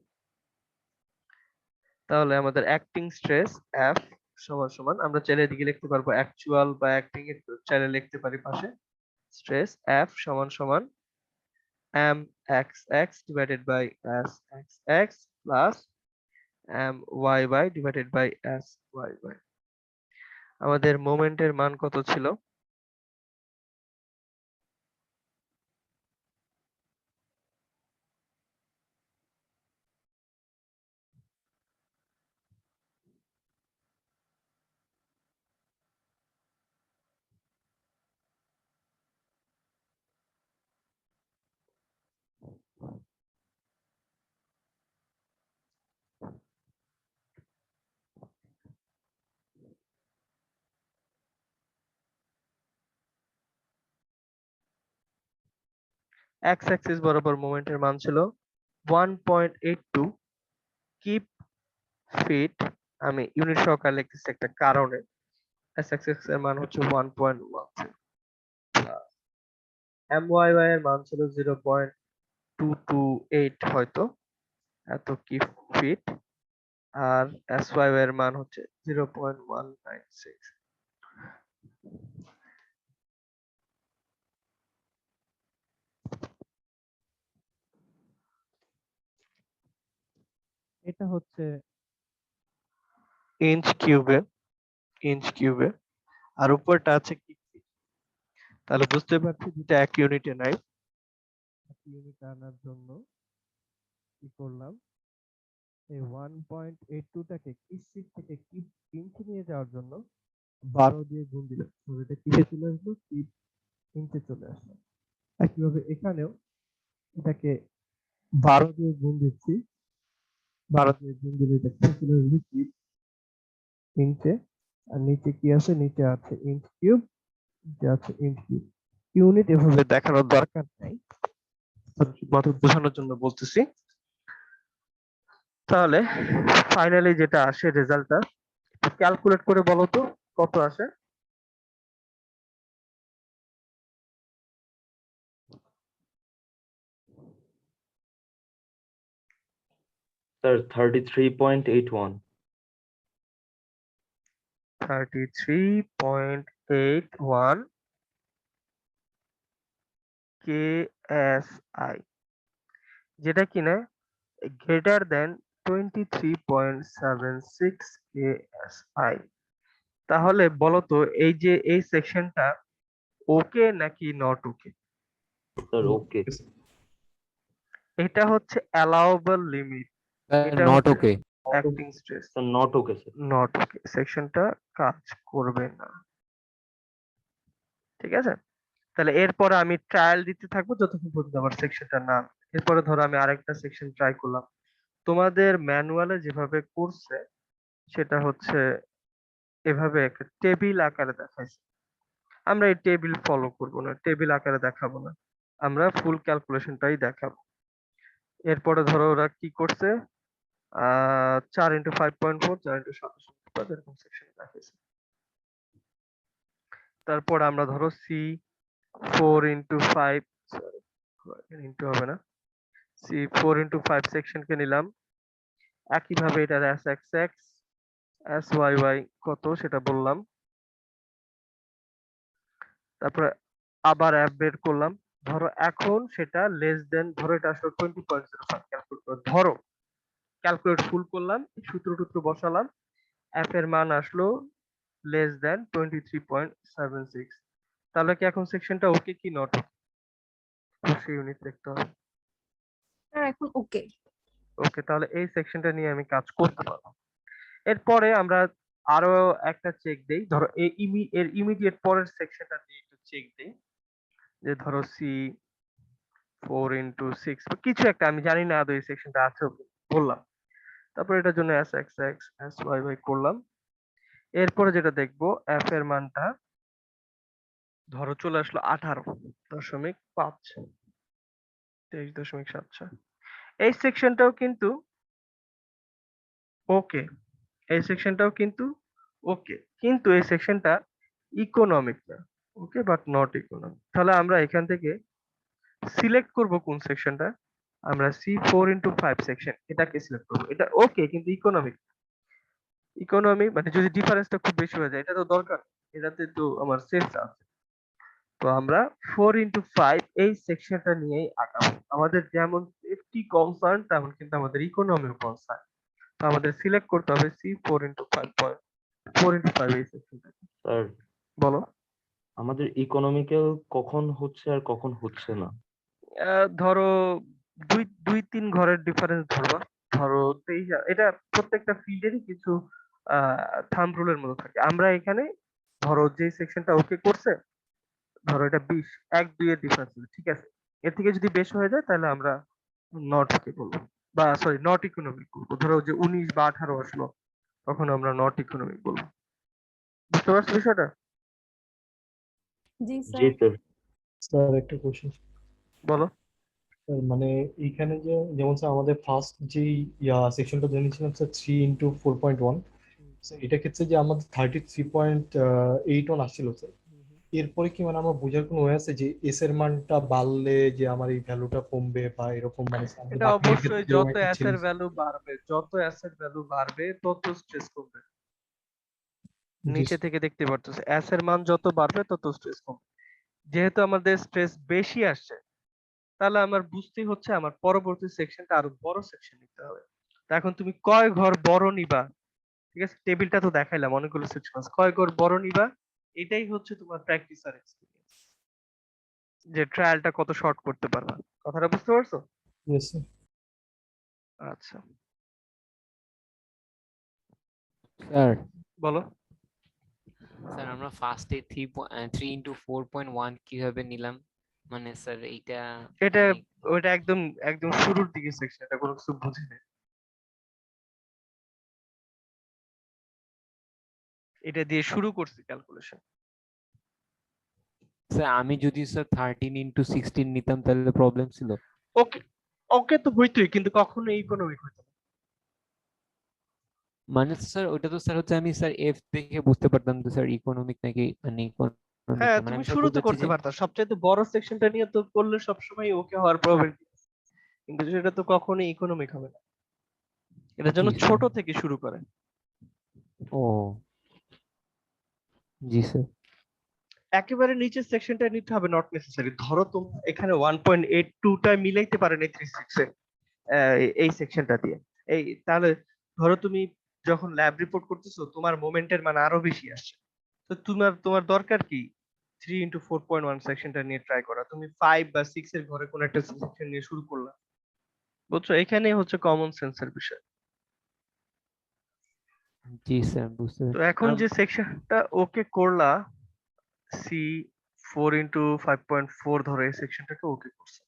Speaker 1: তাহলে আমাদের অ্যাক্টিং স্ট্রেস F সমান সমান, আমরা চাইলে এদিকে লিখতে পারবো অ্যাকচুয়াল বা অ্যাক্টিং এর চাইলে লিখতে পারি পাশে। স্ট্রেস F সমান সমান mxx divided by sxx plus myy divided by syy। আমাদের মোমেন্টের মান কত ছিল? x অ্যাক্সিস বরাবর মোমেন্টের মান ছিল 1.82 কিপ ফিট। আমি ইউনিট সহকারে লিখতেছি একটা কারণে। s অ্যাক্সিস এর মান হচ্ছে 1.10, myy এর মান ছিল 0.228 হয়তো এত কিপ ফিট, আর sy এর মান হচ্ছে 0.196। এটা হচ্ছে ইঞ্চ কিউবে আর উপরটা আছে কিপ ফিট। তাহলে বুঝতে পারছি যেটা এক ইউনিটে নাই। এক ইউনিট আনার জন্য কি করলাম, এই 1.82টাকে কিপ ফিট থেকে কিপ ইঞ্চে নিয়ে যাওয়ার জন্য 12 দিয়ে গুণ দিলাম। তো এটা কিপে চলে আসলো, কিপ ইঞ্চে চলে আসলো। একইভাবে এখানেও এটাকে 12 দিয়ে গুণ দিচ্ছি, 12 দিয়ে গুণ দিলে এটা কিপে চলে আসবে কিপ ইঞ্চে। আর নিচে কি আছে, নিচে আছে ইঞ্চ কিউব, নিচে আছে ইঞ্চ কিউব। ইউনিট এভাবে দেখানোর দরকার নাই, মাত্র বোঝানোর জন্য বলতেছি। তাহলে ফাইনালি যেটা আসে রেজাল্টটা ক্যালকুলেট করে বলো তো কত আসে?
Speaker 6: Sir, 33.81.
Speaker 1: 33.81 KSI, যেটা কিনা গ্রেটার দেন 23.76 KSI। তাহলে বলো তো এই যে এই সেকশনটা ওকে নাকি নট ওকে?
Speaker 6: Sir, okay.
Speaker 1: এটা হচ্ছে অ্যালাউয়েবল লিমিট, এটা
Speaker 4: নট
Speaker 1: হচ্ছে
Speaker 4: okay.
Speaker 1: Acting stress.
Speaker 6: Sir, not okay, sir.
Speaker 1: Not okay, সেকশনটা কাজ করবে না। ঠিক আছে? তাহলে এরপরে আমি ট্রায়াল দিতে থাকবো যতক্ষণ পর্যন্ত আমার সেকশনটা না। এরপরে ধরো আমি আরেকটা সেকশন ট্রাই করলাম, তোমাদের ম্যানুয়ালে যেভাবে করছে সেটা হচ্ছে এভাবে একটা টেবিল আকারে দেখাইছে। আমরা এই টেবিল ফলো করব না, টেবিল আকারে দেখাবো না, আমরা ফুল ক্যালকুলেশনটাই দেখাবো। এরপরে ধরো ওরা কি করছে, 4x5.4, 4x7.5 এরকম সেকশন দেখাইছে। তারপর আমরা ধরো সি 4x5, ইন্টু হবে না, সি 4x5 সেকশনকে নিলাম। একইভাবে এটার S X X S Y Y কত সেটা বললাম। তারপরে আবার অ্যাপ বের করলাম। ধরো এখন সেটা লেস দেন, ধরো এটা আসলে 20.05 ক্যালকুলেট করে, ধরো ক্যালকুলেট ফুল করলাম, সূত্র টুত্র বসালাম, অ্যাপ এর মান আসলো লেস দেন 23.76। তাহলে কি এখন সেকশনটা ওকে কি নট? সেই ইউনিট দেখতে হবে।
Speaker 7: স্যার এখন ওকে।
Speaker 1: ওকে, তাহলে এই সেকশনটা নিয়ে আমি কাজ করতে পারবো। এরপরে আমরা আরো একটা চেক দেই, ধরো এর ইমিডিয়েট পরের সেকশনটা দিয়ে একটু চেক দেই, যে ধরো সি 4x6 কিছু একটা, আমি জানি না আদৌ এই সেকশনটা আছে বললাম। তারপর এটার জন্য S X X S Y Y করলাম। এরপরে যেটা দেখবো এফ এর মানটা ধরো চলে আসলো 18.5, 23.76। এই সেকশনটাও কিন্তু ওকে, এই সেকশনটাও কিন্তু ওকে, কিন্তু এই সেকশনটা ইকোনমিক না, ওকে বাট নট ইকোনমিক। তাহলে আমরা এখান থেকে সিলেক্ট করব কোন সেকশনটা, আমরা সি 4x5 সেকশন এটাকে সিলেক্ট করবো। এটা ওকে কিন্তু ইকোনমিক, ইকোনমি মানে যদি ডিফারেন্সটা খুব বেশি হয়ে যায় এটা তো দরকার, এটাতে তো আমার সেফ আছে। তো আমরা 4x5 এই সেকশনটা নিয়েই আগাবো। আমাদের যেমন সেফটি কনসার্ন তেমন কিন্তু আমাদের ইকোনমিও কনসার্ন। তো আমাদের সিলেক্ট করতে হবে সি 4x5 এই সেকশনটা।
Speaker 6: স্যার
Speaker 1: বলো।
Speaker 6: আমাদের ইকোনমিক্যাল কখন হচ্ছে আর কখন হচ্ছে না?
Speaker 1: ধরো দুই দুই তিন ঘরের ডিফারেন্স ধরবা। ধরো 23, এটা প্রত্যেকটা ফিল্ডেরই কিছু থাম্ব রুলের মতো থাকে। আমরা এখানে ধরো যে সেকশনটা ওকে করছে, ধরো এটা 20, 1-2 এর ডিফারেন্স, ঠিক আছে। এর থেকে যদি বেশি হয়ে যায় তাহলে আমরা নট ওকে বলবো, বা সরি নট ইকোনমিক বলবো। ধরো যে 19 বা 18 আসলো তখন আমরা নট ইকোনমিক বলবো। বুঝতে পারছো বিষয়টা?
Speaker 7: জি
Speaker 6: জি
Speaker 7: স্যার।
Speaker 6: স্যার।
Speaker 2: স্যার একটা কোশ্চেন,
Speaker 1: বলো।
Speaker 2: মানে এইখানে যে যেমন স্যার আমাদের ফার্স্ট যে সেকশনটা জেনেছিলাম স্যার 3x4.1, এটা ক্ষেত্রে যে আমাদের 33.81 আসছিল স্যার, এরপরে কি মানে আমার বোঝার কোনো ওয়ে আছে যে এস এর মানটা বাড়লে যে আমার এই ভ্যালুটা কমবে বা এরকম, মানে আমাদের
Speaker 1: এটা
Speaker 2: বাকিদের
Speaker 1: অবশ্যই
Speaker 2: ক্ষেত্রে যেরকম
Speaker 1: যত
Speaker 2: একটা ছিল।
Speaker 1: অ্যাসেট ভ্যালু বাড়বে, যত অ্যাসেট ভ্যালু বাড়বে তত স্ট্রেস কমবে।
Speaker 2: জি
Speaker 1: নিচে থেকে দেখতে পারতেছে অ্যাস এর মান যত বাড়বে তত স্ট্রেস কমবে। যেহেতু আমাদের স্ট্রেস বেশি আসছে, তাহলে আমার বুঝতেই হচ্ছে আমার পরবর্তী সেকশনটা আরো বড় সেকশন নিতে হবে। তো এখন তুমি কয় ঘর বড় নিবা, ঠিক আছে, টেবিলটা তো দেখাইলাম অনেকগুলো সেকশন আছে, কয় ঘর বড় নিবা এটাই হচ্ছে তোমার প্র্যাকটিস আর এক্সপেরিয়েন্স, যে ট্রায়ালটা কত শর্ট করতে পারবা। কথাটা বুঝতে পারছো?
Speaker 2: Yes, sir.
Speaker 1: আচ্ছা,
Speaker 4: স্যার
Speaker 1: বলো।
Speaker 4: স্যার আমরা ফার্স্টে 3x4.1 কিভাবে নিলাম, মানে স্যার এইটা
Speaker 1: এটা
Speaker 4: মানে
Speaker 1: ওইটা একদম একদম শুরুর দিকে সেকশন, এটা কোনো কিছু বুঝি না। এটা দিয়ে শুরু করছি ক্যালকুলেশন।
Speaker 4: স্যার আমি যদি স্যার 13x16 নিতাম তাহলে প্রবলেম ছিল?
Speaker 1: ওকে, ওকে তো হইতোই, কিন্তু কখনো ইকোনমিক হইতো না।
Speaker 4: মানে স্যার ওটা তো স্যার হচ্ছে আমি স্যার এফ দেখে বুঝতে পারতাম যে স্যার ইকোনমিক নাকি মানে ইকোনমিক
Speaker 1: হ্যাঁ
Speaker 4: না, মানে
Speaker 1: তুমি
Speaker 4: আমি স্যার
Speaker 1: শুরুতে
Speaker 4: বলতে চাচ্ছি
Speaker 1: করতে
Speaker 4: যে
Speaker 1: পারতা, সবচেয়ে বড় সেকশনটা নিয়ে তো করলে সবসময় ওকে হওয়ার প্রবাবিলিটি, কিন্তু সেটা তো কখনোই ইকোনমিক হবে না। এটার জন্য
Speaker 4: জি স্যার।
Speaker 1: ছোট থেকে শুরু করে।
Speaker 4: ও জি স্যার।
Speaker 1: একেবারে নিচের সেকশনটা নিতে হবে নট নেসেসারি। ধরো তোমরা এখানে 1.82টা মিলাইতে পারে নাই 36 এ, এই সেকশনটা দিয়ে। এই তাহলে ধরো তুমি যখন ল্যাব রিপোর্ট করতেছো তোমার মোমেন্টের মান আরো বেশি আসছে, তো তোমার দরকার কি 3x4.1 সেকশনটা নিয়ে ট্রাই করা, তুমি 5 বা 6 এর ঘরে কোন একটা সেকশন নিয়ে শুরু করলা। বুঝছো, এখানে হচ্ছে কমন সেন্সের বিষয়।
Speaker 4: জি স্যার বুঝতে
Speaker 1: তো
Speaker 4: পেরেছি।
Speaker 1: এখন
Speaker 4: আর
Speaker 1: যে সেকশনটা ওকে করলা, সি 4x5.4 ধরো এই সেকশনটাকে ওকে করছে।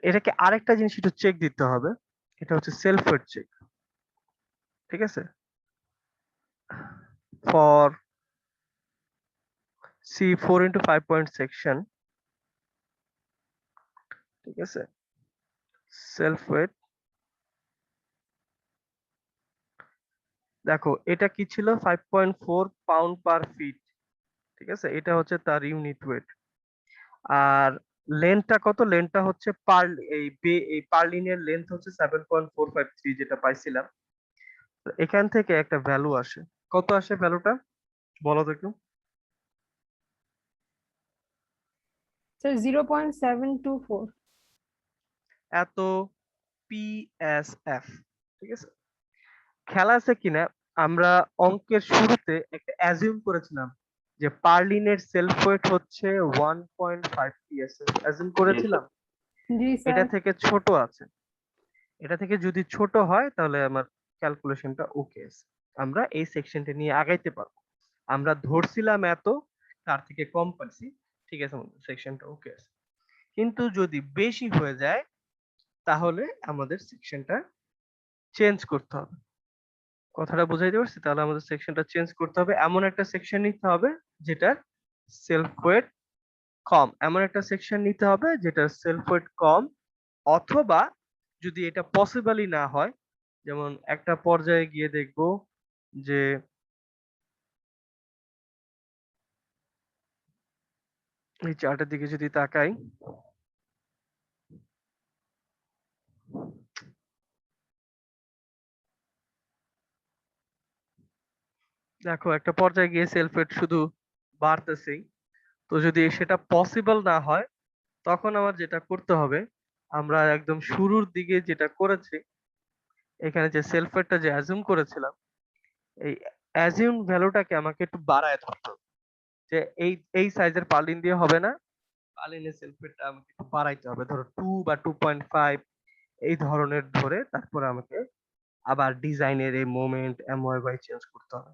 Speaker 1: এটাকে আরেকটা জিনিস একটু চেক দিতে হবে, এটা হচ্ছে সেলফ ওয়েট চেক, ঠিক আছে, ফর সি 4 × 5 পয়েন্ট সেকশন, ঠিক আছে, সেলফ ওয়েট। দেখো এটা কি ছিল, 5.4 পাউন্ড পার ফিট, ঠিক আছে, এটা হচ্ছে তার ইউনিট ওয়েট। আর লেন্থটা কত, লেন্থটা হচ্ছে এই পার্লিনের লেন্থ হচ্ছে 7.453 যেটা পাইছিলাম। তো এখান থেকে একটা ভ্যালু আসে, কত আসে ভ্যালুটা বলো তো একটু।
Speaker 7: স্যার 0.724।
Speaker 1: এত পিএসএফ, ঠিক আছে। খেলা আছে কিনা, আমরা অঙ্কের শুরুতে একটা অ্যাজিউম করেছিলাম যে পার্লিনের সেলফ ওয়েট হচ্ছে 1.5 পিএসএফ অ্যাজিউম করেছিলাম।
Speaker 7: জি
Speaker 1: এটা
Speaker 7: স্যার।
Speaker 1: থেকে ছোট আছে, এটা থেকে যদি ছোট হয় তাহলে আমার ক্যালকুলেশনটা ওকে আছে, আমরা এই সেকশনটা নিয়ে আগাইতে পারবো। আমরা ধরছিলাম এত, তার থেকে কম পাইছি, ঠিক আছে, সেকশনটা ওকে আছে। কিন্তু যদি বেশি হয়ে যায় তাহলে আমাদের সেকশনটা চেঞ্জ করতে হবে। কথাটা বুঝাইতে পারছি? তাহলে আমাদের সেকশনটা চেঞ্জ করতে হবে, এমন একটা সেকশন নিতে হবে যেটার সেলফ ওয়েট কম, এমন একটা সেকশন নিতে হবে যেটার সেলফ ওয়েট কম, অথবা যদি এটা পসিবলই না হয়, যেমন একটা পর্যায়ে গিয়ে দেখবো যে এই চার্টের দিকে যদি তাকাই, দেখো একটা পর্যায়ে গিয়ে সেলফ ওয়েট শুধু বাড়তেছেই। তো যদি সেটা পসিবল না হয় তখন আমার যেটা করতে হবে, আমরা একদম শুরুর দিকে যেটা করেছি, এখানে যে সেলফ ওয়েটটা যে অ্যাজিউম করেছিলাম, এই অ্যাজিউম ভ্যালুটাকে আমাকে একটু বাড়ায় ধরতে হবে, যে এই সাইজের পার্লিন দিয়ে হবে না, পার্লিনের সেলফ ওয়েটটা আমাকে একটু বাড়াইতে হবে, ধরো 2 বা 2.5 এই ধরনের ধরে তারপরে আমাকে আবার ডিজাইনের এই মোমেন্ট এমওয়াই চেঞ্জ করতে হবে।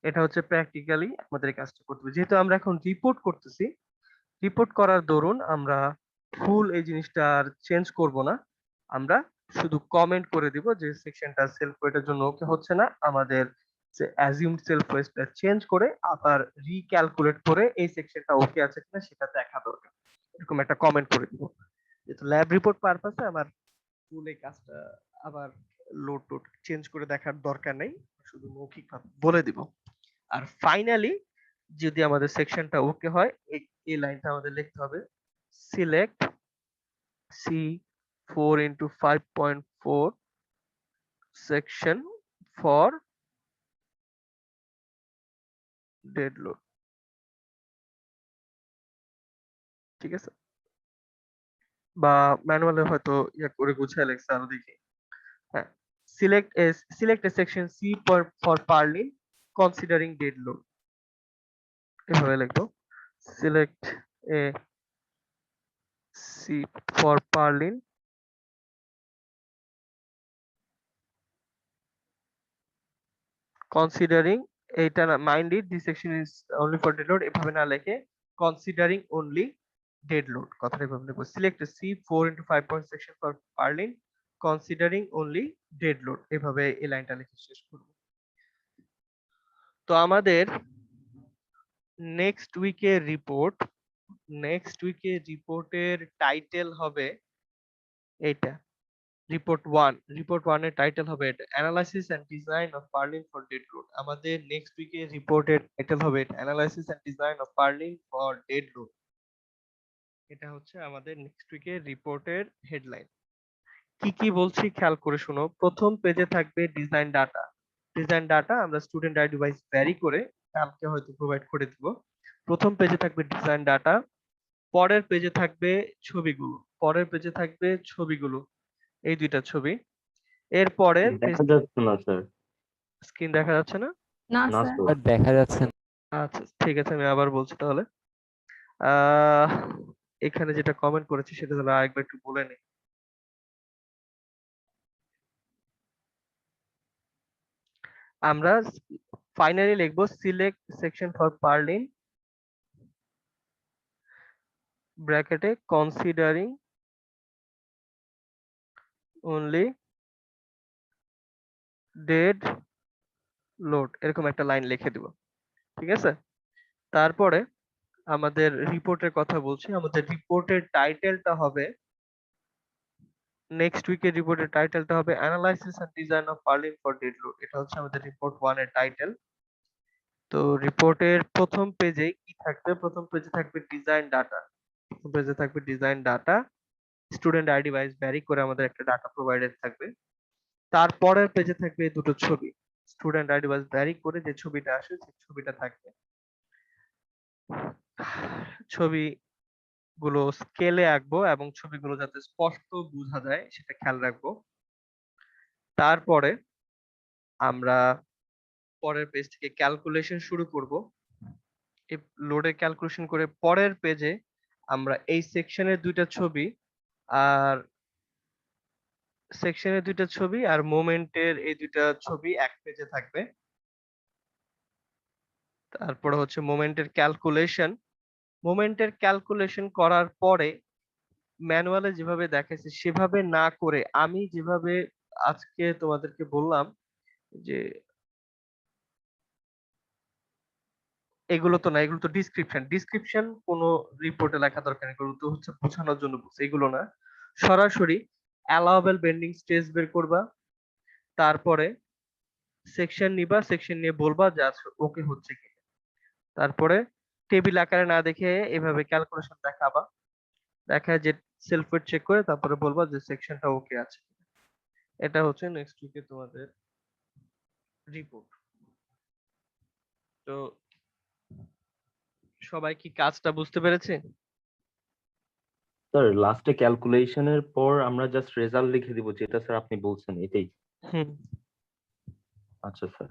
Speaker 1: এটা হচ্ছে প্র্যাকটিক্যালি আমাদের এই কাজটা করতে হবে। যেহেতু আমরা এখন রিপোর্ট করতেছি, রিপোর্ট করার দরুন আমরা ফুল এই জিনিসটা আর চেঞ্জ করব না, আমরা শুধু কমেন্ট করে দিব যে সেকশনটা সেলফ ওয়েটের জন্য ওকে হচ্ছে না, আমাদের যে অ্যাজিউমড সেলফ ওয়েটটা চেঞ্জ করে আবার রিক্যালকুলেট করে এই সেকশনটা ওকে আছে কিনা সেটা দেখা দরকার, এরকম একটা কমেন্ট করে দিব। যেহেতু ল্যাব রিপোর্ট পারপাসে আমার ফুল এই কাজটা আবার লোড টোড চেঞ্জ করে দেখার দরকার নেই, শুধু মৌখিকভাবে বলে দিব। আর ফাইনালি যদি আমাদের সেকশনটা ওকে হয়, এই লাইনটা আমাদের লিখতে হবে, select C 4 × 5.4 section for dead load, ঠিক আছে, বা ম্যানুয়ালে হয়তো ইয়া করে গুছিয়ে লেখছে আরো দেখি। হ্যাঁ, select a section C for purlin considering dead load, এভাবে লিখবো, select a C for purlin considering, এইটা না, mind it this section is only for dead load, এভাবে না লিখে কনসিডারিং অনলি ডেড লোড, কথাটা এভাবে লিখবো, select C 4 × 5 point section for purlin considering only dead load, এভাবে এই লাইনটা লিখে শেষ করব। তো আমাদের নেক্সট রিপোর্টের টাইটেল হবে এইটা, রিপোর্ট 1 এর টাইটেল হবে এটা, analysis and design of purlin for dead load. আমাদের নেক্সট উইকের রিপোর্টের টাইটেল হবে এটা, analysis and design of purlin for dead load. এটা হচ্ছে আমাদের নেক্সট উইকের রিপোর্টের হেডলাইন। কি কি বলছি খেয়াল করে শোনো। প্রথম পেজে থাকবে ডিজাইন ডাটা, ডিজাইন ডাটা আমরা স্টুডেন্ট আই ডিভাইস ভ্যারি করে কালকে হয়তো প্রোভাইড করে দিব। প্রথম পেজে থাকবে ডিজাইন ডাটা, পরের পেজে থাকবে ছবিগুলো, এই দুইটা ছবি। এরপরে
Speaker 6: দেখা যাচ্ছে না স্যার।
Speaker 1: স্ক্রিন দেখা যাচ্ছে না?
Speaker 7: না
Speaker 6: না
Speaker 7: স্যার।
Speaker 6: স্যার।
Speaker 4: আর দেখা যাচ্ছে না।
Speaker 1: আচ্ছা ঠিক আছে, আমি আবার বলছি তাহলে। আহ এখানে যেটা কমেন্ট করেছি সেটা তাহলে আরেকবার একটু বলে নিই। আমরা ফাইনালি লিখবো সিলেক্ট সেকশন ফর পার্লিন ব্র্যাকেটে কনসিডারিং only ডেড লোড এরকম একটা লাইন লিখে দিব, ঠিক আছে? তারপরে আমাদের রিপোর্টের কথা বলছি, আমাদের রিপোর্টের টাইটেলটা হবে, নেক্সট উইকের রিপোর্টের টাইটেলটা হবে analysis and design of purlin for dead load. এটা হচ্ছে আমাদের রিপোর্ট 1 এর টাইটেল। তো রিপোর্টের প্রথম পেজে কি থাকবে? প্রথম পেজে থাকবে ডিজাইন ডাটা, প্রথম পেজে থাকবে design data, student ID wise vary করে আমাদের একটা ডাটা প্রোভাইডেড থাকবে। তারপরের পেজে থাকবে এই দুটো ছবি, স্টুডেন্ট আইডি ওয়াইজ ভ্যারি করে যে ছবিটা আসে সেই ছবিটা থাকবে। ছবিগুলো স্কেলে আঁকবো এবং ছবিগুলো যাতে স্পষ্ট বোঝা যায় সেটা খেয়াল রাখবো। তারপরে আমরা পরের পেজ থেকে ক্যালকুলেশন শুরু করব। এই লোডের ক্যালকুলেশন করে পরের পেজে আমরা এই সেকশনের দুইটা ছবি আর মোমেন্টের এই দুইটা ছবি এক পেজে থাকবে। তারপরে হচ্ছে মোমেন্টের ক্যালকুলেশন করার পরে ম্যানুয়ালে যেভাবে দেখাইছে সেভাবে না করে আমি যেভাবে আজকে তোমাদেরকে বললাম যে এগুলো তো না, এগুলো তো ডিসক্রিপশন কোনো রিপোর্টে লেখা দরকার নেই, এগুলো তো হচ্ছে বোঝানোর জন্য বলছি, এগুলো না। সরাসরি অ্যালাউয়েবল বেন্ডিং স্ট্রেস বের করবা, তারপরে সেকশন নিবা, সেকশন নিয়ে বলবা যে ওকে হচ্ছে কি, তারপরে টেবিল আকারে না দেখে এভাবে ক্যালকুলেশন দেখাবা, দেখায় যে সেলফ ওয়েট চেক করে তারপরে বলবা যে সেকশনটা ওকে আছে। এটা হচ্ছে নেক্সট উইকে তোমাদের রিপোর্ট। তো সবাই কি কাজটা বুঝতে পেরেছে?
Speaker 6: স্যার লাস্টে ক্যালকুলেশনের পর আমরা জাস্ট রেজাল্ট লিখে দিব, যেটা স্যার আপনি বলছেন এটাই?
Speaker 1: হুম।
Speaker 6: আচ্ছা স্যার।